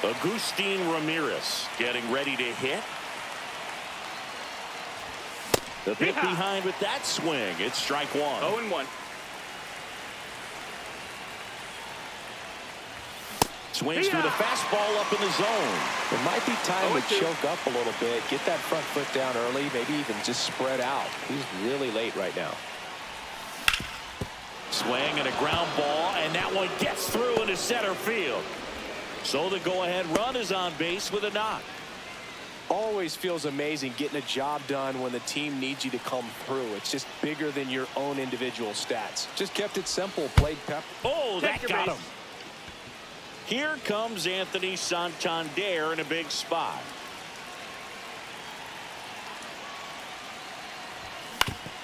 Agustin Ramirez getting ready to hit. The bit behind with that swing. It's strike one. 0-1. Swings through the fastball up in the zone. It might be time to choke up a little bit. Get that front foot down early. Maybe even just spread out. He's really late right now. Swing and a ground ball, and that one gets through into center field. So the go-ahead run is on base with a knock. Always feels amazing getting a job done when the team needs you to come through. It's just bigger than your own individual stats. Just kept it simple, played pep. Oh, that got him. Here comes Anthony Santander in a big spot.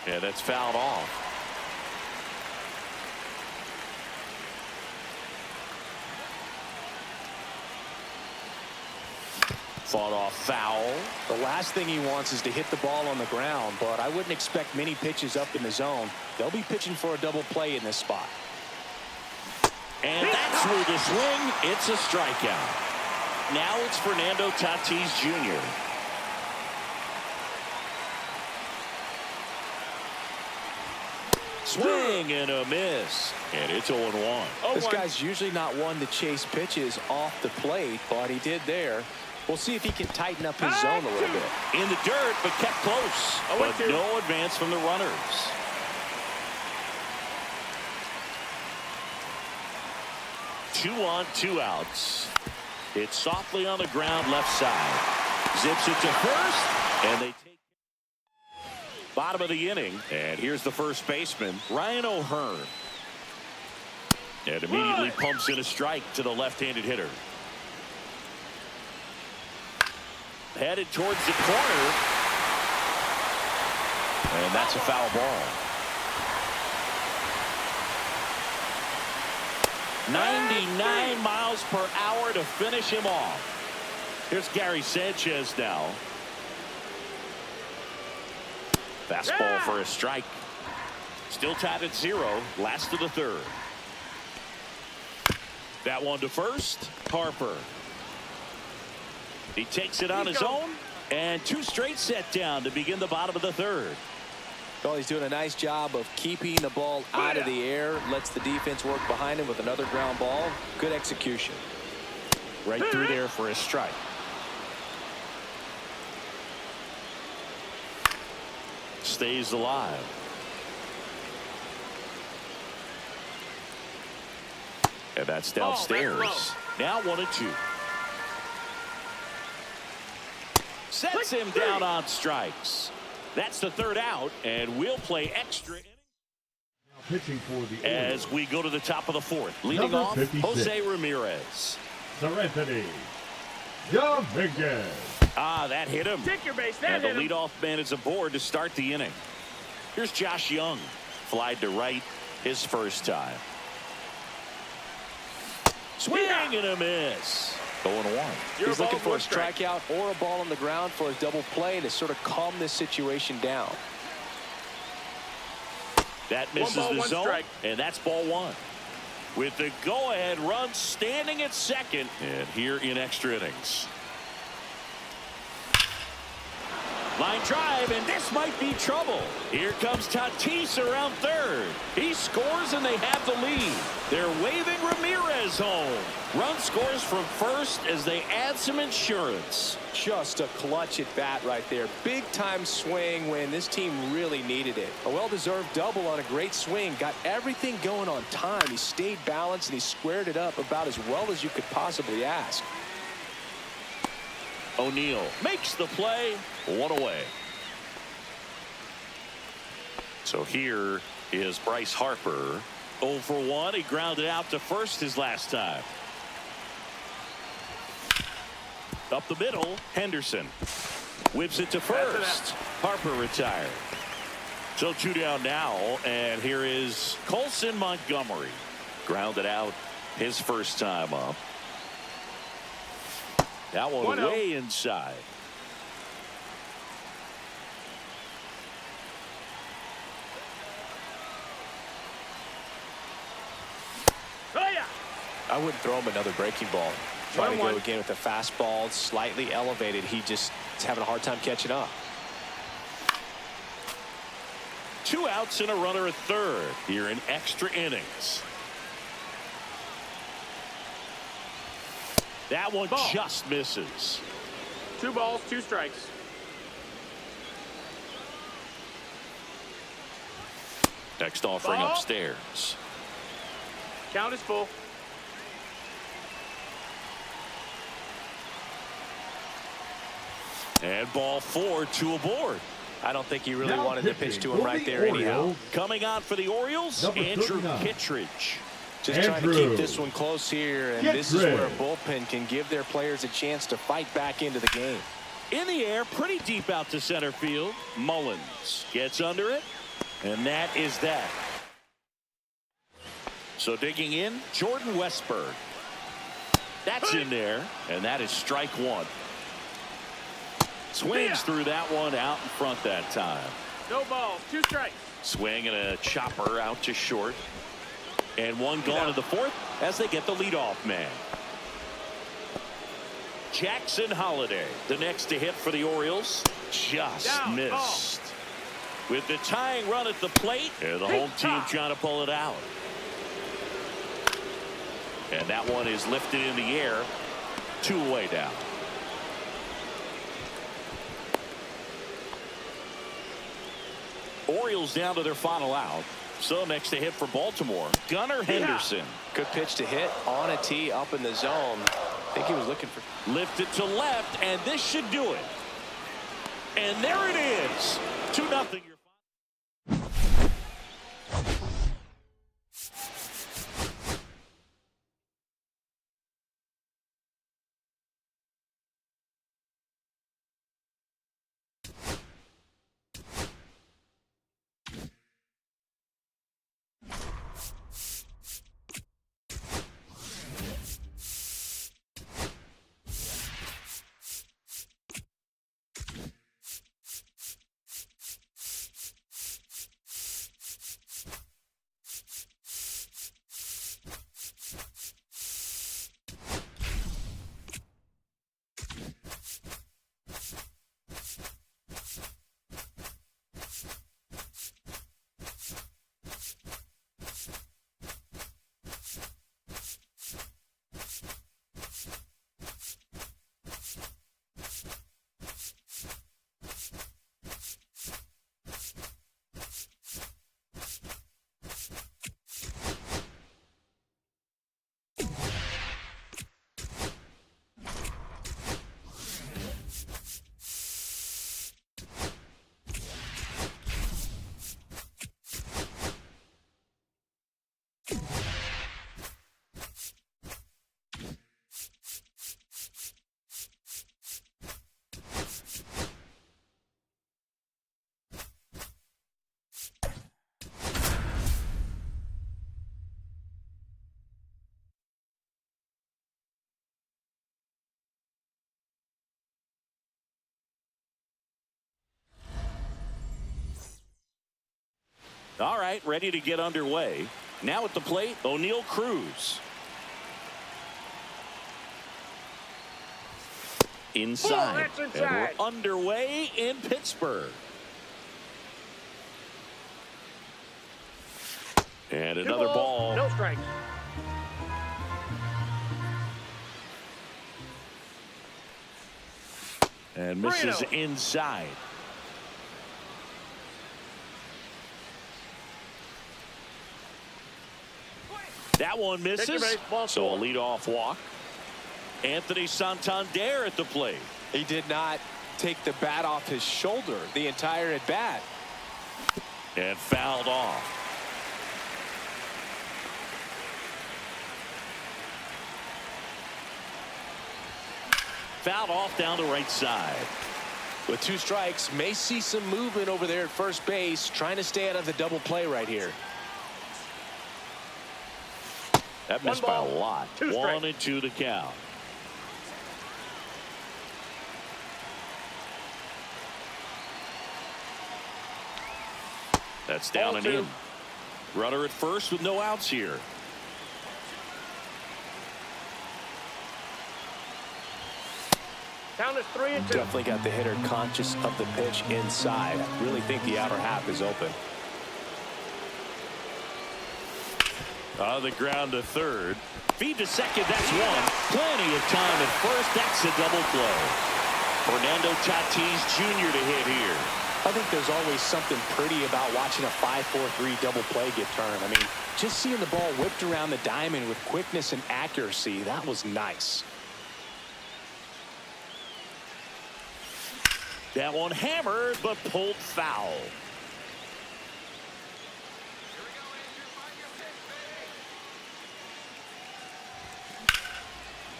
Yeah, that's fouled off. Fought off foul. The last thing he wants is to hit the ball on the ground, but I wouldn't expect many pitches up in the zone. They'll be pitching for a double play in this spot. And that's through the swing. It's a strikeout. Now it's Fernando Tatis Jr. Swing and a miss. And it's 0-1. This guy's usually not one to chase pitches off the plate, but he did there. We'll see if he can tighten up his zone a little bit. In the dirt, but kept close. But no advance from the runners. Two on, two outs. It's softly on the ground, left side. Zips it to first, and they take bottom of the inning. And here's the first baseman, Ryan O'Hearn. And immediately pumps in a strike to the left-handed hitter. Headed towards the corner. And that's a foul ball. 99 miles per hour to finish him off. Here's Gary Sanchez now. Fastball for a strike. Still tied at 0. Last of the third. That one to first. Harper. He takes it on his own, and two straight set down to begin the bottom of the third. Well, he's doing a nice job of keeping the ball out of the air. Lets the defense work behind him with another ground ball. Good execution. Right through there for a strike. Stays alive. And that's downstairs. Now 1-2. Sets him down on strikes. That's the third out, and we'll play extra innings. Pitching for the as we go to the top of the fourth. Leading off, 56. Jose Ramirez. Serenity Dominguez. That hit him. Take your base. And the leadoff man is aboard to start the inning. Here's Josh Young. Flied to right his first time. Swing and a miss. 0-1. He's looking for a strikeout or a ball on the ground for a double play to sort of calm this situation down. That misses the zone, and that's ball one. With the go-ahead run standing at second, and here in extra innings. Line drive, and this might be trouble. Here comes Tatis around third. He scores, and they have the lead. They're waving Ramirez home. Run scores from first as they add some insurance. Just a clutch at bat right there. Big time swing when this team really needed it. A well-deserved double on a great swing. Got everything going on time. He stayed balanced, and he squared it up about as well as you could possibly ask. O'Neal makes the play. One away. So here is Bryce Harper. 0 for 1. He grounded out to first his last time. Up the middle, Henderson whips it to first. Harper retired. So 2 down now, and here is Colson Montgomery. Grounded out his first time up. That one way inside. I wouldn't throw him another breaking ball. Trying to go again with the fastball, slightly elevated. He just is having a hard time catching up. 2 outs and a runner at third here in extra innings. That one just misses. 2 balls, 2 strikes. Next offering upstairs. Count is full. And ball 4, 2 aboard. I don't think he really Now wanted to pitch pitching to him for right the there anyhow. Orioles, Coming on for the Orioles, Number Andrew 39. Kittredge. Just trying to Andrew keep this one close here, and this is Kittredge. where a bullpen can give their players a chance to fight back into the game. In the air, pretty deep out to center field. Mullins gets under it, and that is that. So digging in, Jordan Westberg. That's in there, and that is strike 1. Swings through that one out in front that time. No balls, 2 strikes. Swing and a chopper out to short. And one gone to the 4th as they get the leadoff man. Jackson Holliday, the next to hit for the Orioles. Just missed. With the tying run at the plate, and the home team trying to pull it out. And that one is lifted in the air. 2 away down. Orioles down to their final out. So next to hit for Baltimore, Gunnar Henderson. Good pitch to hit on a tee up in the zone. I think he was looking for. Lifted to left, and this should do it. And there it is. 2-0. All right, ready to get underway. Now at the plate, O'Neal Cruz. Inside. And we're underway in Pittsburgh. And another ball. No strikes. And misses inside. That one misses. So a leadoff walk. Anthony Santander at the plate. He did not take the bat off his shoulder the entire at bat. And fouled off. Fouled off down the right side. With 2 strikes, may see some movement over there at first base, trying to stay out of the double play right here. That missed by a lot. 1-2 the count. That's down and in. Runner at first with no outs here. Count is 3-2. Definitely got the hitter conscious of the pitch inside. Really think the outer half is open. On the ground to third. Feed to second. That's one. Plenty of time at first. That's a double play. Fernando Tatis Jr. to hit here. I think there's always something pretty about watching a 5-4-3 double play get turned. I mean, just seeing the ball whipped around the diamond with quickness and accuracy, that was nice. That one hammered, but pulled foul.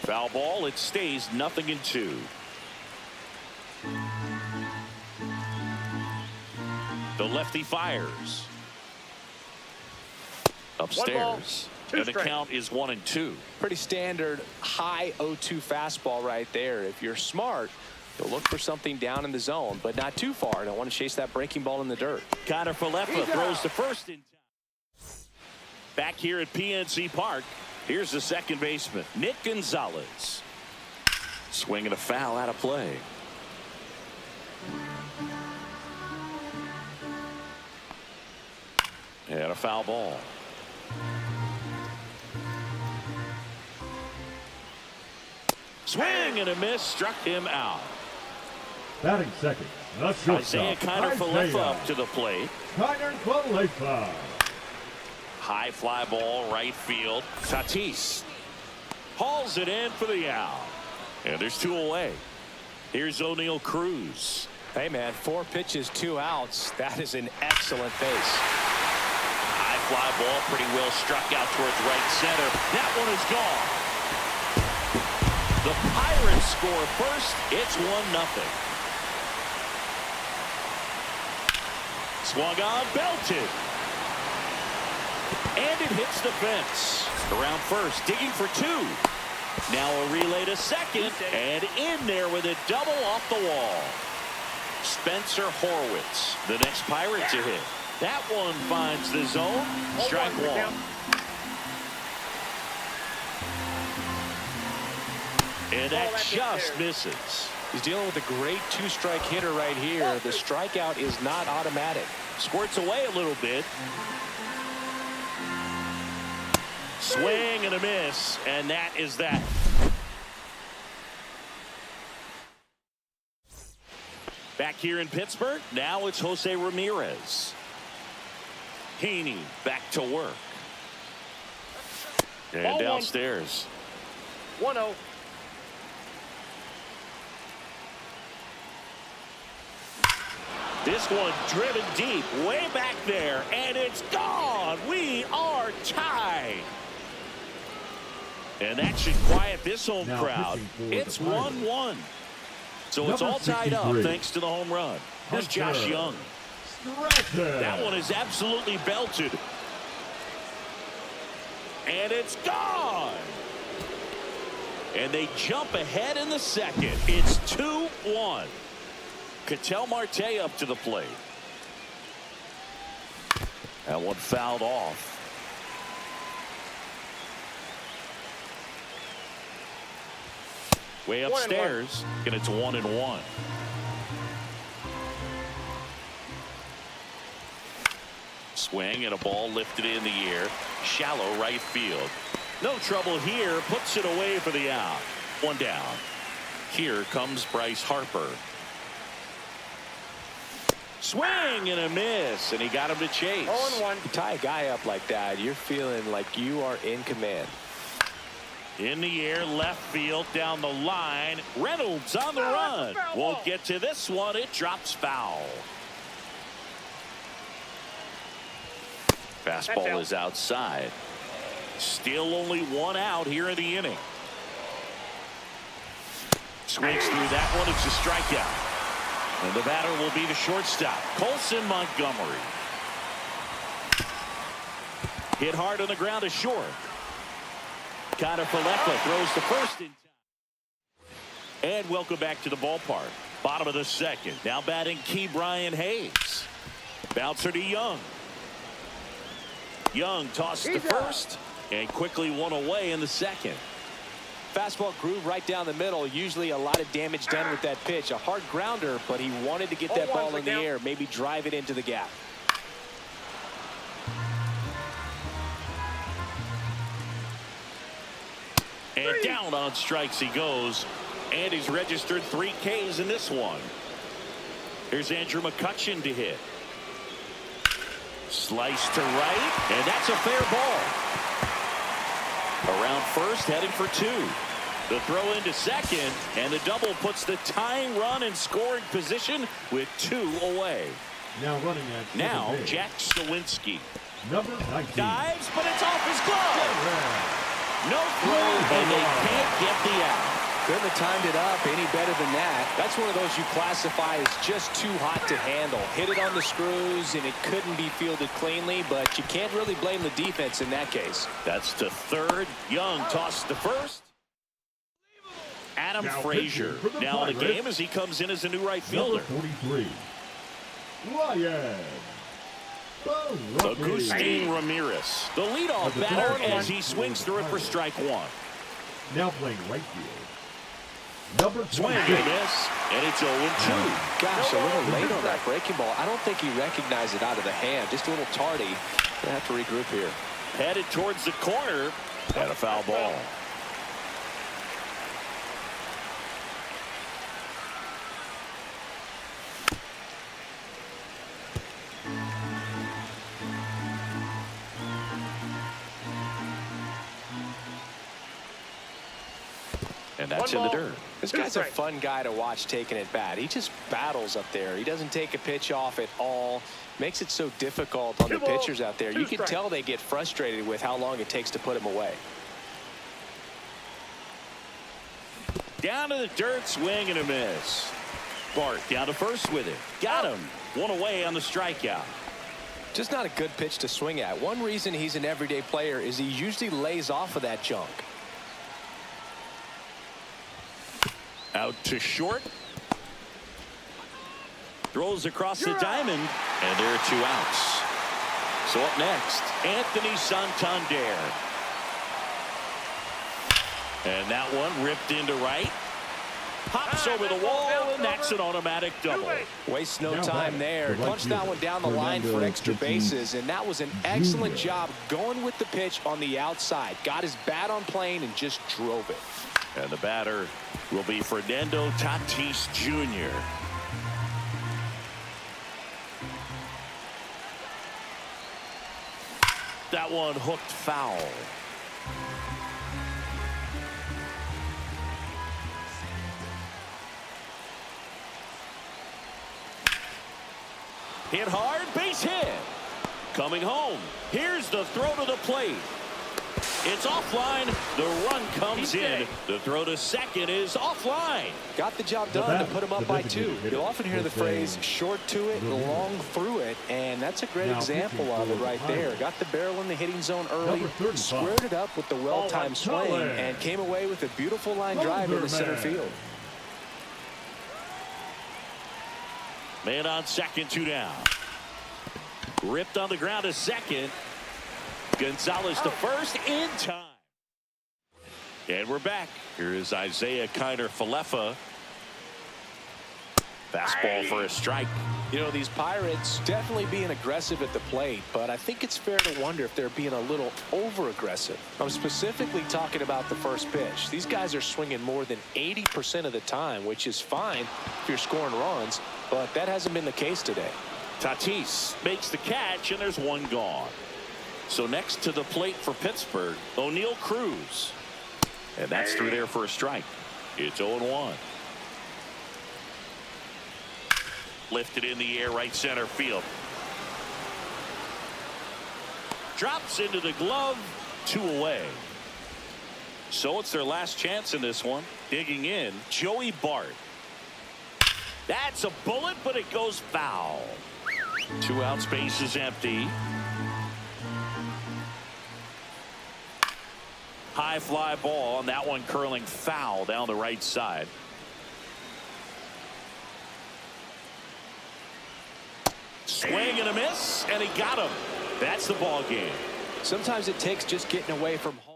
Foul ball. It stays 0-2. The lefty fires. Upstairs. And the count is 1-2. Pretty standard high 0-2 fastball right there. If you're smart, you'll look for something down in the zone, but not too far. Don't want to chase that breaking ball in the dirt. Connor Falefa throws to first in time. Back here at PNC Park, here's the second baseman, Nick Gonzalez. Swinging a foul out of play. And a foul ball. Swing and a miss, struck him out. Batting second, the shortstop, Isaiah Kiner Falefa up to the plate. Kiner Falefa. High fly ball, right field. Tatis hauls it in for the out. And there's 2 away. Here's O'Neal Cruz. Hey, man, 4 pitches, 2 outs. That is an excellent pace. High fly ball, pretty well struck out towards right center. That one is gone. The Pirates score first. It's 1-0. Swung on, belted. And it hits the fence. Around first, digging for 2. Now a relay to second, and in there with a double off the wall. Spencer Horwitz, the next Pirate to hit. That one finds the zone. Strike 1. And that just misses. He's dealing with a great 2-strike hitter right here. The strikeout is not automatic. Squirts away a little bit. Swing and a miss, and that is that. Back here in Pittsburgh, now it's Jose Ramirez. Heaney back to work. And downstairs. 1-0. This one driven deep, way back there, and it's gone. We are tied. And that should quiet this home crowd. It's 1-1. So it's all tied up thanks to the home run. Here's Josh Young. That one is absolutely belted. And it's gone. And they jump ahead in the second. It's 2-1. Ketel Marte up to the plate. That one fouled off. Way upstairs, and it's 1-1. Swing and a ball lifted in the air. Shallow right field. No trouble here. Puts it away for the out. 1 down. Here comes Bryce Harper. Swing and a miss, and he got him to chase. 0-1. You tie a guy up like that, you're feeling like you are in command. In the air, left field, down the line. Reynolds on the run. Won't get to this one. It drops foul. Fastball is outside. Still only one out here in the inning. Swings through that one. It's a strikeout. And the batter will be the shortstop, Colson Montgomery. Hit hard on the ground to short. Connor Falefa throws the first in time. And welcome back to the ballpark. Bottom of the second. Now batting Key Brian Hayes. Bouncer to Young. Young tossed to first and quickly one away in the second. Fastball groove right down the middle. Usually a lot of damage done with that pitch. A hard grounder, but he wanted to get that ball in the air, maybe drive it into the gap. And down on strikes he goes. And he's registered 3 Ks in this one. Here's Andrew McCutchen to hit. Slice to right, and that's a fair ball. Around first, headed for 2. The throw into second, and the double puts the tying run in scoring position with 2 away. Now running at Now base. Jack Sawinski Number 19. dives, but it's off his glove. No throw, and they can't get the out. Couldn't have timed it up any better than that. That's one of those you classify as just too hot to handle. Hit it on the screws, and it couldn't be fielded cleanly, but you can't really blame the defense in that case. That's to third. Young tossed to first. Adam Now Frazier pitching for the now in the Pirates, game as he comes in as a new right Number fielder. 43. Ryan. Agustin Ramirez, the leadoff Of the batter, Pirates. as he swings through it for strike 1. Now playing right field. Number Swing and a 26. miss, and it's 0-2. Gosh, a little late on that breaking ball. I don't think he recognized it out of the hand. Just a little tardy. Gonna have to regroup here. Headed towards the corner, and a foul ball. And that's in the dirt. This guy's a fun guy to watch taking at bat. He just battles up there. He doesn't take a pitch off at all. Makes it so difficult on the pitchers out there. You can tell they get frustrated with how long it takes to put him away. Down to the dirt, swing and a miss. Bart down to first with it. Got him. One away on the strikeout. Just not a good pitch to swing at. One reason he's an everyday player is he usually lays off of that junk. Out to short. Throws across the diamond, and there are 2 outs. So up next, Anthony Santander. And that one ripped into right. Pops over the wall, and that's an automatic double. Waste no Now time back, there. the right Punched that fielder, one down the line for Fernando extra Tatis bases, and that was an excellent Jr. job going with the pitch on the outside. Got his bat on plane and just drove it. And the batter will be Fernando Tatis Jr. That one hooked foul. Hit hard, base hit. Coming home. Here's the throw to the plate. It's offline. The run comes in. The throw to second is offline. Got the job done to put him up by 2. You'll often hear the phrase short to it, long through it, and that's a great example of it right there. Got the barrel in the hitting zone early, squared it up with the well-timed swing, and came away with a beautiful line drive into center field. Man on second, 2 down. Ripped on the ground to second. Gonzalez to first in time. And we're back. Here is Isaiah Kiner Falefa. Fastball for a strike. You know, these Pirates definitely being aggressive at the plate, but I think it's fair to wonder if they're being a little over-aggressive. I'm specifically talking about the first pitch. These guys are swinging more than 80% of the time, which is fine if you're scoring runs, but that hasn't been the case today. Tatis makes the catch, and there's 1 gone. So next to the plate for Pittsburgh, O'Neal Cruz. And that's through there for a strike. It's 0-1. Lifted in the air, right center field. Drops into the glove. 2 away. So it's their last chance in this one. Digging in, Joey Bart. That's a bullet, but it goes foul. 2 out, space is empty. High fly ball, and that one curling foul down the right side. Swing and a miss, and he got him. That's the ball game. Sometimes it takes just getting away from home.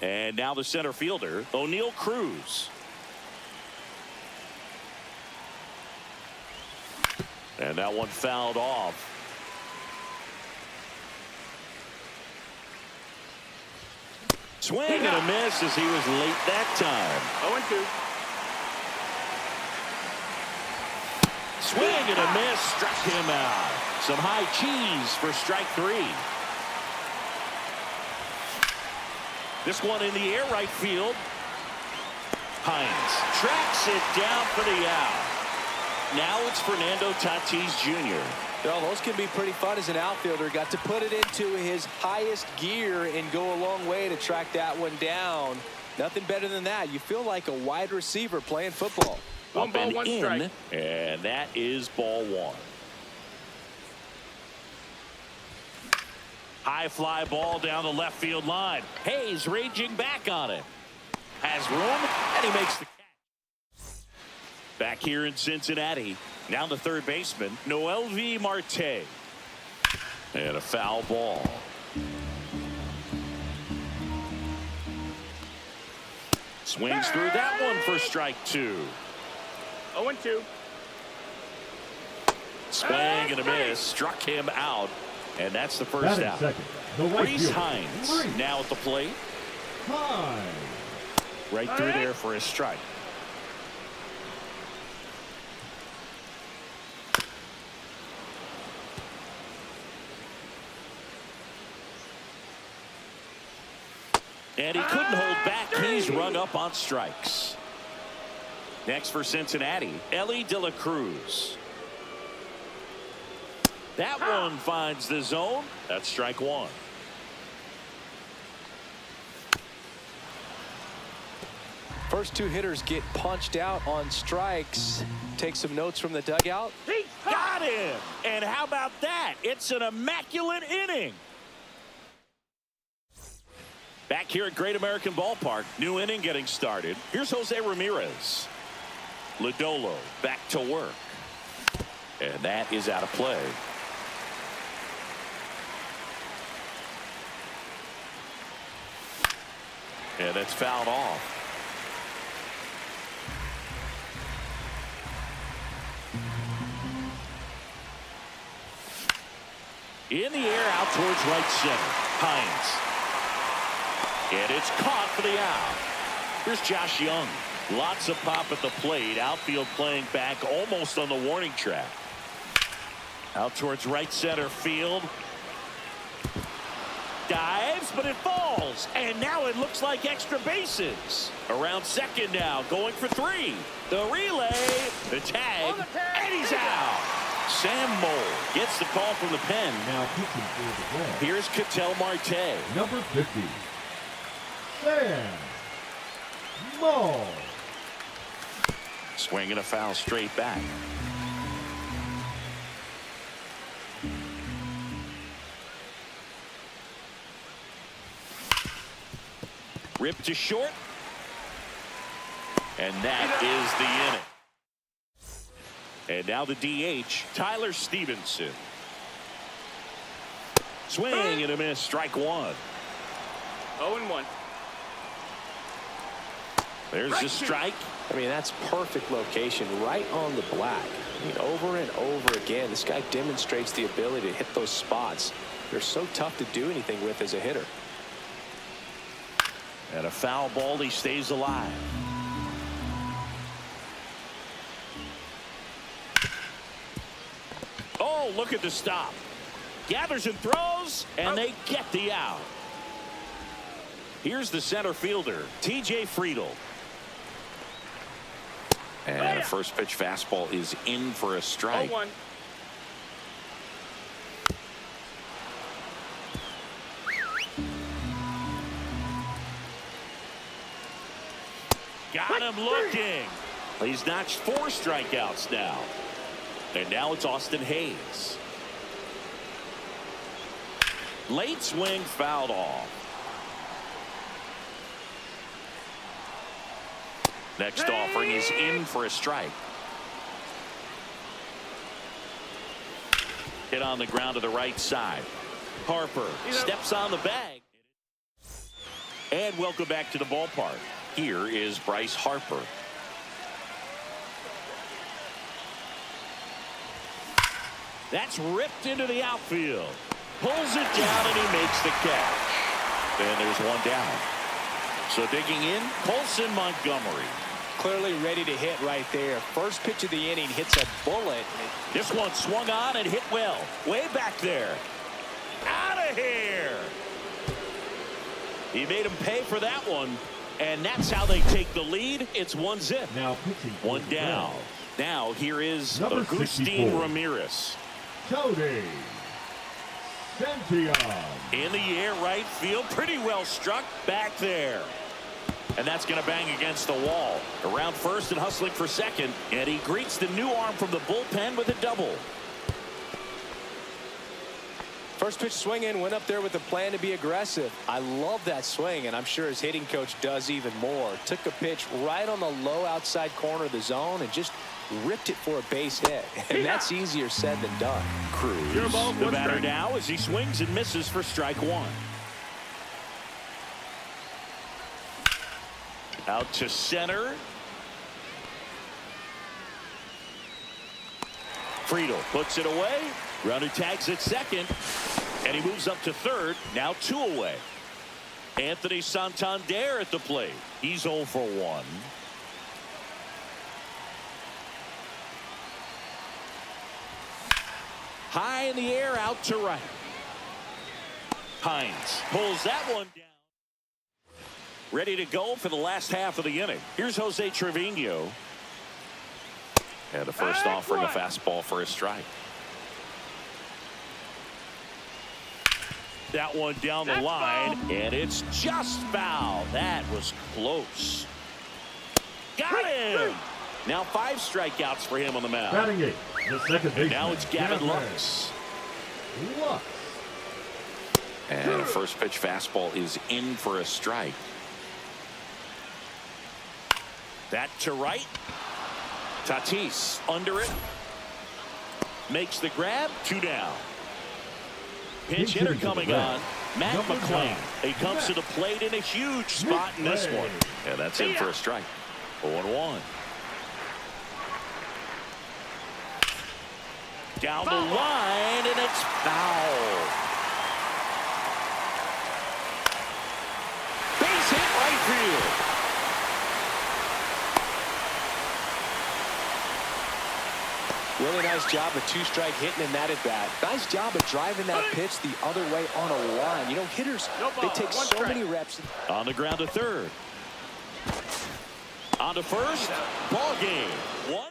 And now the center fielder, O'Neal Cruz. And that one fouled off. Swing and a miss as he was late that time. 0-2. Swing and a miss, struck him out. Some high cheese for strike 3. This one in the air right field. Hines tracks it down for the out. Now it's Fernando Tatis Jr. Well, those can be pretty fun as an outfielder. Got to put it into his highest gear and go a long way to track that one down. Nothing better than that. You feel like a wide receiver playing football. One ball, one strike. And that is ball 1. High fly ball down the left field line. Hayes raging back on it. Has room, and he makes the catch. Back here in Cincinnati, now the third baseman, Noelvi Marte. And a foul ball. Swings through that one for strike 2. 0-2. Swing and a miss, struck him out, and that's the first Batting out. second, the right Reese fielder, Hines Reese now at the plate. Hines. Right through there for a strike. And he couldn't hold back. He's rung up on strikes. Next for Cincinnati, Ellie De La Cruz. That one finds the zone. That's strike 1. First two hitters get punched out on strikes. Take some notes from the dugout. He got him. And how about that? It's an immaculate inning. Back here at Great American Ballpark, new inning getting started. Here's Jose Ramirez. Lodolo back to work. And that is out of play. And it's fouled off. In the air out towards right center. Hines. And it's caught for the out. Here's Josh Young. Lots of pop at the plate. Outfield playing back almost on the warning track. Out towards right center field. Dives, but it falls. And now it looks like extra bases. Around second now, going for 3. The relay, the tag, and he's out. Sam Mole gets the call from the pen. Now pitching for the play. Here's Ketel Marte. Number 50, Sam Mole. Swinging a foul straight back. Ripped to short. And that is the inning. And now the DH, Tyler Stevenson. Swing and a miss, strike 1. 0-1. There's the strike. I mean, that's perfect location, right on the black. I mean, over and over again, this guy demonstrates the ability to hit those spots. They're so tough to do anything with as a hitter. And a foul ball, he stays alive. Oh, look at the stop. Gathers and throws, and they get the out. Here's the center fielder, TJ Friedel. And a first pitch fastball is in for a strike. 0-1. Got him looking. He's notched 4 strikeouts now. And now it's Austin Hayes. Late swing fouled off. Next offering is in for a strike. Hit on the ground to the right side. Harper steps on the bag. And welcome back to the ballpark. Here is Bryce Harper. That's ripped into the outfield. Pulls it down and he makes the catch. And there's one down. So digging in, Colson Montgomery. Clearly ready to hit right there. First pitch of the inning hits a bullet. This one swung on and hit well. Way back there. Out of here. He made him pay for that one. And that's how they take the lead. It's 1-0. Now pitching. One down. Now here is Number Agustin 64. Ramirez. Tony Santiago. In the air, right field. Pretty well struck back there. And that's going to bang against the wall. Around first and hustling for second. And he greets the new arm from the bullpen with a double. First pitch swinging, went up there with a plan to be aggressive. I love that swing, and I'm sure his hitting coach does even more. Took a pitch right on the low outside corner of the zone and just ripped it for a base hit. And that's easier said than done. Cruz, Your ball, the one batter strike. now as he swings and misses for strike one. Out to center. Friedel puts it away. Runner tags at second. And he moves up to third. Now 2 away. Anthony Santander at the plate. He's 0 for 1. High in the air, out to right. Hines pulls that one down. Ready to go for the last half of the inning. Here's Jose Trevino. And the first offering a fastball for a strike. That one down the line, and it's just foul. That was close. Got him. Now 5 strikeouts for him on the mound. Batting eighth, the second baseman. Now it's Gavin Lux. Lux. And a first pitch fastball is in for a strike. That to right. Tatis under it. Makes the grab. 2 down. Pinch hitter coming on. Matt McClain. He comes to the plate in a huge spot in this one. And that's in for a strike. 0-1. Down the line, and it's foul. Base hit right field. Really nice job of 2-strike hitting in that at bat. Nice job of driving that pitch the other way on a line. You know, hitters, they take so many reps. On the ground to third. On to first. Ball game. 1.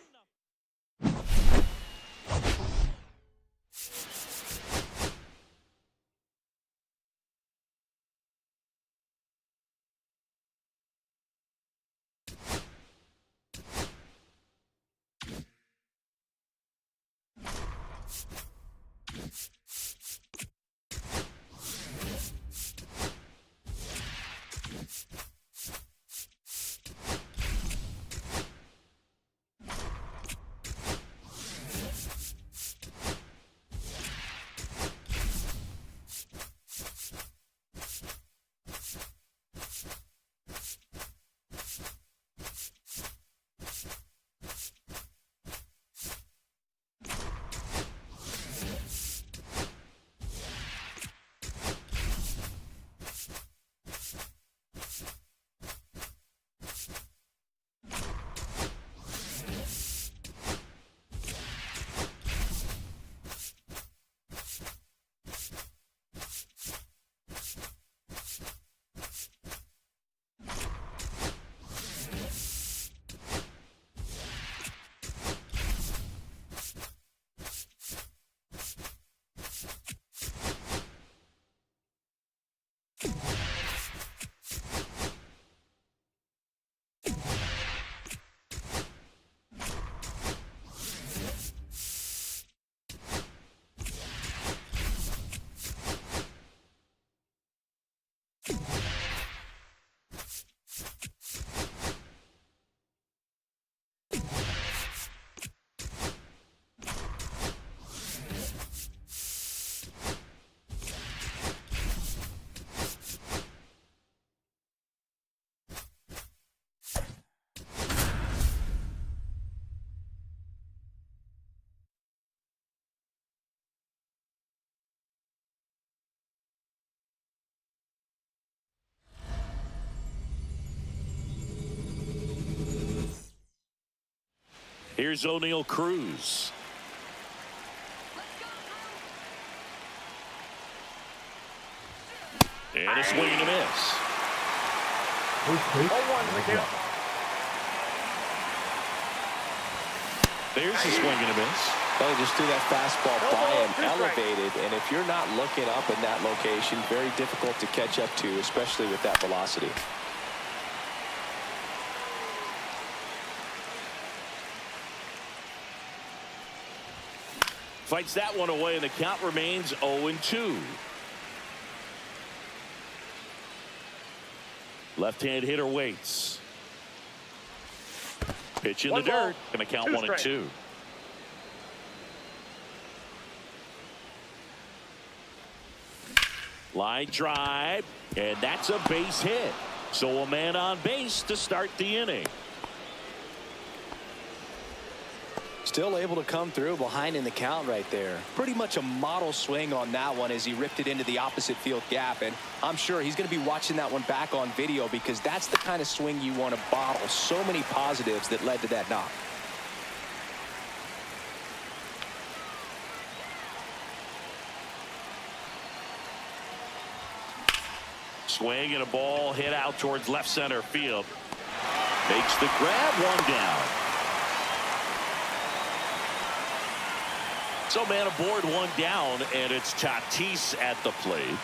Here's O'Neal Cruz. And a swing and a miss. First pitch. 0-1 right there. There's a swing and a miss. Well, he just threw that fastball No by ball, him, 2 strikes. elevated, and if you're not looking up in that location, very difficult to catch up to, especially with that velocity. Fights that one away, and the count remains 0-2. Left-hand hitter waits. Pitch in the 1 ball, dirt. Going to count 2 1-2. strikes. Line drive, and that's a base hit. So a man on base to start the inning. Still able to come through behind in the count right there. Pretty much a model swing on that one as he ripped it into the opposite field gap, and I'm sure he's going to be watching that one back on video because that's the kind of swing you want to bottle. So many positives that led to that knock. Swing and a ball hit out towards left center field. Makes the grab, 1 down. So man aboard, 1 down, and it's Tatis at the plate.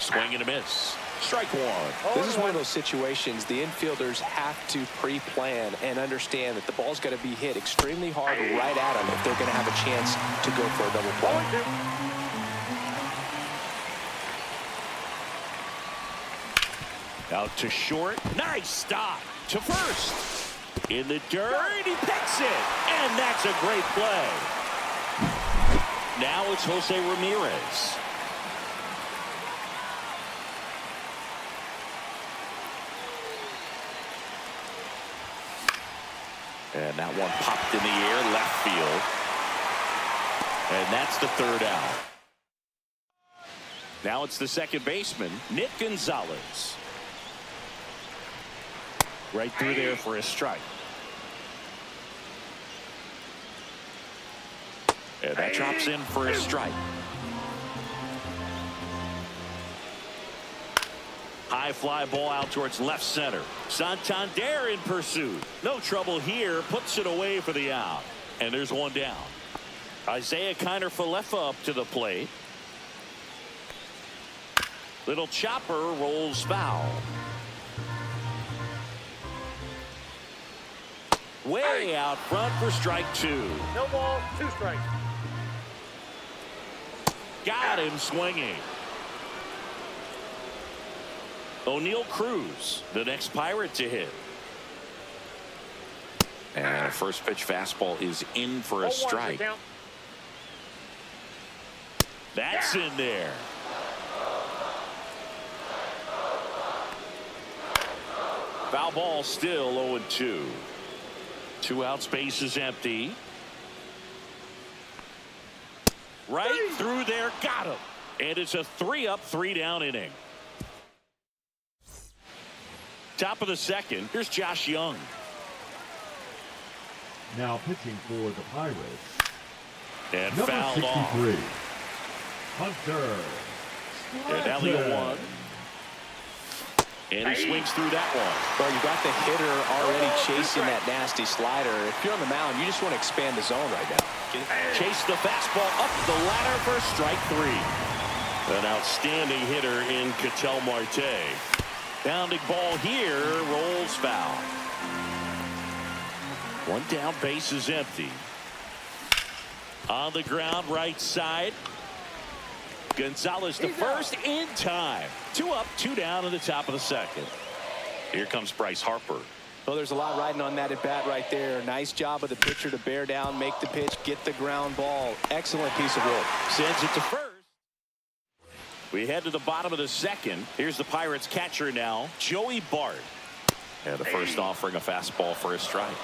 Swing and a miss. Strike 1. This is one of those situations the infielders have to pre-plan and understand that the ball's got to be hit extremely hard right at them if they're going to have a chance to go for a double play. 0-2. Out to short. Nice stop to first. In the dirt, he picks it, and that's a great play. Now it's Jose Ramirez. And that one popped in the air, left field. And that's the 3rd out. Now it's the second baseman, Nick Gonzalez. Right through there for a strike. And that drops in for a strike. High fly ball out towards left center. Santander in pursuit. No trouble here. Puts it away for the out. And there's 1 down. Isaiah Kiner-Falefa up to the plate. Little chopper rolls foul. Way out front for strike 2. No ball, 2 strikes. Got him swinging. O'Neal Cruz, the next Pirate to hit. And a first pitch fastball is in for a 0-1 strike. count. That's in there. Foul ball, still 0-2. 2 outs, base is empty. Right through there, got him. And it's a 3-up, 3-down inning. Top of the second, here's Josh Young. Now pitching for the Pirates, And number fouled 63, off. Hunter. And now the 0-1. And he swings through that one. Well, you got the hitter already chasing that nasty slider. If you're on the mound, you just want to expand the zone right now. Chase the fastball up the ladder for strike 3. An outstanding hitter in Ketel Marte. Bounding ball here, rolls foul. 1 down, base is empty. On the ground, right side. Gonzalez to first in time. 2 up, 2 down in the top of the second. Here comes Bryce Harper. Well, there's a lot riding on that at bat right there. Nice job of the pitcher to bear down, make the pitch, get the ground ball. Excellent piece of work. Sends it to first. We head to the bottom of the second. Here's the Pirates catcher now, Joey Bart. And the first offering a fastball for a strike.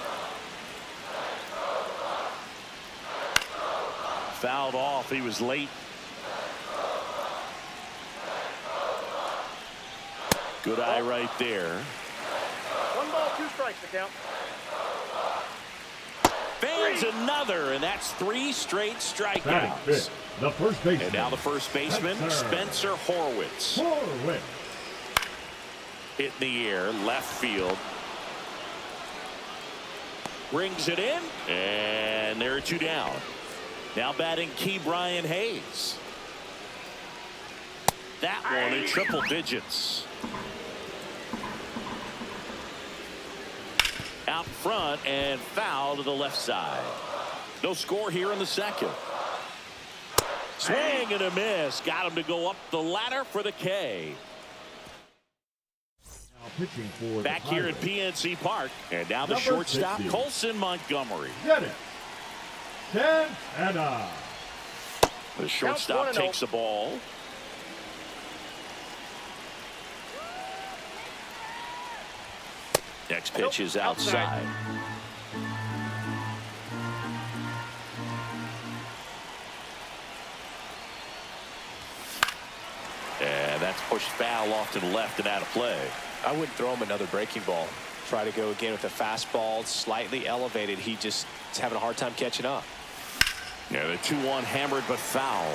Fouled off. He was late. Good eye right there. 1 ball. ball, 2 strikes the count. Fans another, and that's 3 straight Batting strikeouts. fifth, the first baseman. And now the first baseman, Spencer Horwitz. Horwitz. Hit in the air, left field. Brings it in, and there are 2 down. Now batting Key Brian Hayes. That one in triple digits. Out front and foul to the left side. No score here in the second. Swing and a miss. Got him to go up the ladder for the K. Now pitching for Back the here at Pirates. PNC Park. And now the Number shortstop, 60. Colson Montgomery. Get it. Santana. The shortstop 1-0. takes the ball. Next pitch is outside. And that's pushed foul off to the left and out of play. I wouldn't throw him another breaking ball. Try to go again with a fastball, slightly elevated. He just is having a hard time catching up. Yeah, the 2-1 hammered but foul.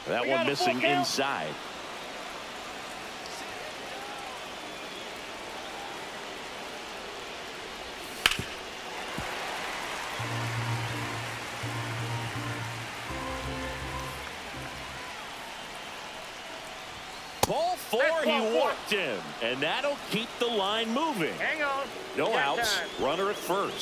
That one missing inside. Ball 4, That's he ball 4. walked him, and that'll keep the line moving. Hang on. No Got outs, time. runner at first.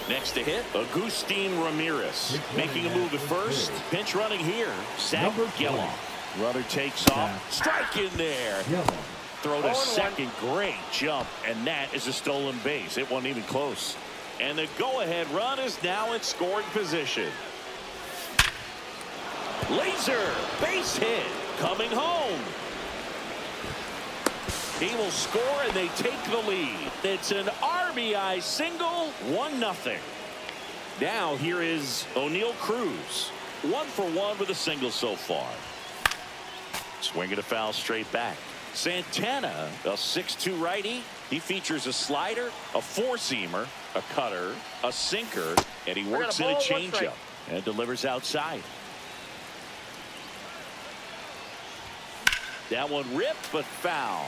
Next to hit, Agustin Ramirez. Making a move at first. Pinch running here. Zach Number 20. Geloff. Runner takes off. Strike in there. Yellow. Throw to 0-1. second. Great jump. And that is a stolen base. It wasn't even close. And the go-ahead run is now in scoring position. Laser. Base hit. Coming home. He will score, and they take the lead. It's an RBI single, 1-0. Now here is O'Neal Cruz. 1 for 1 with a single so far. Swing and a foul straight back. Santana, a 6'2 righty. He features a slider, a 4-seamer, a cutter, a sinker, and he works in a changeup and delivers outside. That one ripped, but foul.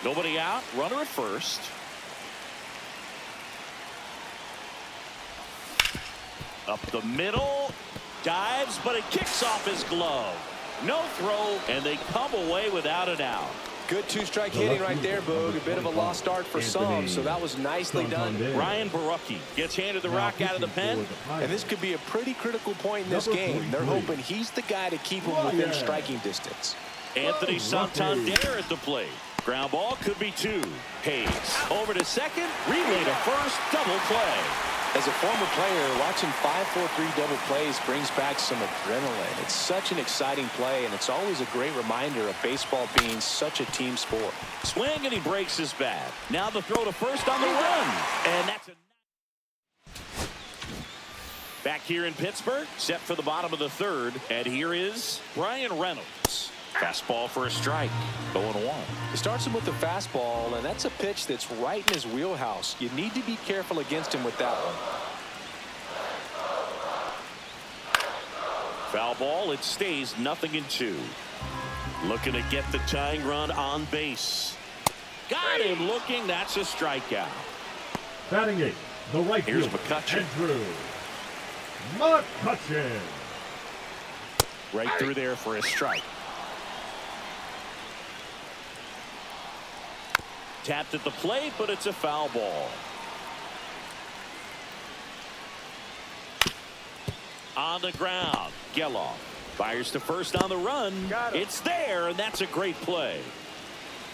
Nobody out, runner at first. Up the middle, dives, but it kicks off his glove. No throw, and they come away without an out. Good 2-strike hitting right there, Boog. A bit of a lost start for some, so that was nicely done. Ryan Barucki gets handed the rock out of the pen. And this could be a pretty critical point in this game. They're hoping he's the guy to keep him within striking distance. Anthony Santander at the plate. Ground ball could be 2. Hayes over to second, relay to first, double play. As a former player, watching 5-4-3 double plays brings back some adrenaline. It's such an exciting play, and it's always a great reminder of baseball being such a team sport. Swing, and he breaks his bat. Now the throw to first on the run. And that's a... Back here in Pittsburgh, set for the bottom of the third. And here is Brian Reynolds. Fastball for a strike. 0-1. He starts him with the fastball, and that's a pitch that's right in his wheelhouse. You need to be careful against him with that one. Foul ball. It stays 0-2. Looking to get the tying run on base. Got him looking. That's a strikeout. Batting 8, the right Here's fielder, McCutchen. Andrew McCutchen. Right through there for a strike. Tapped at the plate, but it's a foul ball. On the ground, Geloff fires to first on the run. It's there, and that's a great play.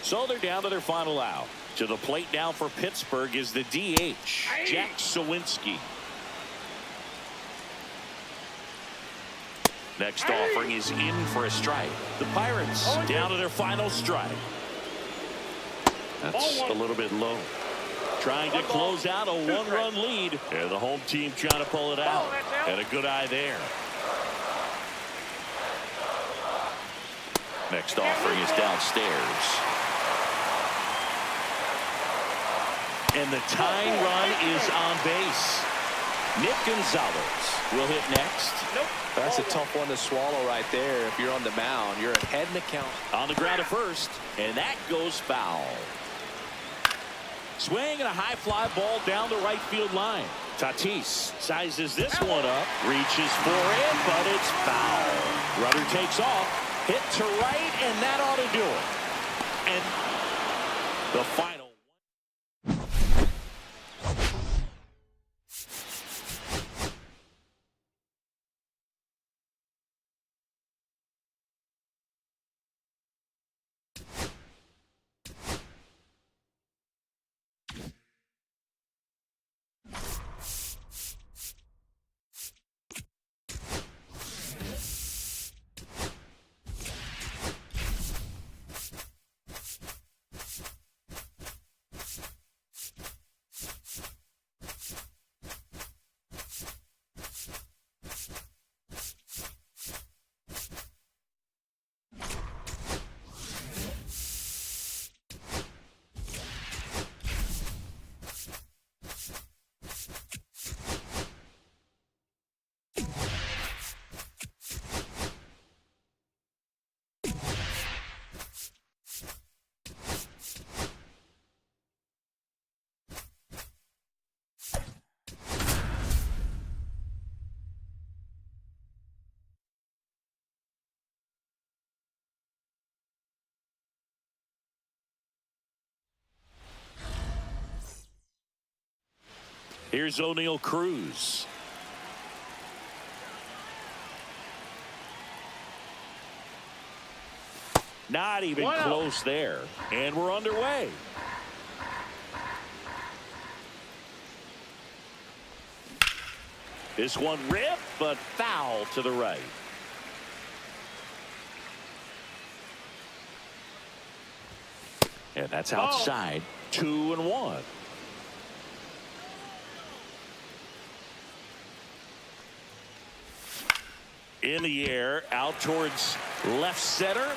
So they're down to their final out. To the plate now for Pittsburgh is the DH, Jack Sawinski. Next offering is in for a strike. The Pirates down to their final strike. That's a little bit low. Trying to close out a one-run lead. And the home team trying to pull it out. And a good eye there. Next offering is downstairs. And the tying run is on base. Nick Gonzalez will hit next. That's a tough one to swallow right there. If you're on the mound, you're ahead in the count. On the ground at first, and that goes foul. Swing and a high fly ball down the right field line. Tatis sizes this one up, reaches for it, but it's foul. Runner takes off, hit to right, and that ought to do it. And the final. Here's O'Neal Cruz. Not even close there. And we're underway. This one ripped, but foul to the right. And that's outside. 2-1. In the air, out towards left center.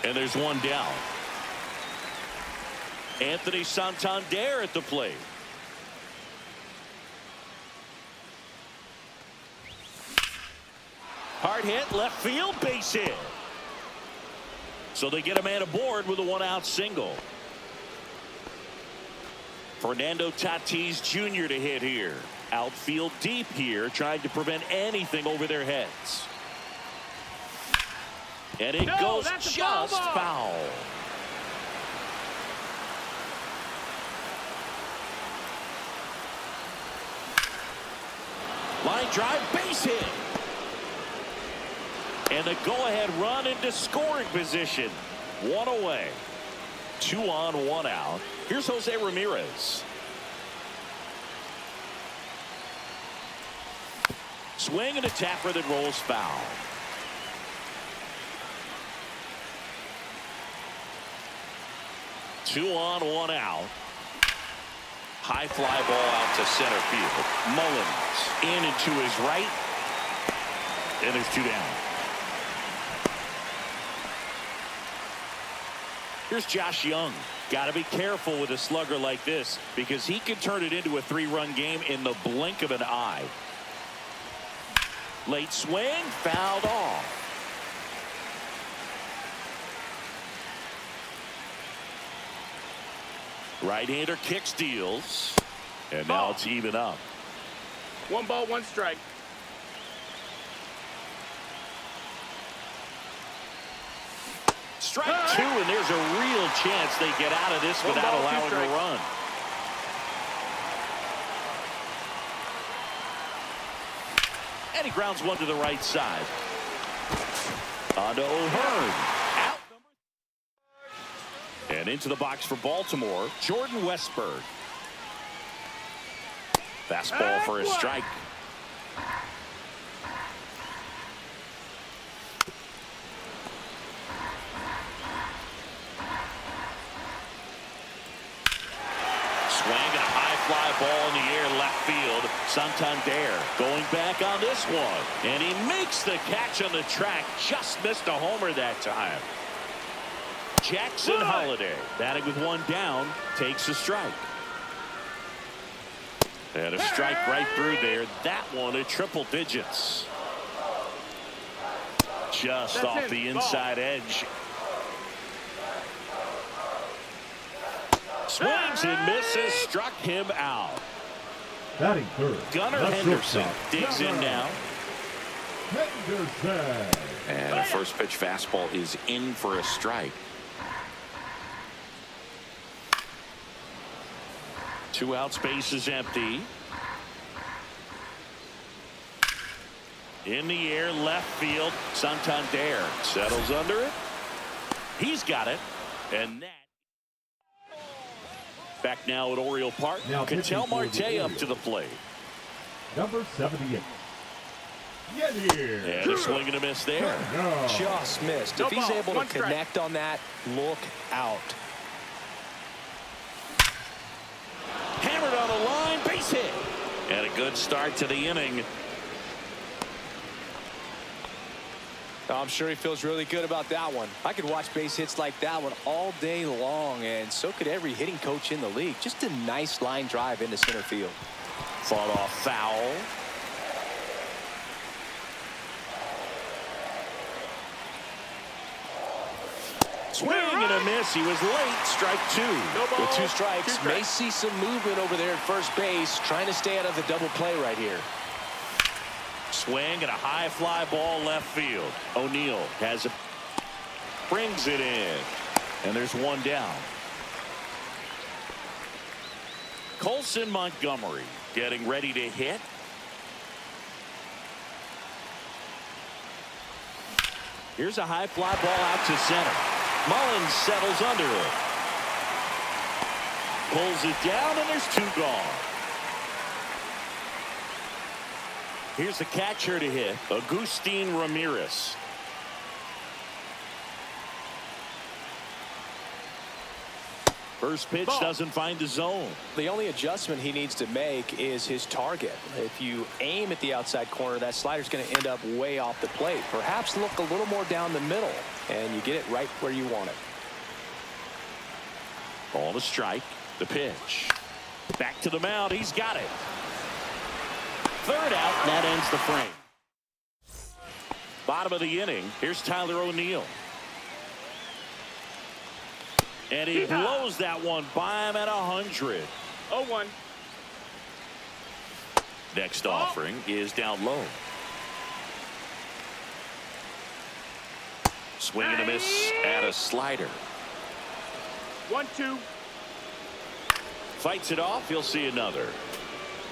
And there's one down. Anthony Santander at the plate. Hard hit, left field, base hit. So they get a man aboard with a one-out single. Fernando Tatis Jr. to hit here. Outfield deep here, trying to prevent anything over their heads. And it goes just foul. Line drive, base hit. And the go-ahead run into scoring position. One away. 2 on, 1 out. Here's Jose Ramirez. Swing and a tapper that rolls foul. Two on, 1 out. High fly ball out to center field. Mullins in and to his right. And there's 2 down. Here's Josh Young. Got to be careful with a slugger like this because he can turn it into a 3-run game in the blink of an eye. Late swing, fouled off. Right-hander kick steals. And now it's even up. 1 ball, 1 strike. Strike 2, and there's a real chance they get out of this without allowing a run. And he grounds one to the right side. On to O'Hearn. Out. And into the box for Baltimore, Jordan Westburg. Fastball for a strike. Swing and a high fly ball in the air left field. Santander going back on this one. And he makes the catch on the track. Just missed a homer that time. Jackson Holiday batting with one down, takes a strike. And a strike right through there. That one at triple digits. Just off the inside edge. Swings and misses, struck him out. Batting third. Gunnar Henderson digs in now. Henderson. And a first pitch fastball is in for a strike. 2 outs, base is empty. In the air, left field. Santander settles under it. He's got it. And that. Back now at Oriole Park. Ketel Marte up to the plate. Number 78. Yadier. And a swing and a miss there. Just missed. If he's able to connect on that, look out. Hammered on a line, base hit. And a good start to the inning. I'm sure he feels really good about that one. I could watch base hits like that one all day long, and so could every hitting coach in the league. Just a nice line drive into center field. Fought off foul. Swing and a miss. He was late. Strike two. With 2 strikes, may see some movement over there at first base, trying to stay out of the double play right here. Swing and a high fly ball left field. O'Neill has it. Brings it in. And there's one down. Colson Montgomery getting ready to hit. Here's a high fly ball out to center. Mullins settles under it. Pulls it down, and there's 2 gone. Here's the catcher to hit, Agustin Ramirez. First pitch doesn't find the zone. The only adjustment he needs to make is his target. If you aim at the outside corner, that slider's going to end up way off the plate. Perhaps look a little more down the middle, and you get it right where you want it. Ball to strike. The pitch. Back to the mound. He's got it. Third out, and that ends the frame. Bottom of the inning. Here's Tyler O'Neill. And he blows that one by him at 100. 0-1. Next offering is down low. Swing and a miss at a slider. 1-2. Fights it off. He'll see another.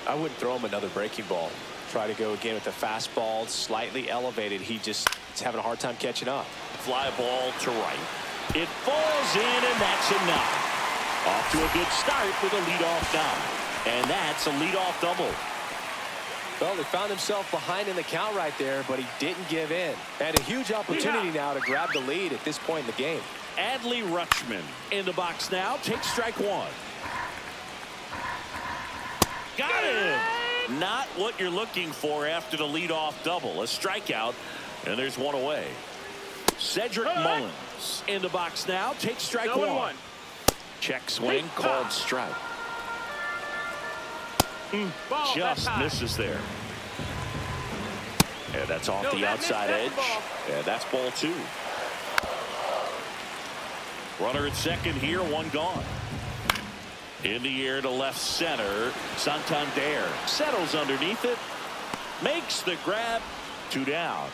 I wouldn't throw him another breaking ball. Try to go again with the fastball, slightly elevated. He just is having a hard time catching up. Fly ball to right. It falls in, and that's a knock. Off to a good start with a leadoff knock. And that's a leadoff double. Well, he found himself behind in the count right there, but he didn't give in. And a huge opportunity now to grab the lead at this point in the game. Adley Rutschman in the box now. Takes strike one. Got him. Not what you're looking for after the leadoff double. A strikeout, and there's one away. Cedric Mullins in the box now. Takes strike one. Check swing, called strike. Just misses there. And that's off the outside edge. And that's ball 2. Runner at second here, one gone. In the air to left center. Santander settles underneath it. Makes the grab. 2 down.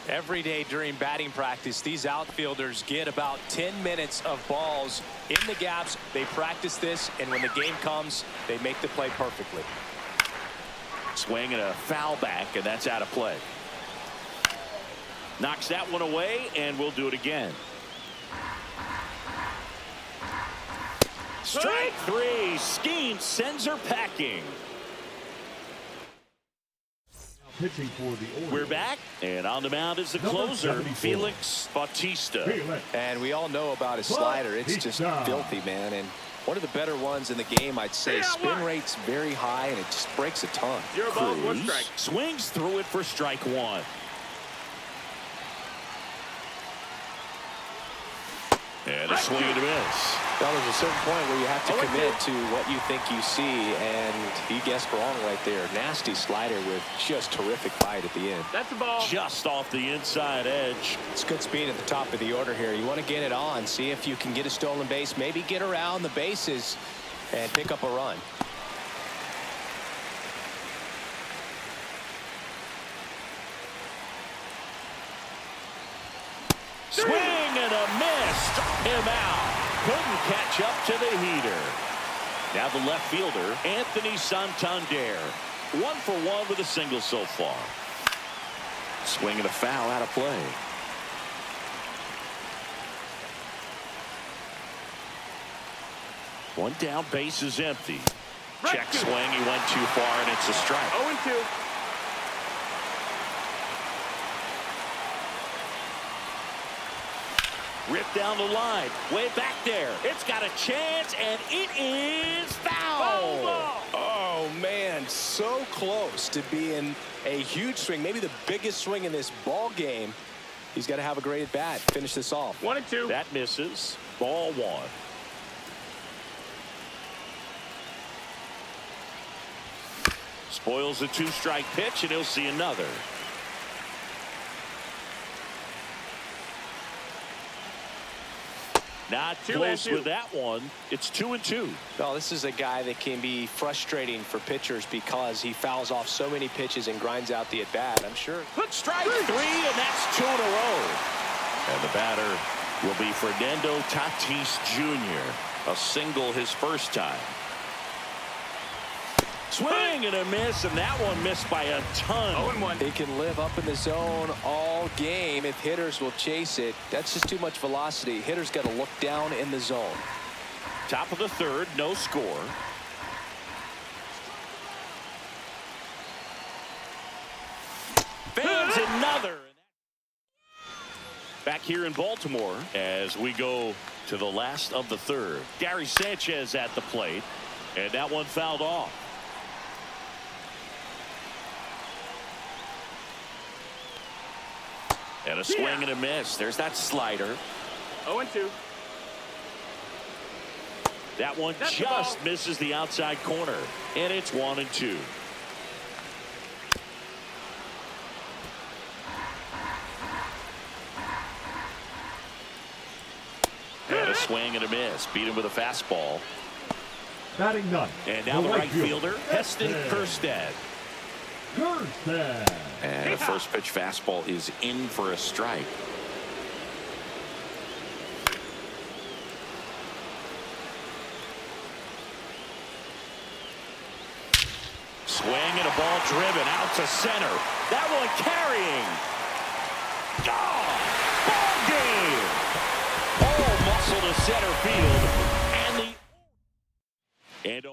Every day during batting practice, these outfielders get about 10 minutes of balls in the gaps. They practice this, and when the game comes, they make the play perfectly. Swing and a foul back, and that's out of play. Knocks that one away, and we'll do it again. Strike 3. Scheme sends her packing. Pitching for the Orioles. We're back, and on the mound is the closer, 74. Felix Bautista. And we all know about his slider. It's just filthy, man. And One of the better ones in the game, I'd say. Spin rate's very high, and it just breaks a ton. 0 balls, 1 Cruz strike. swings through it for strike one. And a swing and a miss. Well, there's a certain point where you have to commit to what you think you see, and he guessed wrong right there. Nasty slider with just terrific bite at the end. That's a ball. Just off the inside edge. It's good speed at the top of the order here. You want to get it on, see if you can get a stolen base, maybe get around the bases and pick up a run. Swing and a miss. Struck him out. Couldn't catch up to the heater. Now the left fielder, Anthony Santander. 1 for 1 with a single so far. Swing and a foul out of play. One down, base is empty. Check swing, he went too far, and it's a strike. 0-2. Ripped down the line, way back there. It's got a chance, and it is foul. Oh, man, so close to being a huge swing, maybe the biggest swing in this ball game. He's got to have a great at-bat, finish this off. 1-2. That misses. Ball one. Spoils a 2-strike pitch, and he'll see another. Not close with that one. It's 2-2. Well, this is a guy that can be frustrating for pitchers because he fouls off so many pitches and grinds out the at-bat, I'm sure. Strike 3, and that's 2 in a row. And the batter will be Fernando Tatis Jr. A single his first time. Swing and a miss, and that one missed by a ton. 0-1. He can live up in the zone all game if hitters will chase it. That's just too much velocity. Hitters got to look down in the zone. Top of the third, no score. Fans another. Back here in Baltimore as we go to the last of the third. Gary Sanchez at the plate, and that one fouled off. And a swing and a miss. There's that slider. 0-2. That one just misses the outside corner, and it's 1-2. And a swing and a miss. Beat him with a fastball. Batting ninth. And now the right fielder, Heston Kjerstad. Kjerstad. And a first pitch fastball is in for a strike. Swing and a ball driven out to center. That one carrying. Gone. Ball game. All muscle to center field. And a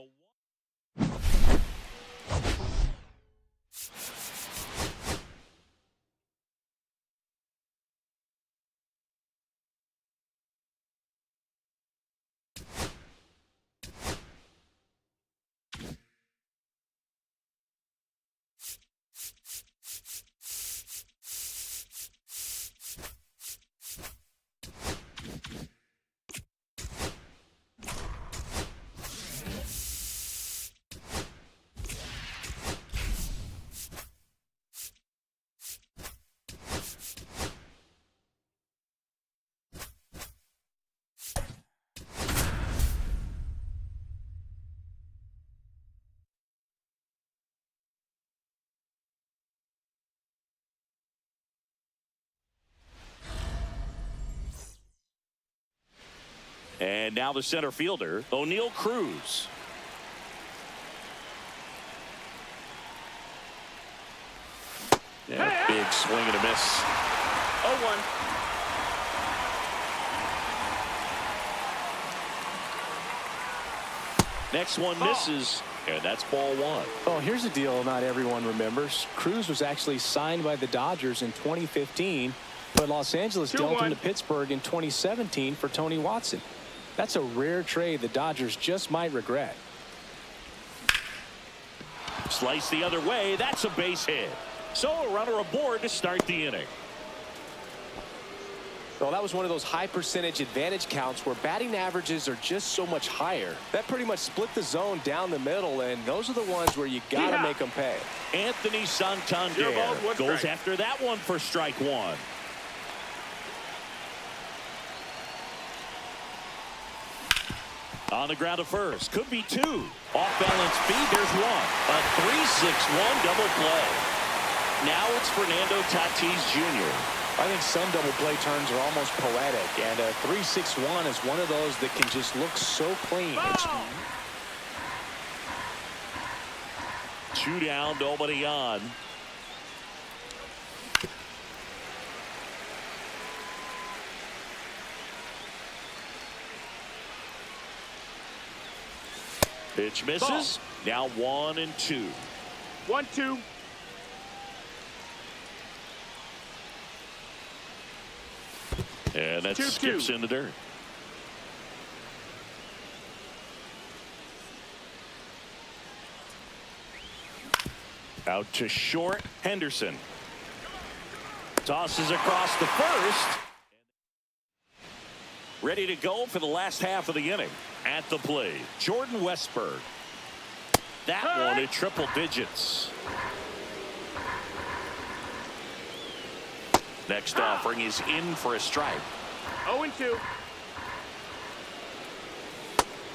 And now the center fielder, O'Neal Cruz. Yeah, big swing and a miss. 0-1. Next one misses, and that's ball one. Well, here's a deal not everyone remembers. Cruz was actually signed by the Dodgers in 2015, but Los Angeles dealt him to Pittsburgh in 2017 for Tony Watson. That's a rare trade the Dodgers just might regret. Slice the other way. That's a base hit. So a runner aboard to start the inning. Well, that was one of those high percentage advantage counts where batting averages are just so much higher. That pretty much split the zone down the middle, and those are the ones where you got to make them pay. Anthony Santander goes after that one for strike one. On the ground to first. Could be two. Off balance speed. There's one. A 3-6-1 double play. Now it's Fernando Tatis Jr. I think some double play terms are almost poetic, and a 3-6-1 is one of those that can just look so clean. Two down, nobody on. Pitch misses. Now 1-2. 1-2. And that skips in the dirt. Out to short. Henderson tosses across the first. Ready to go for the last half of the inning. At the plate, Jordan Westburg. That one at triple digits. Next offering is in for a strike. 0-2.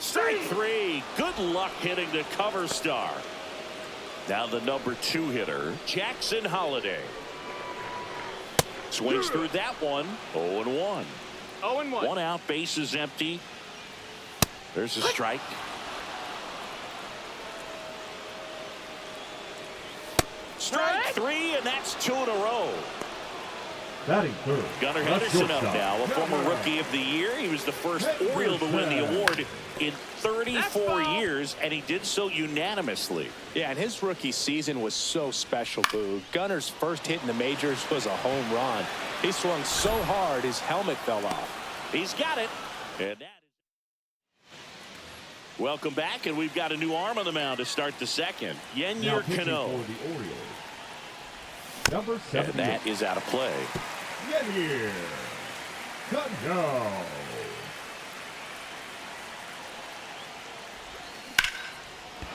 Strike three. Good luck hitting the cover star. Now the number 2 hitter, Jackson Holliday. Swings through that one. 0-1. 0-1. One out, base is empty. There's a strike. Strike 3, and that's 2 in a row. Batting third. Gunnar Henderson up now, a former Rookie of the Year. He was the first Oriole to win the award in 34 years, and he did so unanimously. Yeah, and his rookie season was so special, Boo. Gunner's first hit in the majors was a home run. He swung so hard his helmet fell off. He's got it. And that is... Welcome back, and we've got a new arm on the mound to start the second. Now Yennier pitching Cano. for the Orioles. Number 7. And that is out of play. Yennier Cano.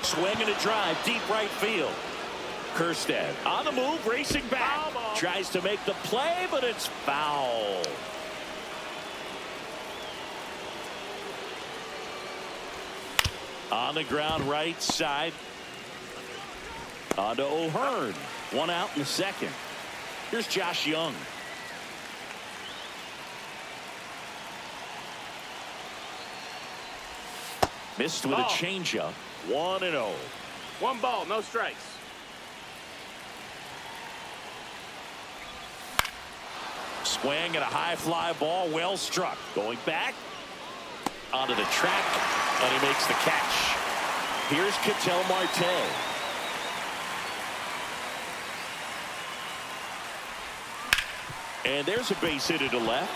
Swing and a drive, deep right field. Kerstead on the move, racing back. Tries to make the play, but it's foul. On the ground, right side. On to O'Hearn. One out in the second. Here's Josh Young. Missed with a changeup. 1-0. 1 ball, no strikes. Swing and a high fly ball, well struck. Going back onto the track, and he makes the catch. Here's Ketel Marte. And there's a base hit to left.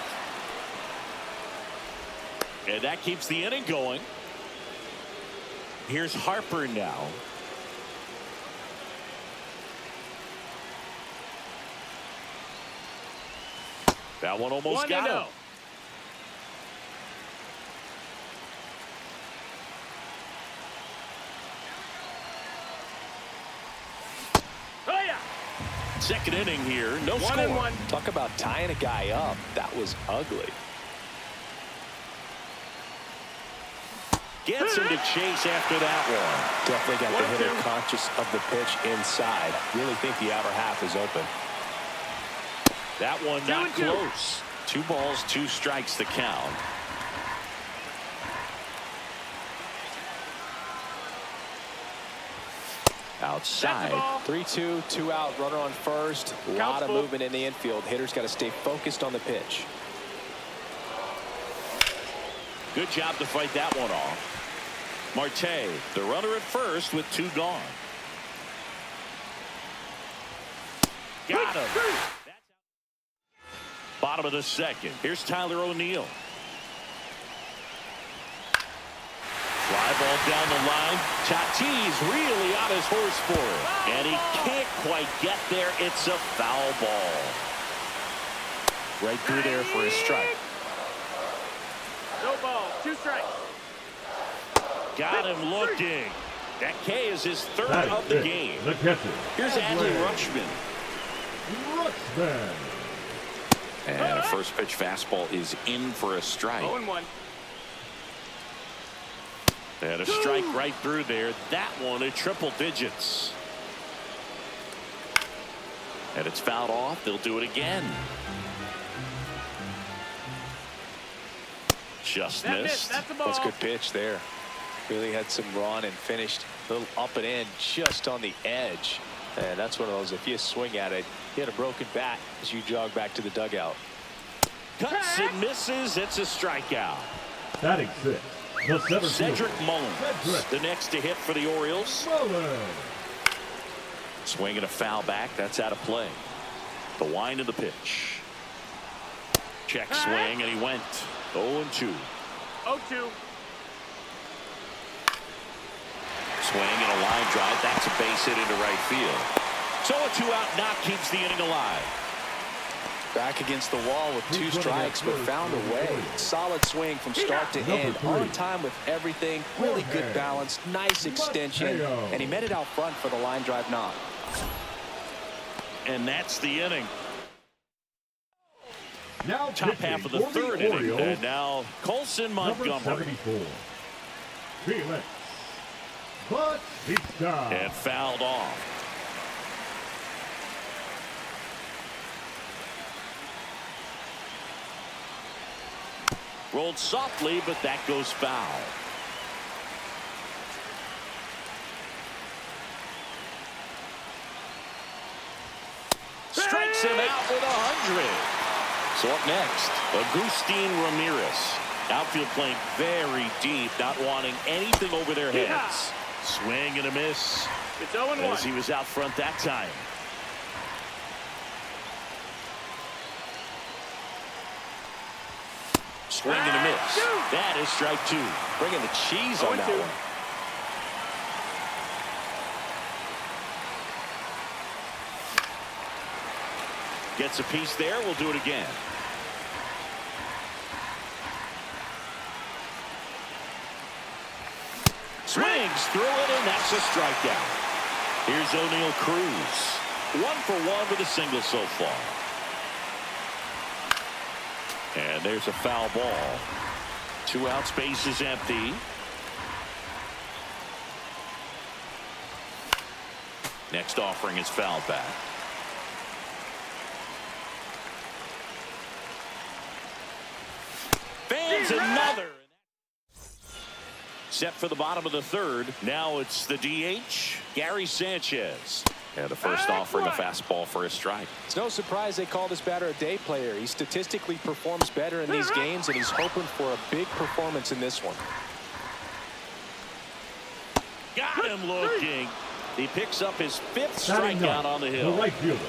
And that keeps the inning going. Here's Harper now. That one almost got him. Oh, yeah. Second inning here, no score. 1-1. Talk about tying a guy up. That was ugly. Gets him to chase after that one. Definitely got the hitter conscious of the pitch inside. Really think the outer half is open. That one not close. 2 balls, 2 strikes the count. Outside. 3-2, 2 out, runner on first. A lot of movement in the infield. Hitter's got to stay focused on the pitch. Good job to fight that one off. Marte, the runner at first with 2 gone. Got him. Bottom of the second. Here's Tyler O'Neill. Fly ball down the line. Tatis really on his horse for it. And he can't quite get there. It's a foul ball. Right through there for a strike. No ball. 2 strikes. Got him looking. That K is his third That of the is game. the catcher. Here's Adley Rutschman. Rutschman. And a first pitch fastball is in for a strike. 0-1. And a strike right through there. That one at triple digits. And it's fouled off. They'll do it again. Just That missed. That's a ball. That's a good pitch there. Really had some run and finished a little up and in just on the edge. And that's one of those, if you swing at it, you hit a broken bat as you jog back to the dugout. Cuts and misses. It's a strikeout. Batting 6. The center Cedric fielder. Mullins, Cedric the next to hit for the Orioles. Mullins. Swinging a foul back. That's out of play. The wind of the pitch. Check swing, and he went 0-2. 0-2. Swing and a line drive. That's a base hit into right field. So a 2-out knock keeps the inning alive. Back against the wall with 2 strikes, but found a way. Solid swing from start to end. On time with everything. Really good balance. Nice extension. And he met it out front for the line drive knock. And that's the inning. Now Top half of the third inning. And now Colson Montgomery. 74. Felix Bautista. And fouled off. Rolled softly, but that goes foul. Strikes him out with 100. So up next, Agustin Ramirez. Outfield playing very deep, not wanting anything over their heads. Swing and a miss. It's 0-1. As he was out front that time. Swing and a miss. That is strike 2. Bringing the cheese on that 0-2. one. Gets a piece there. We'll do it again. Swings through it, and that's a strikeout. Here's O'Neal Cruz. 1 for 1 with a single so far. And there's a foul ball. 2 outs, base is empty. Next offering is fouled back. Fans another. Set for the bottom of the third. Now it's the DH, Gary Sanchez. And the first offering a fastball for a strike. It's no surprise they call this batter a day player. He statistically performs better in these games, and he's hoping for a big performance in this one. Got him looking. He picks up his 5th strikeout on the hill. The right fielder.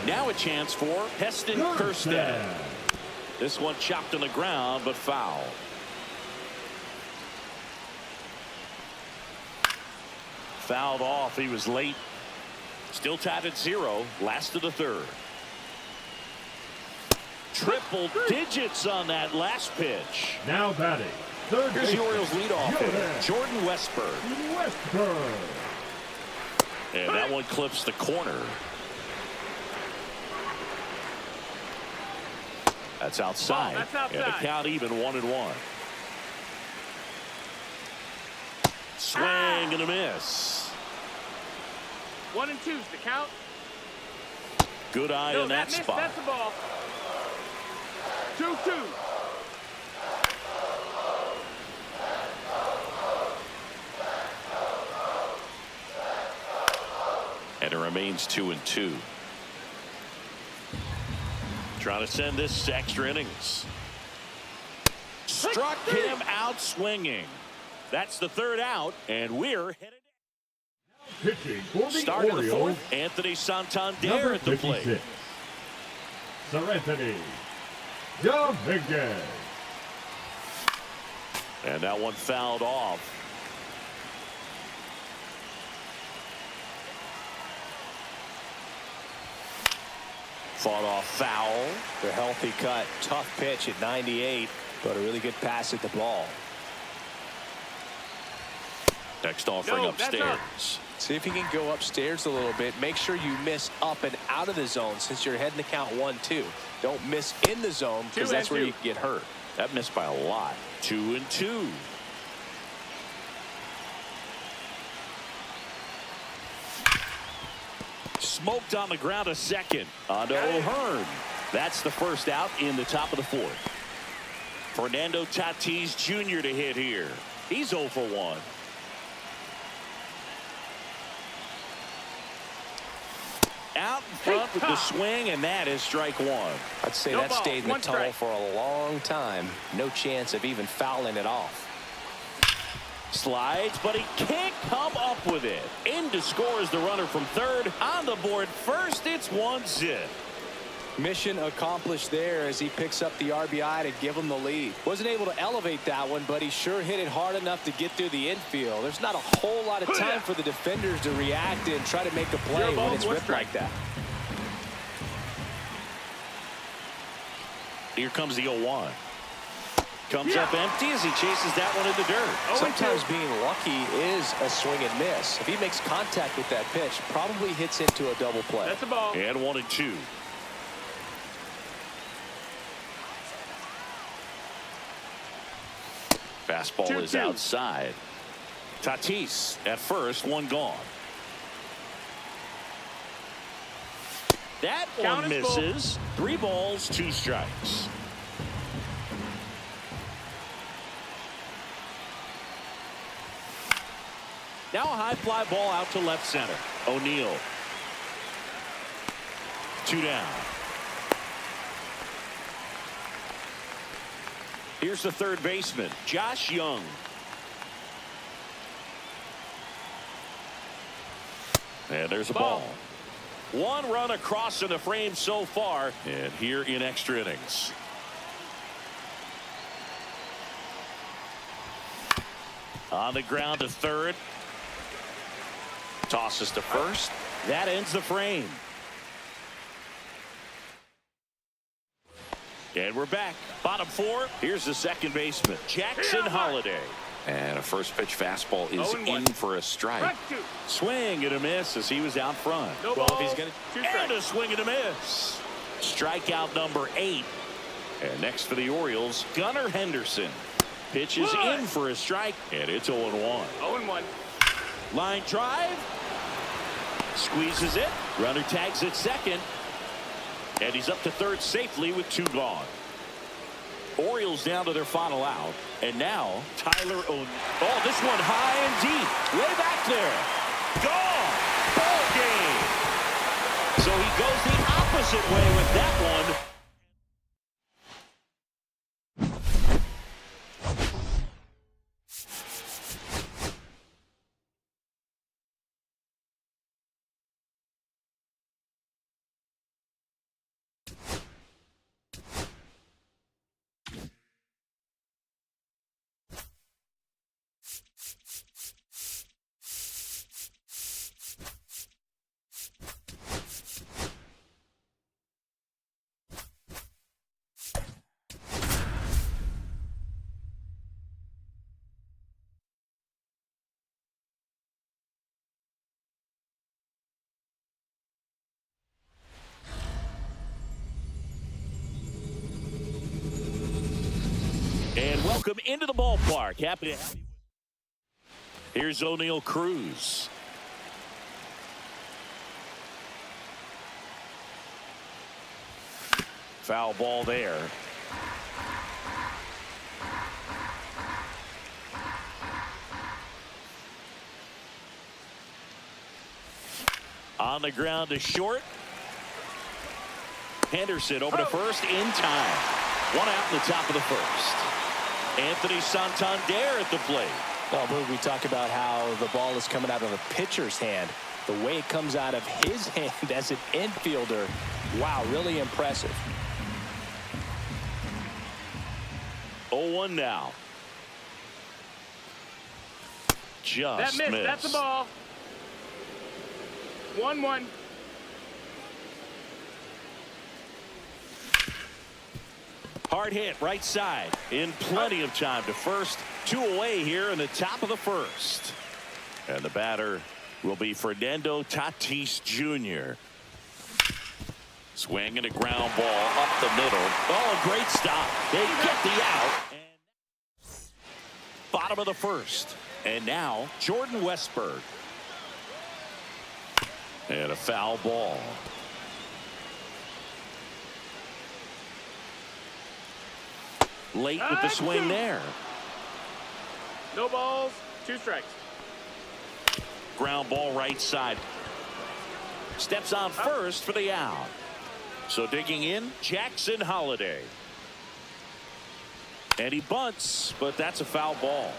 Now a chance for Heston Kjerstad. This one chopped on the ground, but foul. Fouled off. He was late. Still tied at 0. Last of the third. Triple digits on that last pitch. Now batting. Third Here's the baseman, Orioles leadoff hitter, Jordan Westburg. Westburg. And that one clips the corner. That's outside. That's outside. And the count even 1-1. Swing and a miss. 1-2's the count. Good eye No, in that missed. spot. That's the ball. 2-2. And it remains 2-2. Trying to send this to extra innings. Struck him out swinging. That's the third out, and we're headed. Pitching for the Start of the Orioles. 4th. Anthony Santander Number at the plate. 56. Seranthony Dominguez. And that one fouled off. Fought off foul. The healthy cut. Tough pitch at 98, but a really good pass at the ball. Next offering No, that's up. upstairs. See if you can go upstairs a little bit. Make sure you miss up and out of the zone since you're heading to count 1-2. Don't miss in the zone because that's where you can get hurt. That missed by a lot. 2-2. Smoked on the ground a second. On to O'Hearn. That's the first out in the top of the fourth. Fernando Tatis Jr. to hit here. He's 0 for 1. Out in front with the swing, and that is strike one. I'd say No that ball, stayed in the one tunnel strike. for a long time. No chance of even fouling it off. Slides, but he can't come up with it. In to score is the runner from third. On the board first, it's 1-0. Mission accomplished there as he picks up the RBI to give him the lead. Wasn't able to elevate that one, but he sure hit it hard enough to get through the infield. There's not a whole lot of time for the defenders to react and try to make a play when it's ripped like that. Here comes the 0-1. Comes up empty as he chases that one in the dirt. Sometimes being lucky is a swing and miss. If he makes contact with that pitch, probably hits into a double play. That's a ball. And 1-2. Fastball is 2-2. outside. Tatis at first, one gone. That Count one is full. misses. 3 balls, 2 strikes. Now a high fly ball out to left center. O'Neill. 2 down. Here's the third baseman, Josh Young. And there's a ball. 1 run across in the frame so far, and here in extra innings. On the ground to third. Tosses to first. That ends the frame. And we're back. Bottom 4. Here's the second baseman, Jackson Holliday. And a first pitch fastball is 0-1. in for a strike. Strike 2. Swing and a miss as he was out front. No Well, ball. if he's gonna- 2 And strikes. a swing and a miss. Strikeout number 8. And next for the Orioles, Gunnar Henderson. Pitch is One. in for a strike, and it's 0-1. 0-1. Line drive. Squeezes it. Runner tags at second. And he's up to third safely with 2 gone. Orioles down to their final out. And now Tyler O'Neill. Oh, this one high and deep. Way back there. Gone. Ball game. So he goes the opposite way with that one. And welcome into the ballpark. Happy to have you. Here's O'Neill Cruz. Foul ball there. On the ground to short. Henderson over to first in time. 1 out in the top of the first. Anthony Santander at the plate. Well, Boog, we talk about how the ball is coming out of the pitcher's hand. The way it comes out of his hand as an infielder, wow, really impressive. 0-1 now. just That missed. missed. That's the ball. 1-1. Hard hit right side. In plenty of time to first. 2 away here in the top of the first. And the batter will be Fernando Tatis Jr. Swinging a ground ball up the middle. Oh, a great stop. They get the out. And bottom of the first. And now Jordan Westburg. And a foul ball. Late with the swing there. No balls, 2 strikes. Ground ball right side. Steps on first for the out. So digging in, Jackson Holliday. And he bunts, but that's a foul ball.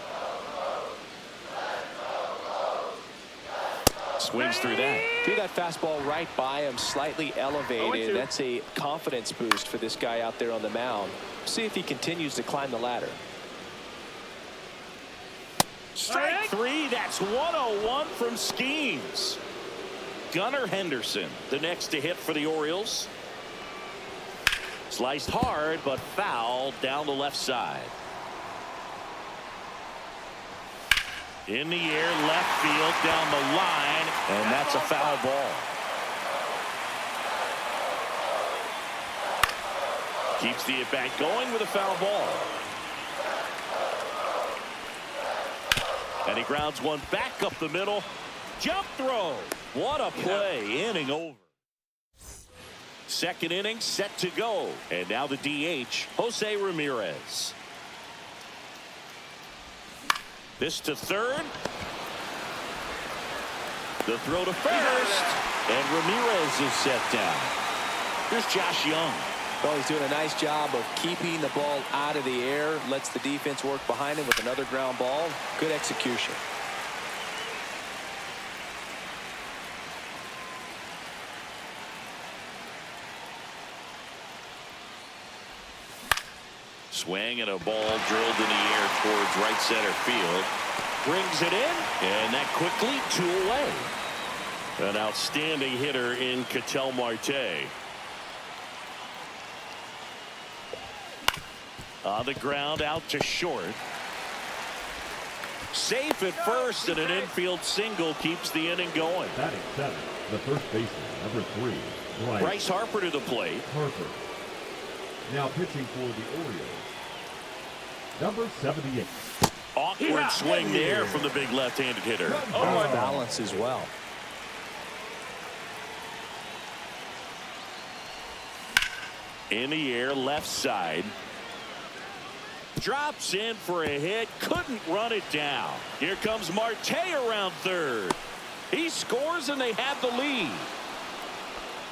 Swings through that. Threw that fastball right by him, slightly elevated. 0-2. That's a confidence boost for this guy out there on the mound. See if he continues to climb the ladder. Strike 3. That's 101 from Schemes. Gunnar Henderson, the next to hit for the Orioles. Sliced hard, but foul down the left side. In the air, left field, down the line, and that's a foul ball. Keeps the at-bat going with a foul ball. And he grounds one back up the middle. Jump throw. What a play. Inning over. Second inning set to go. And now the DH, Jose Ramirez. This to third. The throw to first. And Ramirez is set down. Here's Josh Young. Well, he's doing a nice job of keeping the ball out of the air. Lets the defense work behind him with another ground ball. Good execution. Swing and a ball drilled in the air towards right center field. Brings it in, and that quickly 2 away. An outstanding hitter in Ketel Marte. On the ground, out to short. Safe at first, and an infield single keeps the inning going. Batting 7, the first baseman, number 3, Bryce Harper to the plate. Harper. Now pitching for the Orioles, number 78. Awkward swing there from the big left-handed hitter. Balance as well. In the air, left side. Drops in for a hit. Couldn't run it down. Here comes Marte around third. He scores and they have the lead.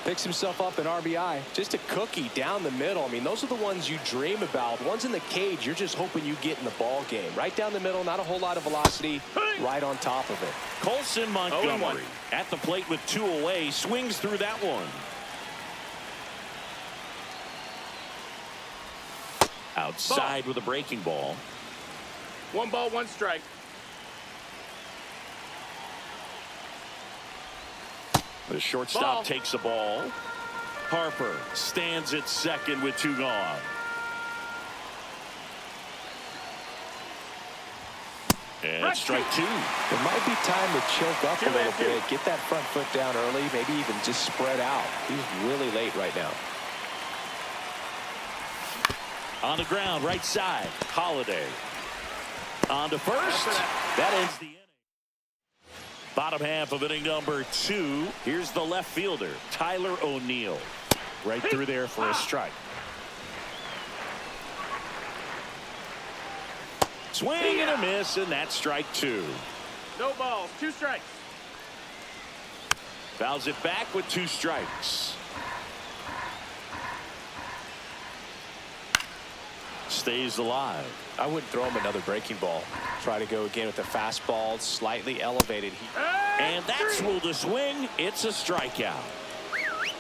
Picks himself up an RBI. Just a cookie down the middle. I mean, those are the ones you dream about. Ones in the cage, you're just hoping you get in the ball game. Right down the middle, not a whole lot of velocity. Right on top of it. Colson Montgomery at the plate with 2 away. Swings through that one. Outside with a breaking ball. 1 ball, 1 strike. The shortstop takes the ball. Harper stands at second with 2 gone. And strike 2. It might be time to choke up a little bit. Get that front foot down early. Maybe even just spread out. He's really late right now. On the ground, right side. Holliday. On to first. That ends the inning. Bottom half of inning number 2. Here's the left fielder, Tyler O'Neill. Right through there for a strike. Swing and a miss, and that's strike 2. No balls, 2 strikes. Fouls it back with 2 strikes. Stays alive. I wouldn't throw him another breaking ball. Try to go again with the fastball, slightly elevated. And that's ruled a swing. It's a strikeout.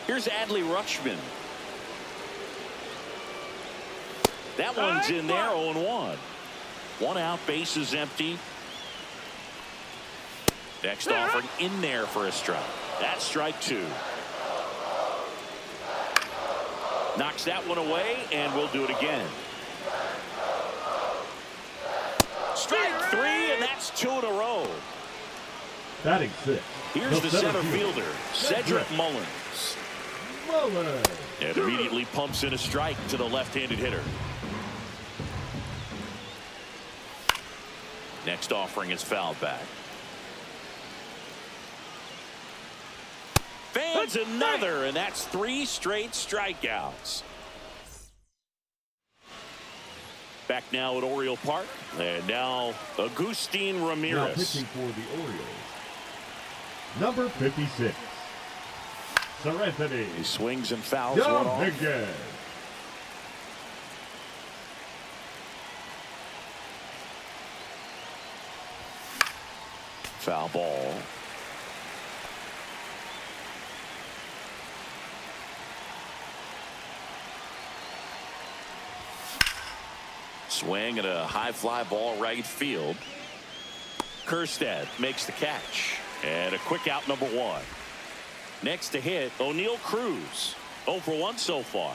Here's Adley Rutschman. That one's in there, 0-1. 1 out, bases empty. Next offering in there for a strike. That's strike 2. Knocks that one away, and we'll do it again. Strike 3, and that's 2 in a row. Batting 6. Here's the center fielder, Cedric Mullins. And immediately pumps in a strike to the left-handed hitter. Next offering is fouled back. Fans another, and that's 3 straight strikeouts. Back now at Oriole Park, and now Agustin Now Ramirez. pitching for the Orioles, number 56, Serenity. He swings and fouls one off. Dominguez. Foul ball. Swing at a high fly ball right field. Kerstead makes the catch. And a quick out, number 1. Next to hit, O'Neal Cruz. 0 for 1 so far.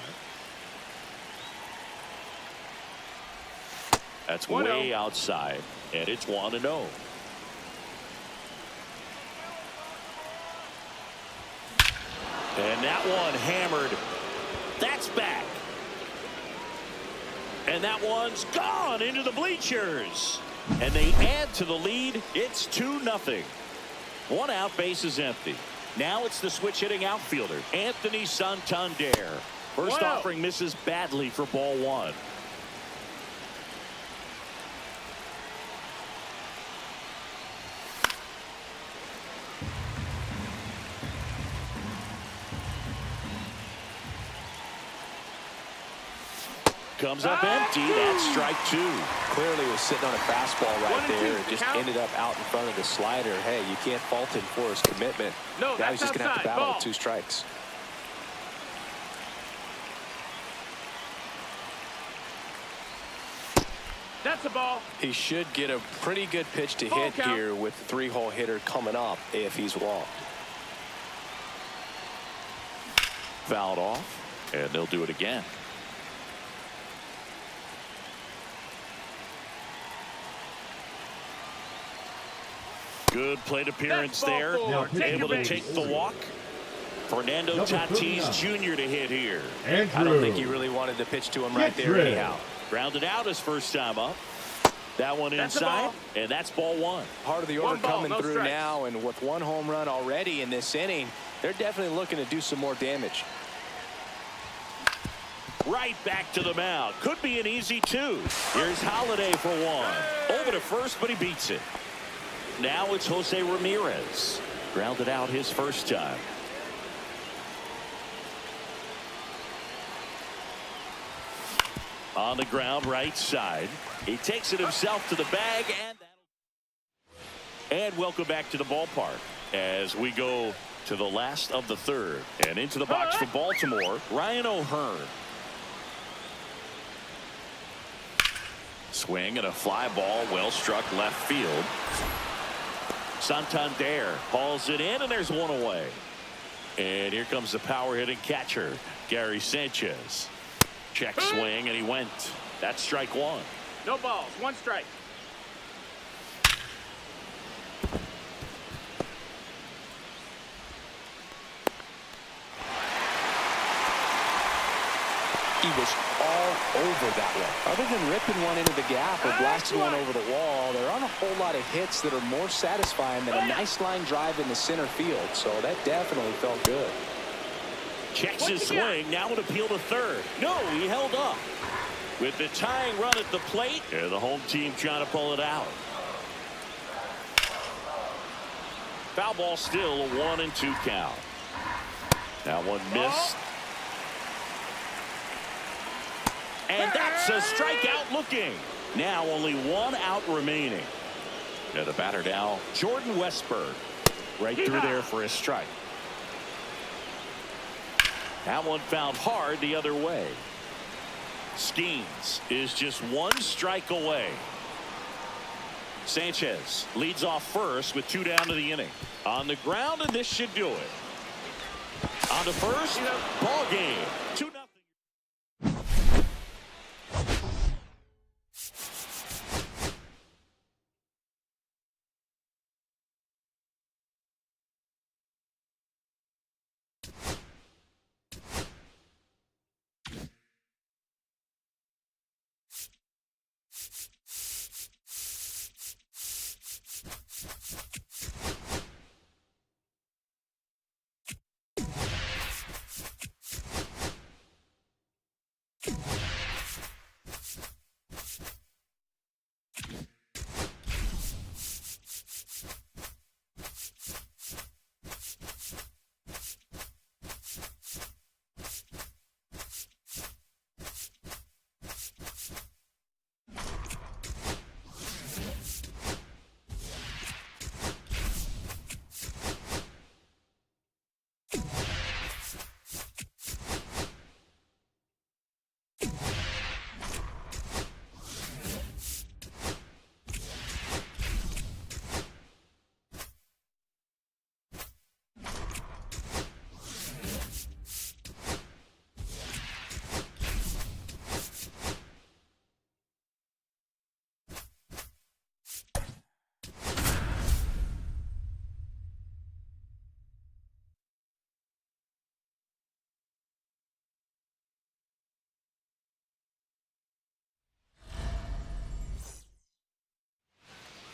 That's 1-0. way outside, and it's 1-0. And that one hammered. That's back. And that one's gone into the bleachers. And they add to the lead. It's 2-0. 1 out, base is empty. Now it's the switch hitting outfielder, Anthony Santander. First 1-0. offering misses badly for ball 1. Comes up empty. That's strike 2. Clearly was sitting on a fastball right 1-2, there. It just count. ended up out in front of the slider. Hey, you can't fault him for his commitment. No, now he's that's just going to have to outside. battle Ball. with 2 strikes. That's a ball. He should get a pretty good pitch to Ball hit count. here with the 3-hole hitter coming up if he's walked. Fouled off, and they'll do it again. Good plate appearance That's ball there. 4. Now Take Able your to base. take the walk. Fernando Number Tatis 39. Jr. to hit here. Andrew. I don't think he really wanted to pitch to him right there Red. anyhow. Grounded out his first time up. That one That's a inside, ball. and that's ball 1. Part of the 1 order ball, coming no through strikes. now, and with 1 home run already in this inning, they're definitely looking to do some more damage. Right back to the mound. Could be an easy 2. Here's Holiday for 1. Over to first, but he beats it. Now it's Jose Ramirez. Grounded out his first time. On the ground, right side. He takes it himself to the bag, and welcome back to the ballpark as we go to the last of the 3rd. And into the box for Baltimore, Ryan O'Hearn. Swing and a fly ball, well struck left field. Santander hauls it in, and there's 1 away. And here comes the power hitting catcher, Gary Sanchez. Check swing, and he went. That's strike 1. No balls. 1 strike. He was all over that one. Other than ripping one into the gap or blasting one over the wall, there aren't a whole lot of hits that are more satisfying than a nice line drive in the center field. So that definitely felt good. Checks his swing. Now an appeal to third. No, he held up. With the tying run at the plate, and the home team trying to pull it out. Foul ball still, a 1-2 count. That one missed. And that's a strikeout looking. Now only 1 out remaining. And the batter now, Jordan Westberg. Right through there for a strike. That one fouled hard the other way. Skeens is just 1 strike away. Sanchez leads off first with 2 down to the inning. On the ground, and this should do it. On to first, ball game. 2-0.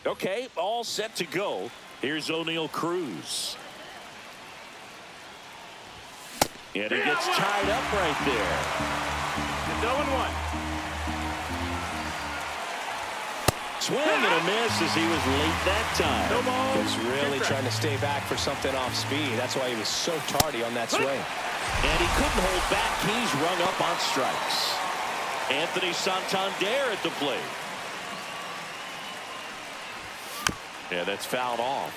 Okay, all set to go. Here's O'Neal Cruz. And he gets tied up right there. It's 0-1. Swing and a miss as he was late that time. No ball. He was really trying to stay back for something off speed. That's why he was so tardy on that swing. And he couldn't hold back. He's rung up on strikes. Anthony Santander at the plate. Yeah, that's fouled off.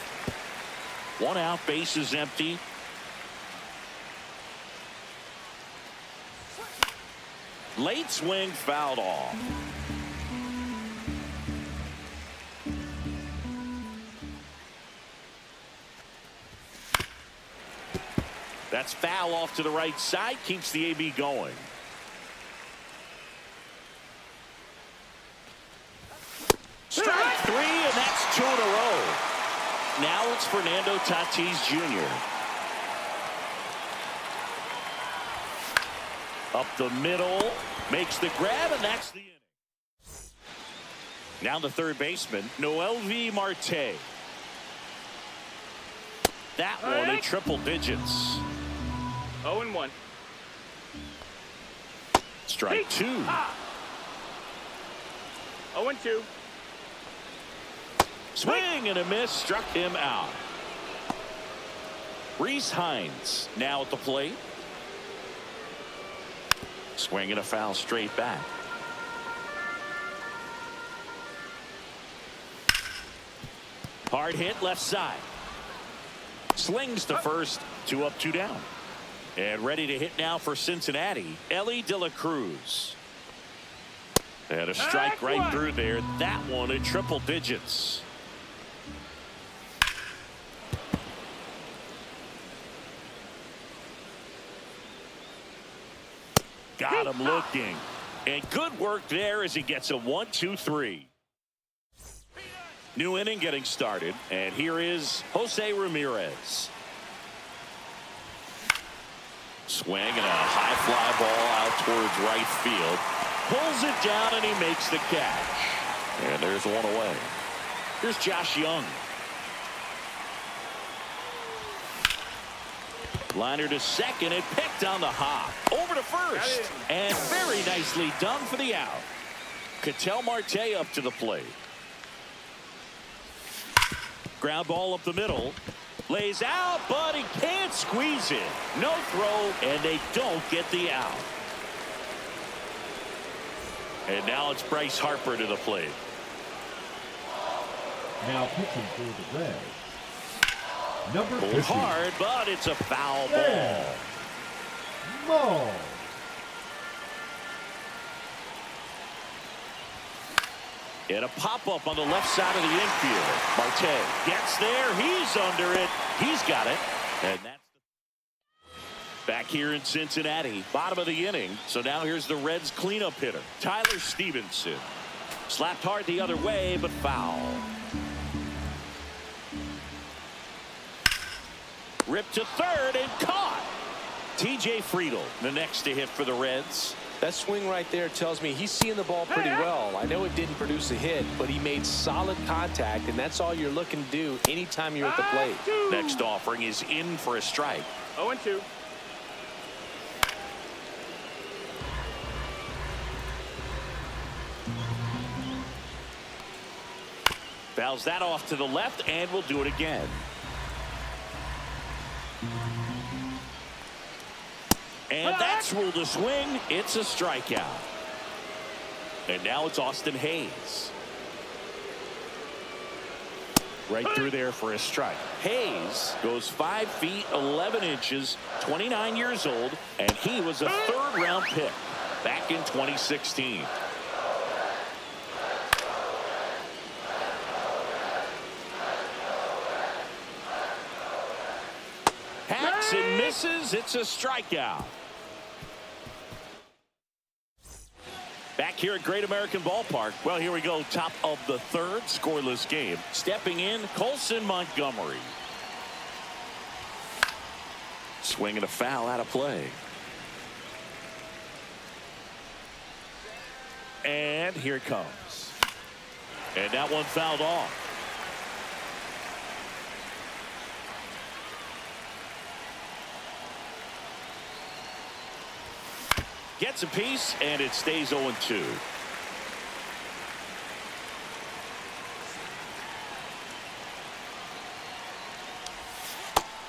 1 out, base is empty. Late swing, fouled off. That's foul off to the right side, keeps the AB going. Strike 3, and that's 2 in a row. Now it's Fernando Tatis Jr. Up the middle, makes the grab, and that's the inning. Now the third baseman, MLB Marte. That one in triple digits. 0-1. Strike 2. 0-2. Swing and a miss, struck him out. Reese Hines now at the plate. Swing and a foul straight back. Hard hit left side. Slings to first, 2 up, 2 down. And ready to hit now for Cincinnati, Ellie De La Cruz. And a strike right through there. That one in triple digits. Got him looking. And good work there as he gets a 1-2-3. New inning getting started. And here is Jose Ramirez. Swing and a high fly ball out towards right field. Pulls it down and he makes the catch. And there's one away. Here's Josh Young. Liner to second and picked on the hop. Over to first. And very nicely done for the out. Ketel Marte up to the plate. Ground ball up the middle. Lays out, but he can't squeeze it. No throw, and they don't get the out. And now it's Bryce Harper to the plate. Now pitching for the Reds, number Pulled 50. hard, but it's a foul ball. Yeah. And a pop-up on the left side of the infield. Marte gets there. He's under it. He's got it. And that's back here in Cincinnati, bottom of the inning. So now here's the Reds cleanup hitter, Tyler Stevenson. Slapped hard the other way, but foul. Ripped to third and caught. T.J. Friedl, the next to hit for the Reds. That swing right there tells me he's seeing the ball pretty well. I know it didn't produce a hit, but he made solid contact, and that's all you're looking to do anytime you're at the plate. Next offering is in for a strike. 0-2. Fouls that off to the left, and we'll do it again. And that's ruled a swing. It's a strikeout. And now it's Austin Hayes. Right through there for a strike. Hayes goes 5 feet 11 inches, 29 years old, and he was a third-round pick back in 2016. Hacks and misses. It's a strikeout. Back here at Great American Ballpark. Well, here we go. Top of the third, scoreless game. Stepping in, Colson Montgomery. Swinging a foul out of play. And here it comes. And that one fouled off. Gets a piece, and it stays 0-2.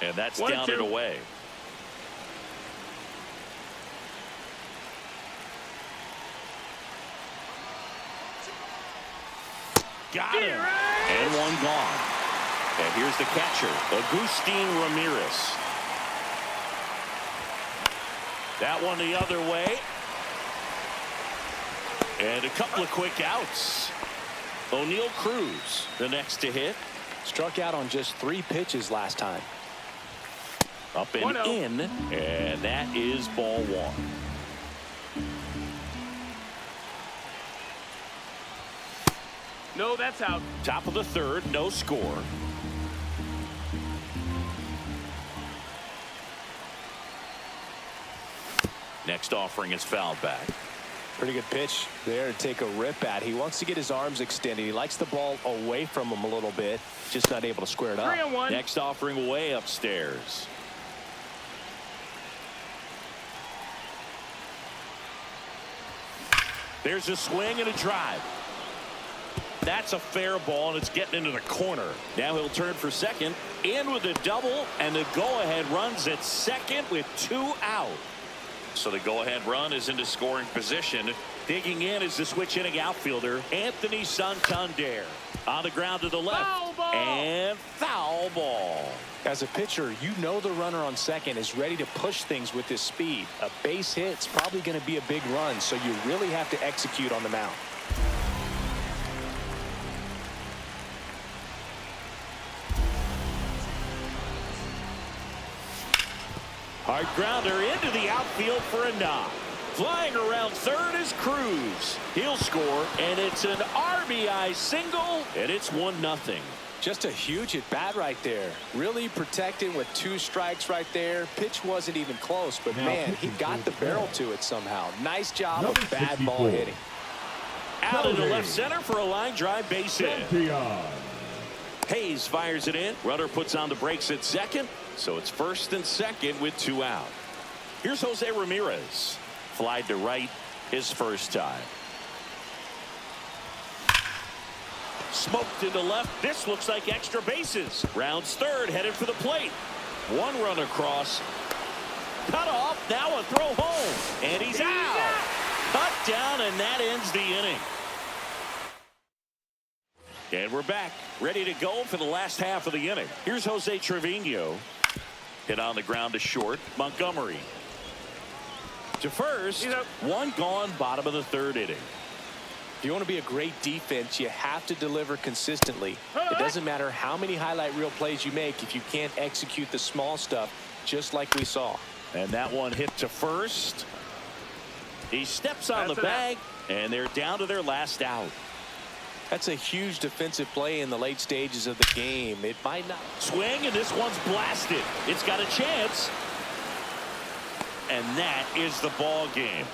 And that's down and away. Got him. And one gone. And here's the catcher, Agustin Ramirez. That one the other way. And a couple of quick outs. O'Neal Cruz, the next to hit. Struck out on just 3 pitches last time. Up and in. And that is ball 1. No, that's out. Top of the third, no score. Next offering is fouled back. Pretty good pitch there to take a rip at. He wants to get his arms extended. He likes the ball away from him a little bit. Just not able to square it up. 3-1. Next offering way upstairs. There's a swing and a drive. That's a fair ball, and it's getting into the corner. Now he'll turn for second. In with a double, and the go-ahead runs at second with 2 out. So the go-ahead run is into scoring position. Digging in is the switch-hitting outfielder, Anthony Santander. On the ground to the left. Foul ball. And foul ball. As a pitcher, you know the runner on second is ready to push things with his speed. A base hit's probably going to be a big run, so you really have to execute on the mound. Hard grounder into the outfield for a knock. Flying around third is Cruz. He'll score, and it's an RBI single, and it's 1-0. Just a huge at bat right there. Really protecting with 2 strikes right there. Pitch wasn't even close, but Now man, he got the barrel to it somehow. Nice job of bad ball hitting. Out into left center for a line drive base hit. Hayes fires it in. Runner puts on the brakes at second. So it's first and second with 2 out. Here's Jose Ramirez. Flied to right his first time. Smoked into left. This looks like extra bases. Rounds third, headed for the plate. 1 run across. Cut off. Now a throw home. And he's out. Cut down, and that ends the inning. And we're back, ready to go for the last half of the inning. Here's Jose Trevino. Hit on the ground to short. Montgomery to first. 1 gone, bottom of the third inning. If you want to be a great defense, you have to deliver consistently. It doesn't matter how many highlight reel plays you make if you can't execute the small stuff, just like we saw. And that one hit to first. He steps on the bag, and they're down to their last out. That's a huge defensive play in the late stages of the game. It might not Swing, and this one's blasted. It's got a chance. And that is the ball game.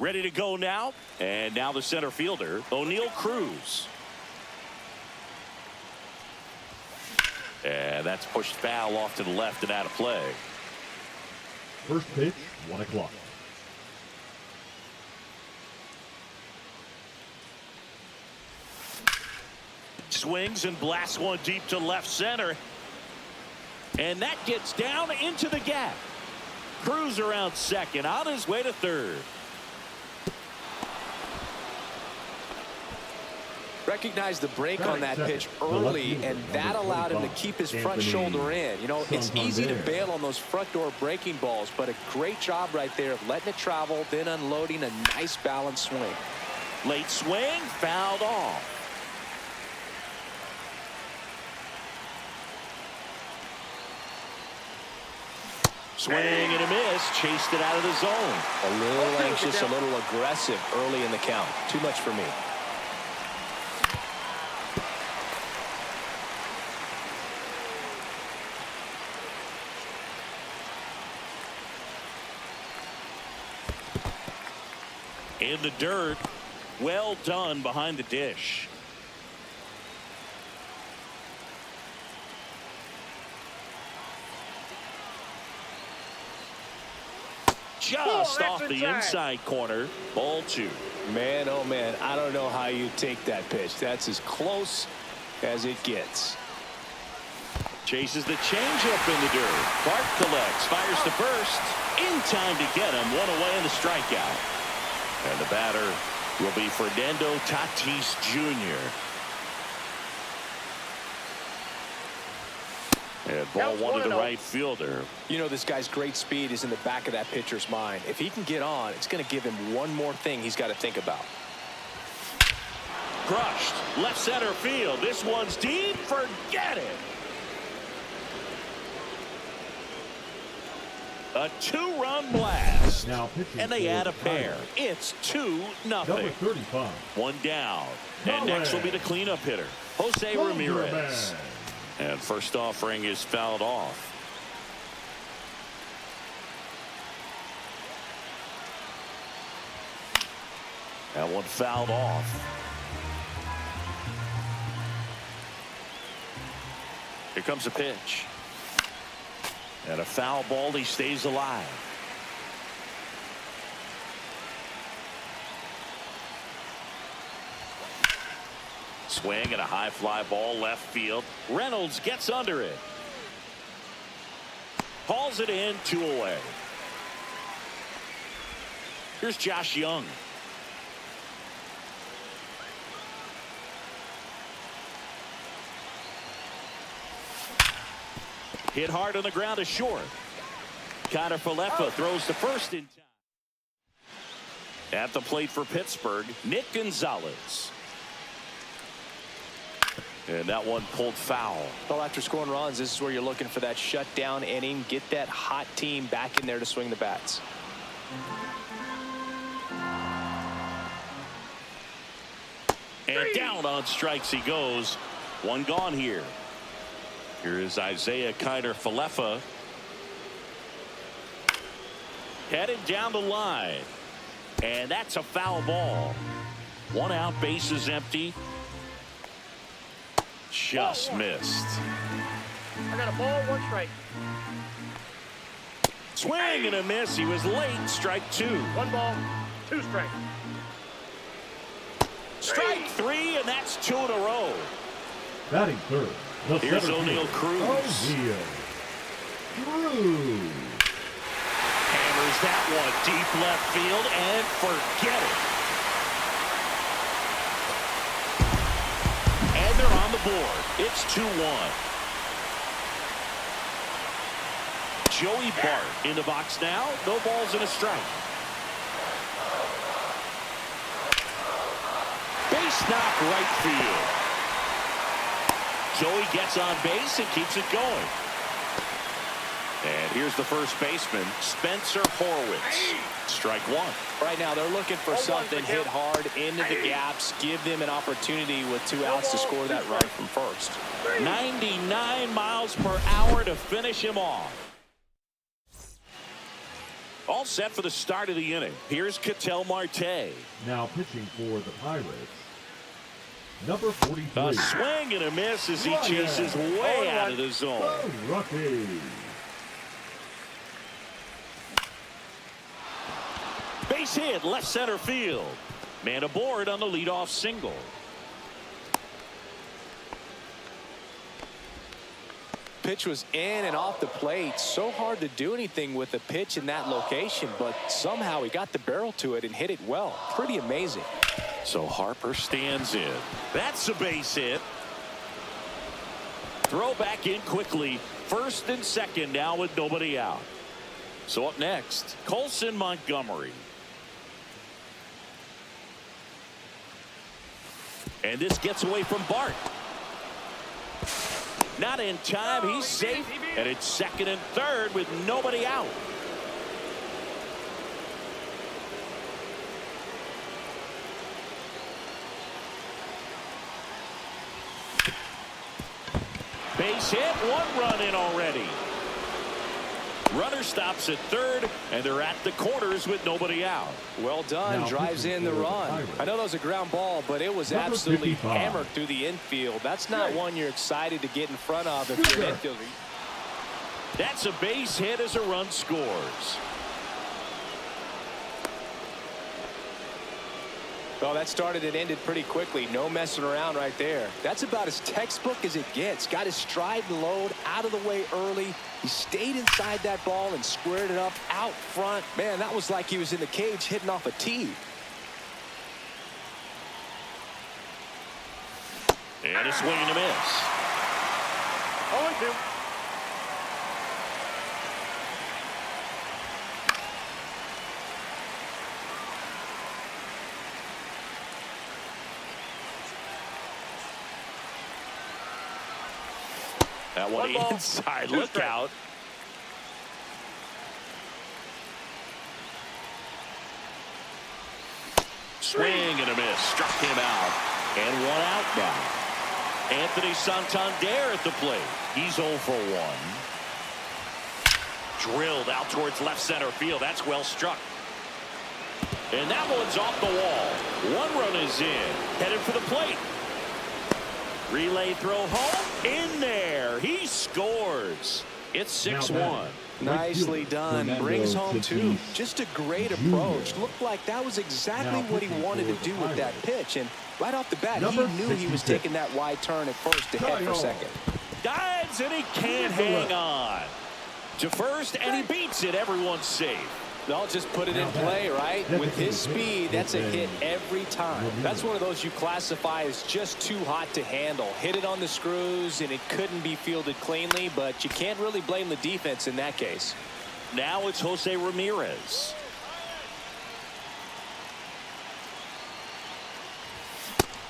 Ready to go now. And now the center fielder, O'Neal Cruz. And that's pushed foul off to the left and out of play. First pitch, 1 o'clock. Swings and blasts one deep to left center. And that gets down into the gap. Cruz around second, on his way to third. Recognize the break on that pitch early, and that allowed him to keep his front shoulder in. You know, it's easy to bail on those front door breaking balls, but a great job right there of letting it travel, then unloading a nice balanced swing. Late swing, fouled off. Swing and a miss, chased it out of the zone. A little anxious, a little aggressive early in the count. Too much for me. In the dirt. Well done behind the dish. Just off the inside corner. Ball 2. Man, oh man, I don't know how you take that pitch. That's as close as it gets. Chases the changeup in the dirt. Clark collects, fires to first. In time to get him. One away in the strikeout. And the batter will be Fernando Tatis Jr. And ball one to the right fielder. You know, this guy's great speed is in the back of that pitcher's mind. If he can get on, it's going to give him one more thing he's got to think about. Crushed. Left center field. This one's deep. Forget it. A 2-run blast. Now and they add a pair. It's 2-0. Number 35. One down. And next will be the cleanup hitter, Jose Ramirez. And first offering is fouled off. That one fouled off. Here comes a pitch. And a foul ball. He stays alive. Swing and a high fly ball left field. Reynolds gets under it. Hauls it in, 2 away. Here's Josh Young. Hit hard on the ground to short. Connor Falefa throws to first in time. At the plate for Pittsburgh, Nick Gonzalez. And that one pulled foul. Well, after scoring runs, this is where you're looking for that shutdown inning. Get that hot team back in there to swing the bats. And down on strikes he goes. One gone here. Here is Isaiah Kiner Falefa. Headed down the line. And that's a foul ball. 1 out, bases empty. Just missed. I got a ball, 1 strike. Swing and a miss. He was late. Strike 2. 1 ball, 2 strikes. Strike 3, and that's 2 in a row. Batting third. The Here's center O'Neal fielder, Cruz. O'Neal Cruz. Hammers that one deep left field and forget it. And they're on the board. It's 2-1. Joey Bart in the box now. No balls and a strike. Base knock right field. Joey gets on base and keeps it going. And here's the first baseman, Spencer Horwitz. Strike 1. Right now, they're looking for something hit hard into the gaps. Give them an opportunity with 2 outs to score that run from first. 99 miles per hour to finish him off. All set for the start of the inning. Here's Ketel Marte. Now pitching for the Pirates, number 43. A swing and a miss as he chases way out of the zone. Rocky. Base hit, left center field. Man aboard on the leadoff single. Pitch was in and off the plate. So hard to do anything with a pitch in that location, but somehow he got the barrel to it and hit it well. Pretty amazing. So Harper stands in. That's a base hit. Throw back in quickly. First and second now with nobody out. So up next, Colson Montgomery. And this gets away from Bart. Not in time. He's safe. And it's second and third with nobody out. Base hit. 1 run in already. Runner stops at third, and they're at the corners with nobody out. Well done. Now drives in the run. I know that was a ground ball, but it was absolutely 55. hammered through the infield. That's not one you're excited to get in front of if you're an infielder. That's a base hit as a run scores. Well, that started and ended pretty quickly. No messing around right there. That's about as textbook as it gets. Got his stride and load out of the way early. He stayed inside that ball and squared it up out front. Man, that was like he was in the cage hitting off a tee. And a swing and a miss. 0-2. That one 1 ball, inside. 2 Look strikes. out. Swing and a miss. Struck him out. And 1 out now. Anthony Santander at the plate. He's 0 for 1. Drilled out towards left center field. That's well struck. And that one's off the wall. One run is in. Headed for the plate. Relay throw home. In there. He scores. It's 6-1. Nicely done. Brings home two. Just a great approach. Looked like that was exactly what he wanted to do with that pitch. And right off the bat, he knew he was taking that wide turn at first to head for second. Dives and he can't hang on to first, and he beats it. Everyone's safe. They'll just put it in play, right? With his speed, that's a hit every time. That's one of those you classify as just too hot to handle. Hit it on the screws, and it couldn't be fielded cleanly, but you can't really blame the defense in that case. Now it's Jose Ramirez.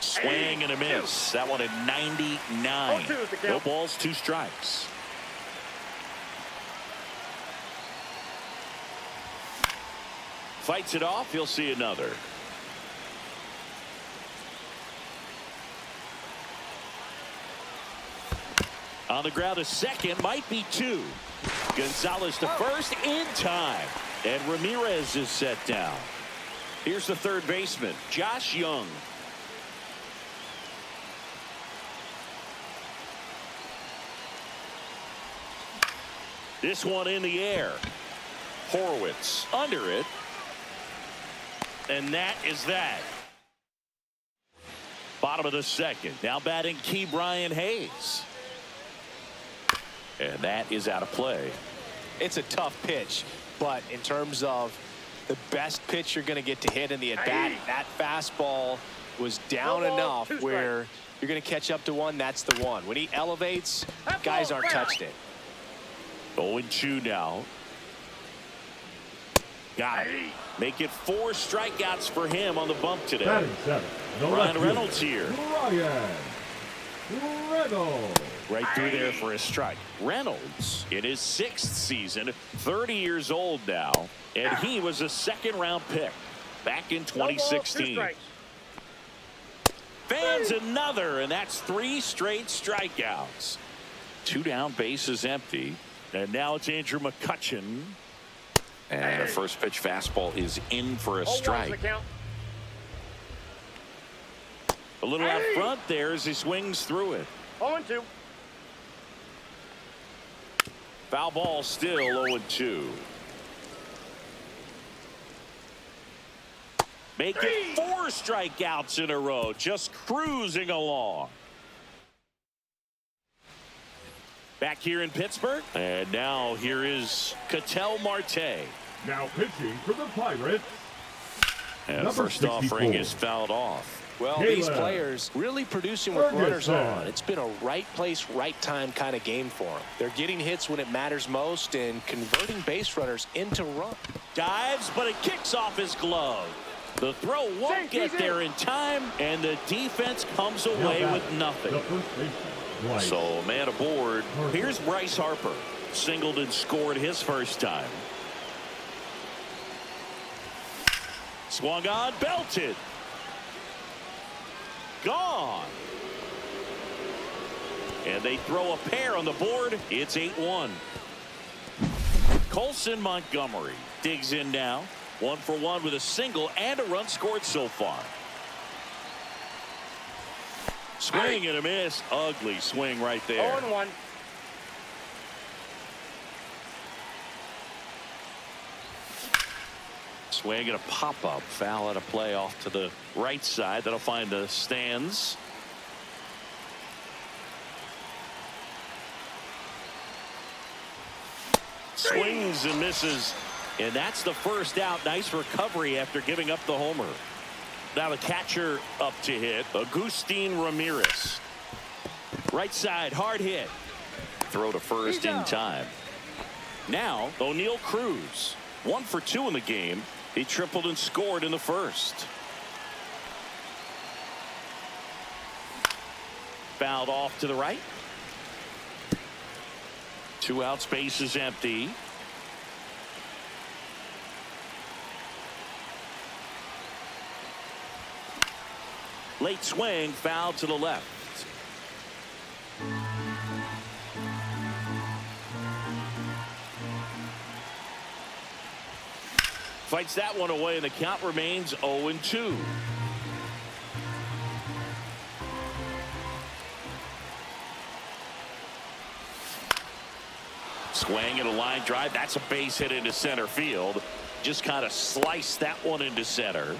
Swing and a miss. That one at 99. No balls, 2 strikes. Fights it off. He'll see another. On the ground, a second, might be 2. Gonzalez to first in time. And Ramirez is set down. Here's the third baseman, Josh Young. This one in the air. Horwitz under it. And that is that. Bottom of the second. Now batting Key Brian Hayes. And that is out of play. It's a tough pitch, but in terms of the best pitch you're going to get to hit in the at-bat, that fastball was down enough where you're going to catch up to one. That's the one. When he elevates, guys aren't touched it. 0-2 now. Got it. Make it 4 strikeouts for him on the bump today. Batting 7. Ryan Reynolds here. Ryan Reynolds. Right through there for a strike. Reynolds in his 6th season, 30 years old now, and he was a 2nd-round pick back in 2016. Fans another, and that's 3 straight strikeouts. 2 down, bases empty, and now it's Andrew McCutchen. And the first pitch fastball is in for a strike. A little out front there as he swings through it. 0-2. Foul ball still 0-2. Make it 4 strikeouts in a row, just cruising along. Back here in Pittsburgh, and now here is Ketel Marte. Now pitching for the Pirates. And the first offering is fouled off. Well, these players really producing with runners on. It's been a right place, right time kind of game for them. They're getting hits when it matters most and converting base runners into runs. Dives, but it kicks off his glove. The throw won't get there in time, and the defense comes away with nothing. So, man aboard. Here's Bryce Harper. Singled and scored his first time. Swung on, belted. Gone. And they throw a pair on the board. It's 8-1. Colson Montgomery digs in now. 1 for 1 with a single and a run scored so far. Swing and a miss. Ugly swing right there. 0-1. Swing and a pop-up. Foul at a play off to the right side. That'll find the stands. Swings and misses. And that's the first out. Nice recovery after giving up the homer. Now the catcher up to hit. Agustin Ramirez. Right side, hard hit. Throw to first in time. Now O'Neal Cruz. 1 for 2 in the game. He tripled and scored in the first. Fouled off to the right. 2 outs, base is empty. Late swing, foul to the left. Fights that one away, and the count remains 0-2. Swing and a line drive. That's a base hit into center field. Just kind of sliced that one into center.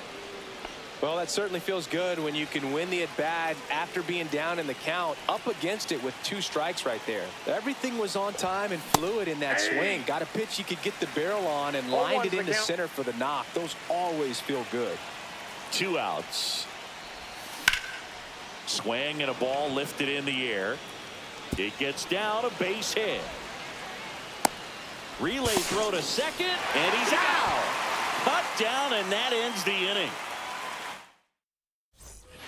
Well, that certainly feels good when you can win the at-bat after being down in the count, up against it with 2 strikes right there. Everything was on time and fluid in that swing. Got a pitch you could get the barrel on and lined it into center for the knock. Those always feel good. 2 outs. Swing and a ball lifted in the air. It gets down, a base hit. Relay throw to second, and he's out. Cut down, and that ends the inning.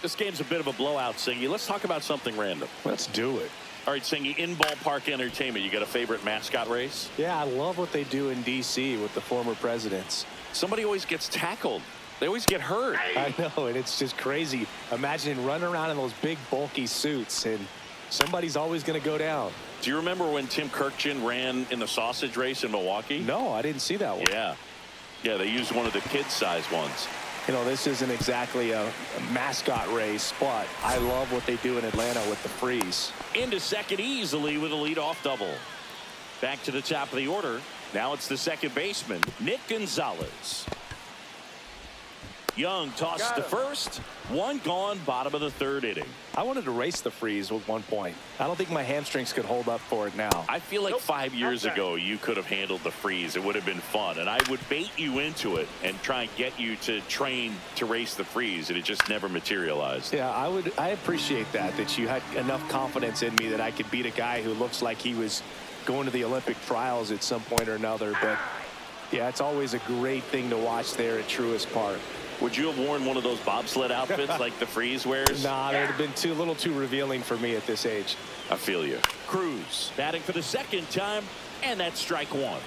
This game's a bit of a blowout, Singy. Let's talk about something random. Let's do it. All right, Singy, in ballpark entertainment, you got a favorite mascot race? Yeah, I love what they do in D.C. with the former presidents. Somebody always gets tackled. They always get hurt. I know, and it's just crazy. Imagining running around in those big, bulky suits, and somebody's always going to go down. Do you remember when Tim Kirkjian ran in the sausage race in Milwaukee? No, I didn't see that one. Yeah. Yeah, they used one of the kid-sized ones. You know, this isn't exactly a mascot race, but I love what they do in Atlanta with the freeze. Into second easily with a leadoff double. Back to the top of the order. Now it's the second baseman, Nick Gonzalez. Young tossed to first. One gone, bottom of the 3rd inning. I wanted to race the freeze with 1 point. I don't think my hamstrings could hold up for it now. I feel like 5 years ago you could have handled the freeze. It would have been fun, and I would bait you into it and try and get you to train to race the freeze, and it just never materialized. Yeah, I appreciate that you had enough confidence in me that I could beat a guy who looks like he was going to the Olympic trials at some point or another. But yeah, it's always a great thing to watch there at Truist Park. Would you have worn one of those bobsled outfits like the freeze wears? Nah, that would have been a little too revealing for me at this age. I feel you. Cruz batting for the 2nd time, and that's strike 1.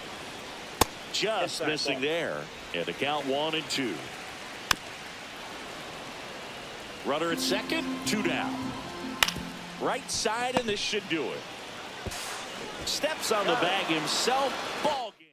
Just missing there. And the count 1-2. Runner at second, 2 down. Right side, and this should do it. Steps on the bag himself. Ball game.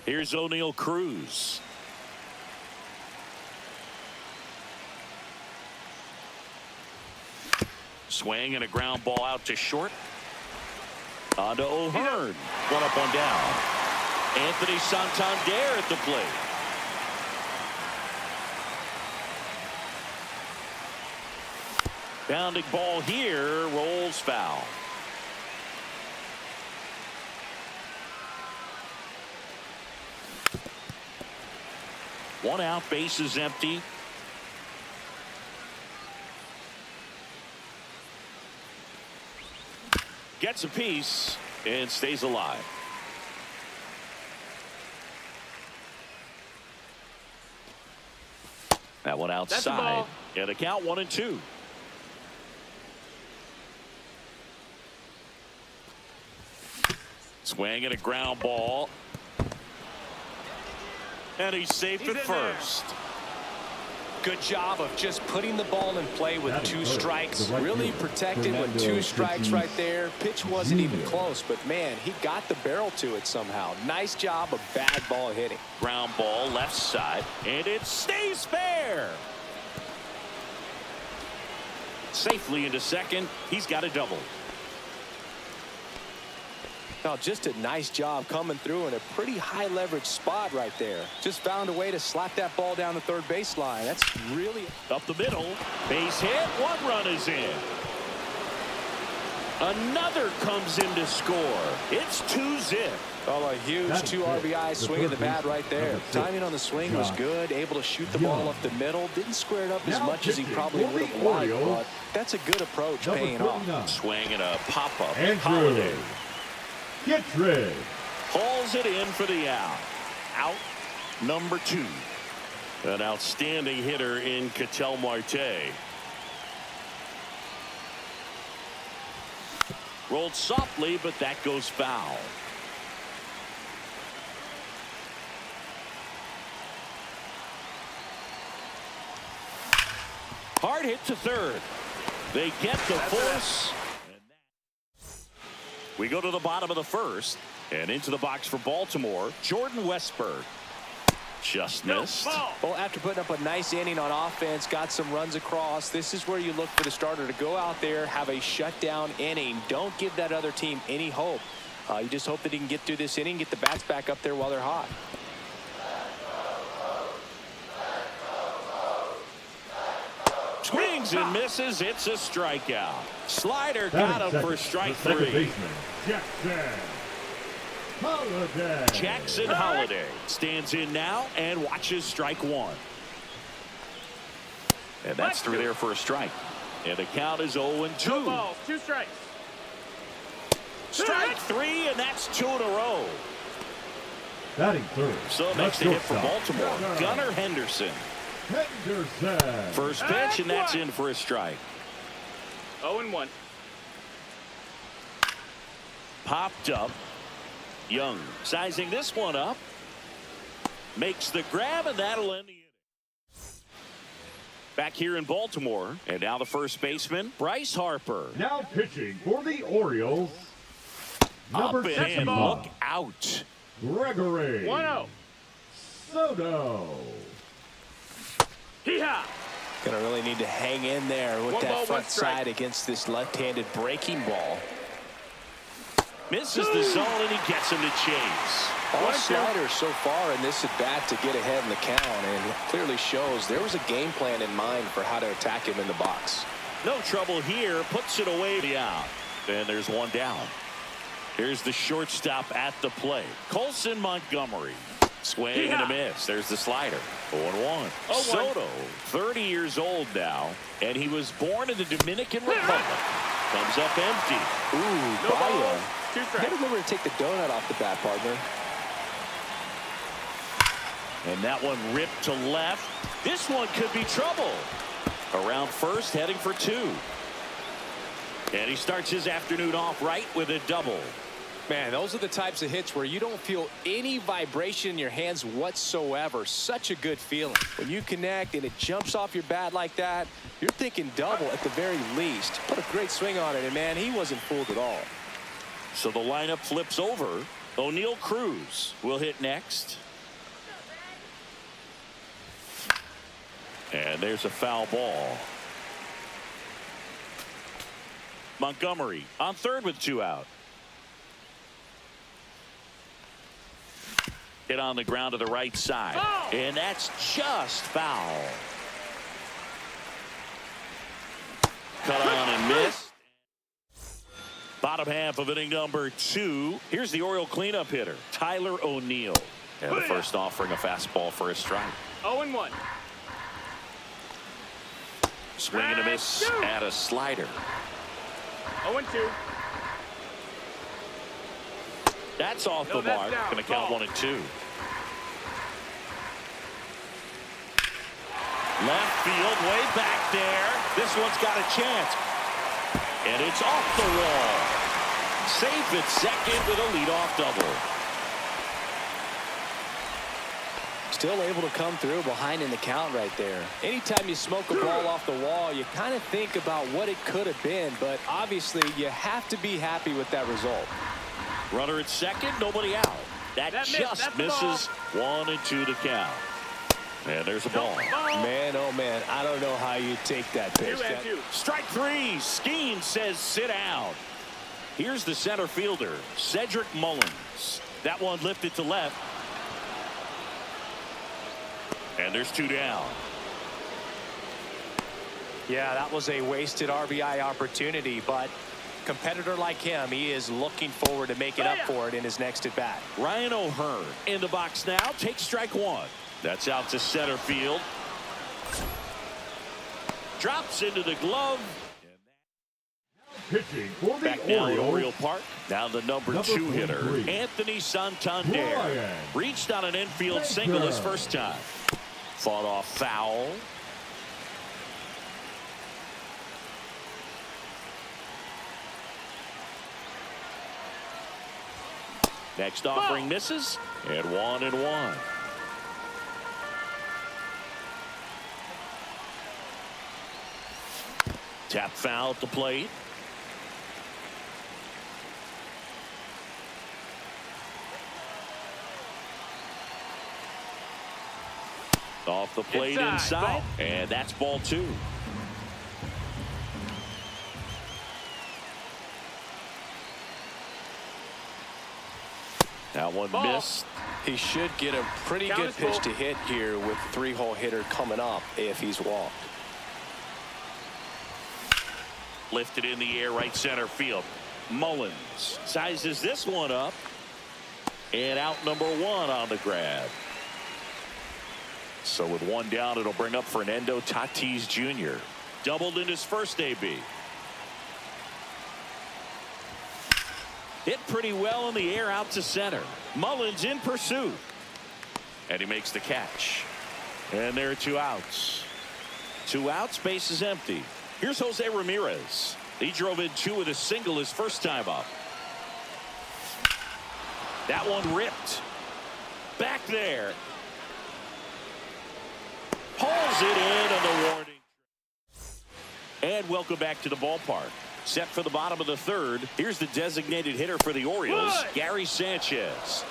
Here's O'Neal Cruz. Swing and a ground ball out to short. On to O'Hearn. One up, one down. Anthony Santander at the plate. Bounding ball here, rolls foul. One out, bases empty. Gets a piece and stays alive. That one outside. And a count 1-2. Swing and a ground ball. And he's safe at first. Good job of just putting the ball in play with That is 2 good. strikes. The right Really fielder, protected with Fernando 2 strikes Tatis right there. Pitch wasn't even Jr. close, but man, he got the barrel to it somehow. Nice job of bad ball hitting. Ground ball left side. And it stays fair. Safely into second. He's got a double. Now, just a nice job coming through in a pretty high leverage spot right there. Just found a way to slap that ball down the third baseline. That's really Up the middle. Base hit. 1 run is in. Another comes in to score. It's 2-zip. oh, a huge That is 2 good. RBI The swing of the third bat baseman, right there. number 6, Timing on the swing was Josh good. Able to shoot the Young. ball up the middle. Didn't square it up as Now much as he pitching probably for would the have liked, Orioles, but that's a good approach number paying off. 39, Swing and a pop-up. Andrew Holiday Kittredge. hauls it in for the out. Out number 2. An outstanding hitter in Ketel Marte. Rolled softly, but that goes foul. Hard hit to third. They get the force. We go to the bottom of the first and into the box for Baltimore. Jordan Westburg. Just missed. Well, after putting up a nice inning on offense, got some runs across, this is where you look for the starter to go out there, have a shutdown inning. Don't give that other team any hope. You just hope that he can get through this inning, get the bats back up there while they're hot. Swings and misses. It's a strikeout. Slider got him for strike the second 3. baseman, Jackson Holiday. Jackson Holiday stands in now and watches strike 1. And that's through there for a strike. And the count is 0-2. 2 balls, 2 strikes. Strike 3, and that's 2 in a row. Batting third. So the next to hit for shortstop, Baltimore, Gunnar Henderson. Henderson. First pitch, and that's in for a strike. 0-1. Popped up. Young sizing this one up. Makes the grab, and that'll end the inning. Back here in Baltimore, and now the first baseman, Bryce Harper. Now pitching for the Orioles, Up number and 6, in, look out. Gregory 1-0. Soto. Hee-haw. Gonna really need to hang in there with 1 that ball, 1 front strike. side against this left-handed breaking ball. Misses the zone, and he gets him to chase. All 1-2. sliders so far in this at-bat to get ahead in the count, and it clearly shows there was a game plan in mind for how to attack him in the box. No trouble here. Puts it away the out. And there's one down. Here's the shortstop at the plate. Colson Montgomery. Swing and a miss. There's the slider. 0-1. 0-1. Soto, 30 years old now, and he was born in the Dominican Republic. Comes up empty. Ooh, No Bayo. balls, 2 You strikes. gotta remember to take the donut off the bat, partner. And that one ripped to left. This one could be trouble. Around first, heading for 2. And he starts his afternoon off right with a double. Man, those are the types of hits where you don't feel any vibration in your hands whatsoever. Such a good feeling. When you connect and it jumps off your bat like that, you're thinking double at the very least. Put a great swing on it, and man, he wasn't fooled at all. So the lineup flips over. O'Neal Cruz will hit next. And there's a foul ball. Montgomery on third with 2 out. Hit on the ground to the right side. Foul. And that's just foul. Cut on and missed. Bottom half of inning number 2. Here's the Oriole cleanup hitter, Tyler O'Neill. And the first offering a fastball for a strike. 0-1. Swing and a miss at a slider. 0-2. That's off No, the that's mark. down. Going to count Ball. 1-2. Left field, way back there. This one's got a chance. And it's off the wall. Safe at second with a leadoff double. Still able to come through behind in the count right there. Anytime you smoke a ball off the wall, you kind of think about what it could have been, but obviously you have to be happy with that result. Runner at second, nobody out. That just misses. 1-2 to count. And there's a ball. Man, oh man, I don't know how you take that pitch. Strike three. Skeen says sit down. Here's the center fielder, Cedric Mullins. That one lifted to left. And there's 2 down. Yeah, that was a wasted RBI opportunity, but competitor like him, he is looking forward to making up for it in his next at bat. Ryan O'Hearn in the box now. Takes strike one. That's out to center field. Drops into the glove. Pitching for the Back now at Orioles. Oriole Park. Now the number 2 hitter, 23. Anthony Santander. Brian Reached on an infield single his first time. Fought off foul. Next offering misses. And 1-1. Tap foul at the plate. Off the plate inside. And that's ball 2. That one missed. He should get a pretty good pitch to hit here with 3-hole hitter coming up if he's walked. Lifted in the air, right center field. Mullins sizes this one up. And out number 1 on the grab. So with 1 down, it'll bring up Fernando Tatis Jr. Doubled in his first AB. Hit pretty well in the air out to center. Mullins in pursuit. And he makes the catch. And there are 2 outs. 2 outs, base is empty. Here's Jose Ramirez. He drove in 2 with a single his first time up. That one ripped. Back there. Pulls it in on the warning. And welcome back to the ballpark. Set for the bottom of the 3rd. Here's the designated hitter for the Orioles, Gary Sanchez.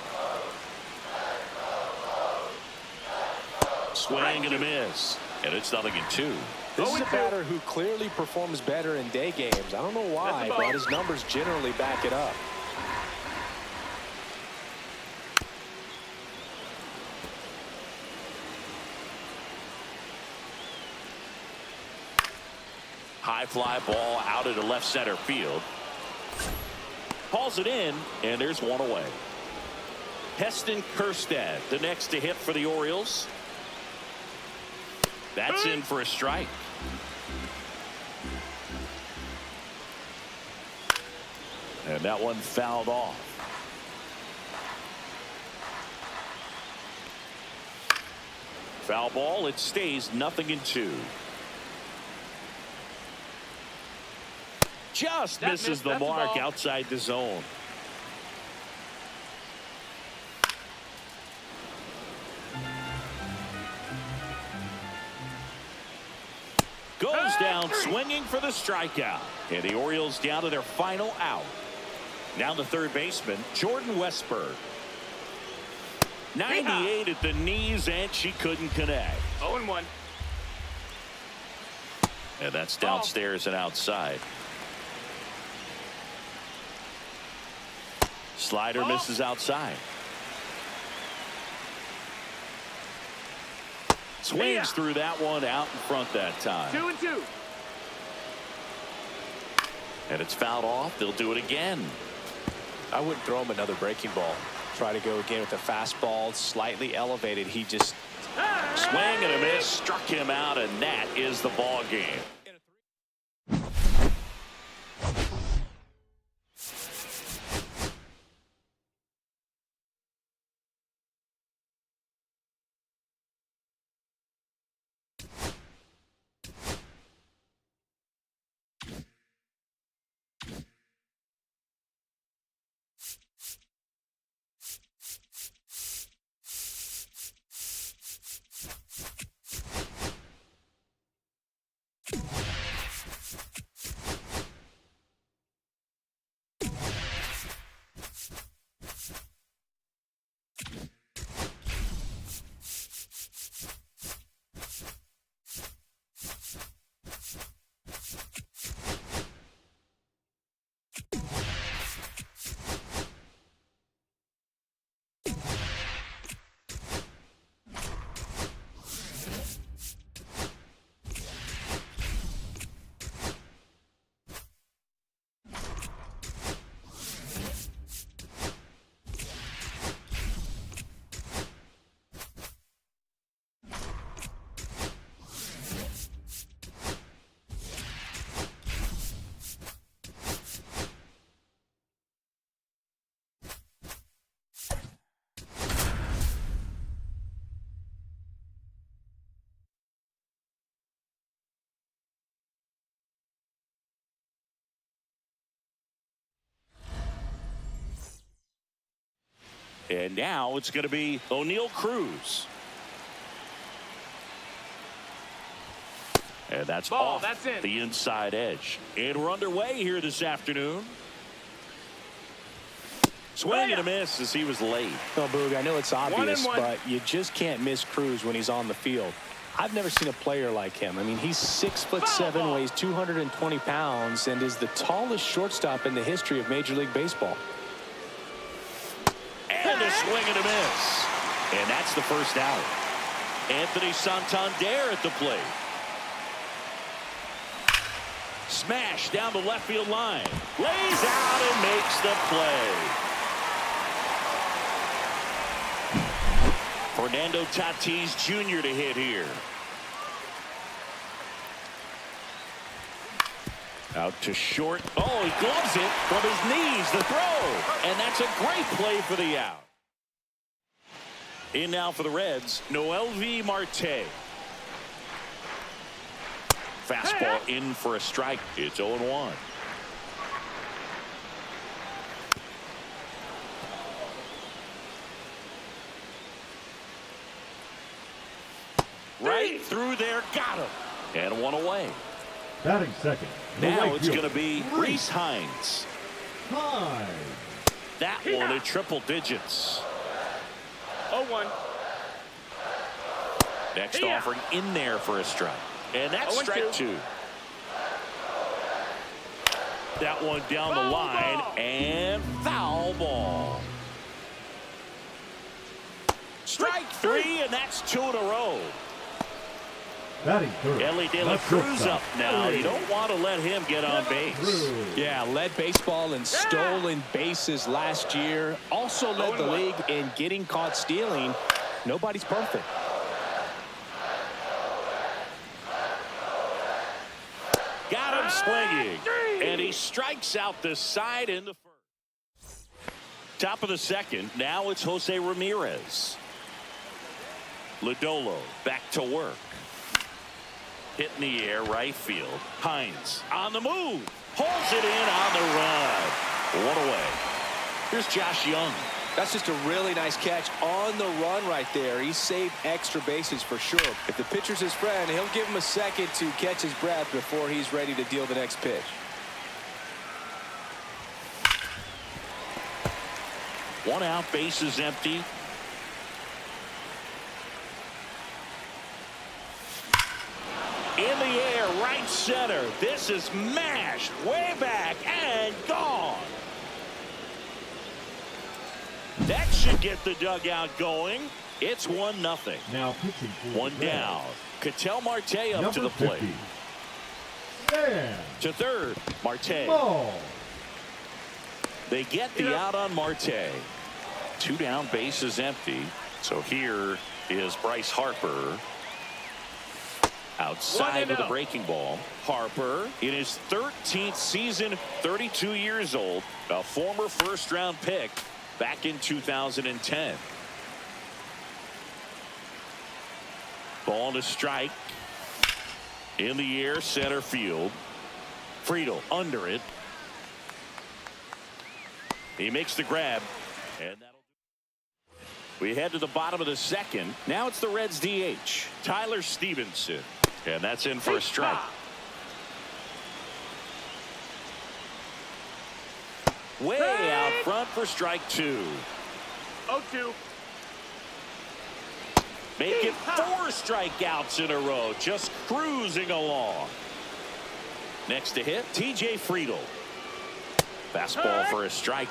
Swing and a miss. And it's 0-2. This is a batter who clearly performs better in day games. I don't know why, but his numbers generally back it up. High fly ball out into left center field. Hauls it in, and there's 1 away. Heston Kjerstad, the next to hit for the Orioles. That's in for a strike. And that one fouled off. Foul ball, it stays 0-2. Just misses the mark outside the zone. Goes down swinging for the strikeout. And the Orioles down to their final out. Now the third baseman, Jordan Westburg. 98 at the knees, and she couldn't connect. 0-1. And that's downstairs and outside. Slider misses outside. Swings through that one out in front that time. 2-2. And it's fouled off. They'll do it again. I wouldn't throw him another breaking ball. Try to go again with the fastball slightly elevated. He just swing and a miss, struck him out, and that is the ball game. And now it's going to be O'Neal Cruz. And that's Ball, off that's in. the inside edge. And we're underway here this afternoon. Swing and a miss as he was late. Well, Boog, I know it's obvious, 1-1. but you just can't miss Cruz when he's on the field. I've never seen a player like him. I mean, he's 6'7", weighs 220 pounds, and is the tallest shortstop in the history of Major League Baseball. And a swing and a miss. And that's the first out. Anthony Santander at the plate. Smash down the left field line. Lays out and makes the play. Fernando Tatis Jr. to hit here. Out to short. Oh, he gloves it from his knees. The throw. And that's a great play for the out. In now for the Reds, Noelvi Marte. Fastball in for a strike. It's 0-1. Right through there, got him. And one away. Batting second. the Now right it's fielder, going to be Reese Hines. Hines. That one in triple digits. 0-1. Next offering in there for a strike. And that's 0-2. strike two. That one down the line ball. and foul ball. Strike three, and that's two in a row. Batting third. Ellie De La Left Cruz shortstop. up now. You don't want to let him get on base. Cruz. Yeah, led baseball in stolen bases last year. Also led the 0-1. league in getting caught stealing. Nobody's perfect. Got him swinging. And he strikes out the side in the first. Top of the second. Now it's Jose Ramirez. Lodolo back to work. Hit in the air, right field. Hines on the move. Pulls it in on the run. One away. Here's Josh Young. That's just a really nice catch on the run right there. He saved extra bases for sure. If the pitcher's his friend, he'll give him a second to catch his breath before he's ready to deal the next pitch. One out, bases empty. In the air, right center. This is mashed way back and gone. That should get the dugout going. It's 1-0. Now pitching for One the Reds. down. Ketel Marte up to Number the plate. 50. Sam To third, Marte. Ball. They get the out on Marte. Two down, bases empty. So here is Bryce Harper. Outside with a 1-0. breaking ball. Harper in his 13th season, 32 years old, a former first-round pick back in 2010. Ball to strike. In the air, center field. Friedel under it. He makes the grab. And that'll we head to the bottom of the second. Now it's the Reds DH, Tyler Stevenson. And that's in for a strike. Way out front for strike two. 0-2. Make it 4 strikeouts in a row. Just cruising along. Next to hit, TJ Friedel. Fastball for a strike.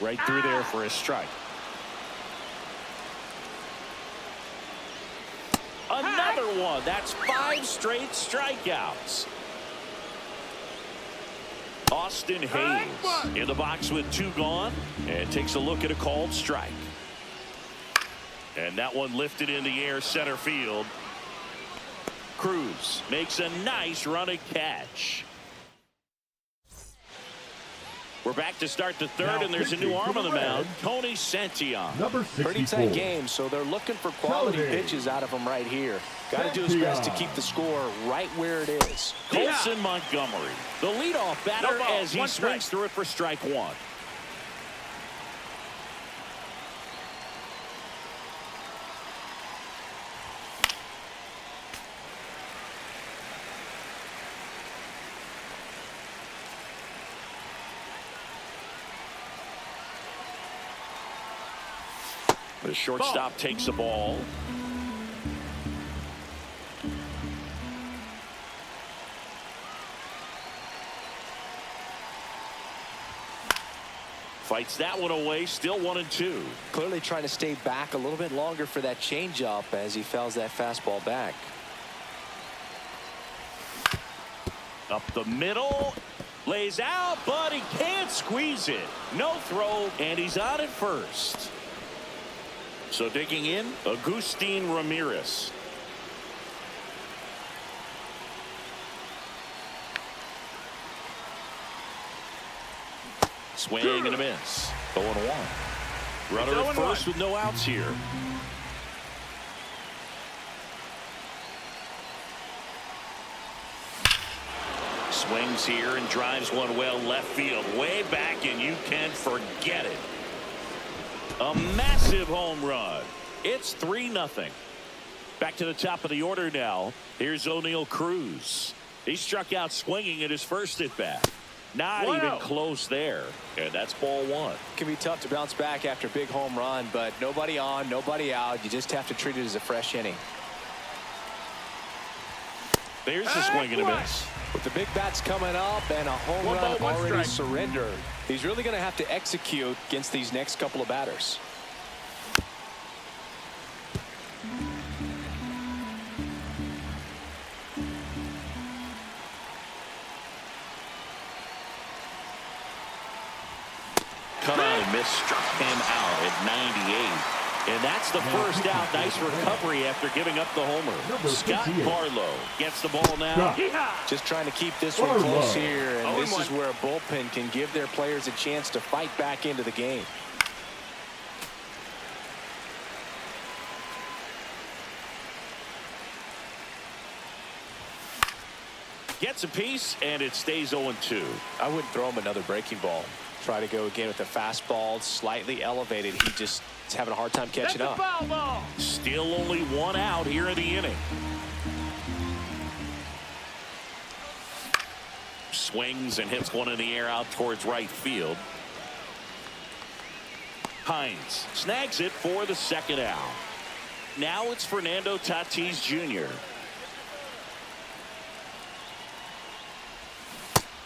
Right through there for a strike. Another one. That's 5 straight strikeouts. Austin Hayes in the box with 2 gone and takes a look at a called strike. And that one lifted in the air, center field. Cruz makes a nice running catch. We're back to start the third, Now and there's a new pitching arm for on the the mound, Reds, Tony Santillan. Number 64. Pretty tight game, so they're looking for quality Tony pitches out of him right here. Got to do his best to Santillan. keep the score right where it is. Colson Montgomery, the leadoff batter, No ball, as he one swings strike. through it for strike one. The shortstop takes the ball. Fights that one away, still 1-2. Clearly trying to stay back a little bit longer for that changeup as he fouls that fastball back. Up the middle, lays out, but he can't squeeze it. No throw, and he's on at first. So digging in, Agustin Ramirez. Swing and a miss. 0-1. Runner at first with no outs here. Swings here and drives one well left field, way back, and you can forget it. A massive home run. It's 3-0. Back to the top of the order now. Here's O'Neal Cruz. He struck out swinging at his first at bat. Not even close there. And that's ball one. Can be tough to bounce back after a big home run, but nobody on, nobody out. You just have to treat it as a fresh inning. There's the swing and a miss. With the big bats coming up and a home One run ball, one already strike. surrendered, he's really going to have to execute against these next couple of batters. Cut on and miss, struck him out at 98. And that's the first out. Nice recovery after giving up the homer. Number Scott 58. Barlow gets the ball now. Scott. Just trying to keep this one Barlow. close here, and this 0-1. is where a bullpen can give their players a chance to fight back into the game. Gets a piece, and it stays 0-2. I wouldn't throw him another breaking ball. Try to go again with the fastball, slightly elevated. He just is having a hard time catching That's a up. foul ball. Still only one out here in the inning. Swings and hits one in the air out towards right field. Hines snags it for the second out. Now it's Fernando Tatis Jr.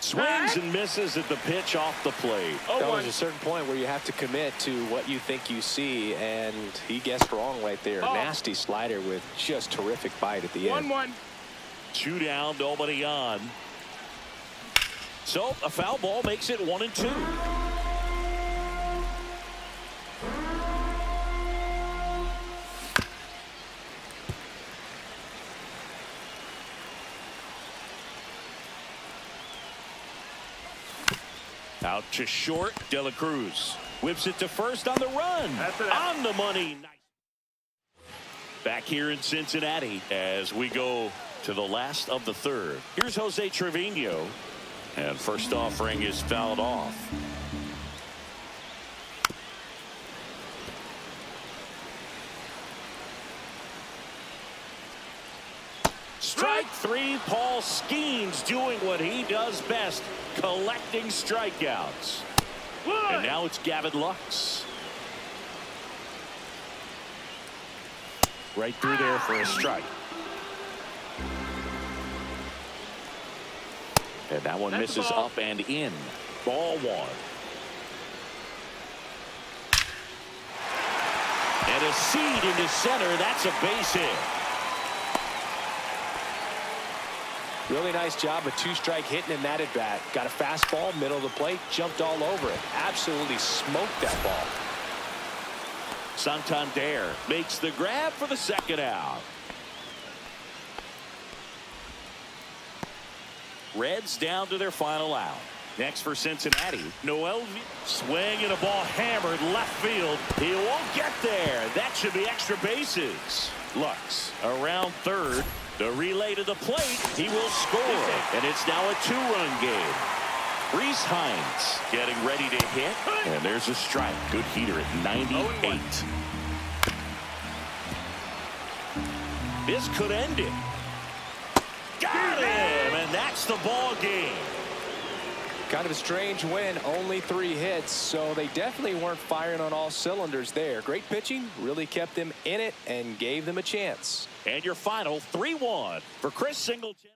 Swings and misses at the pitch off the plate. There was a certain point where you have to commit to what you think you see, and he guessed wrong right there. Oh. Nasty slider with just terrific bite at the end. 1-1. 2 down, nobody on. So a foul ball makes it 1-2. Out to short, De La Cruz whips it to first on the run. That's it. On the money. Back here in Cincinnati as we go to the last of the third. Here's Jose Trevino, and first offering is fouled off. Strike three. Paul Skeens doing what he does best, collecting strikeouts. And now it's Gavin Lux. Right through there for a strike. And that one That's a misses ball. up and in. Ball one. And a seed into center. That's a base hit. Really nice job of two-strike hitting in that at bat. Got a fastball, middle of the plate, jumped all over it. Absolutely smoked that ball. Santander makes the grab for the second out. Reds down to their final out. Next for Cincinnati, Noel swing and a ball hammered left field. He won't get there. That should be extra bases. Lux around third. The relay to the plate. He will score. And it's now a 2-run game. Reese Hines getting ready to hit. And there's a strike. Good heater at 98. This could end it. Got him. And that's the ball game. Kind of a strange win, only 3 hits, so they definitely weren't firing on all cylinders there. Great pitching, really kept them in it and gave them a chance. And your final 3-1 for Chris Singleton.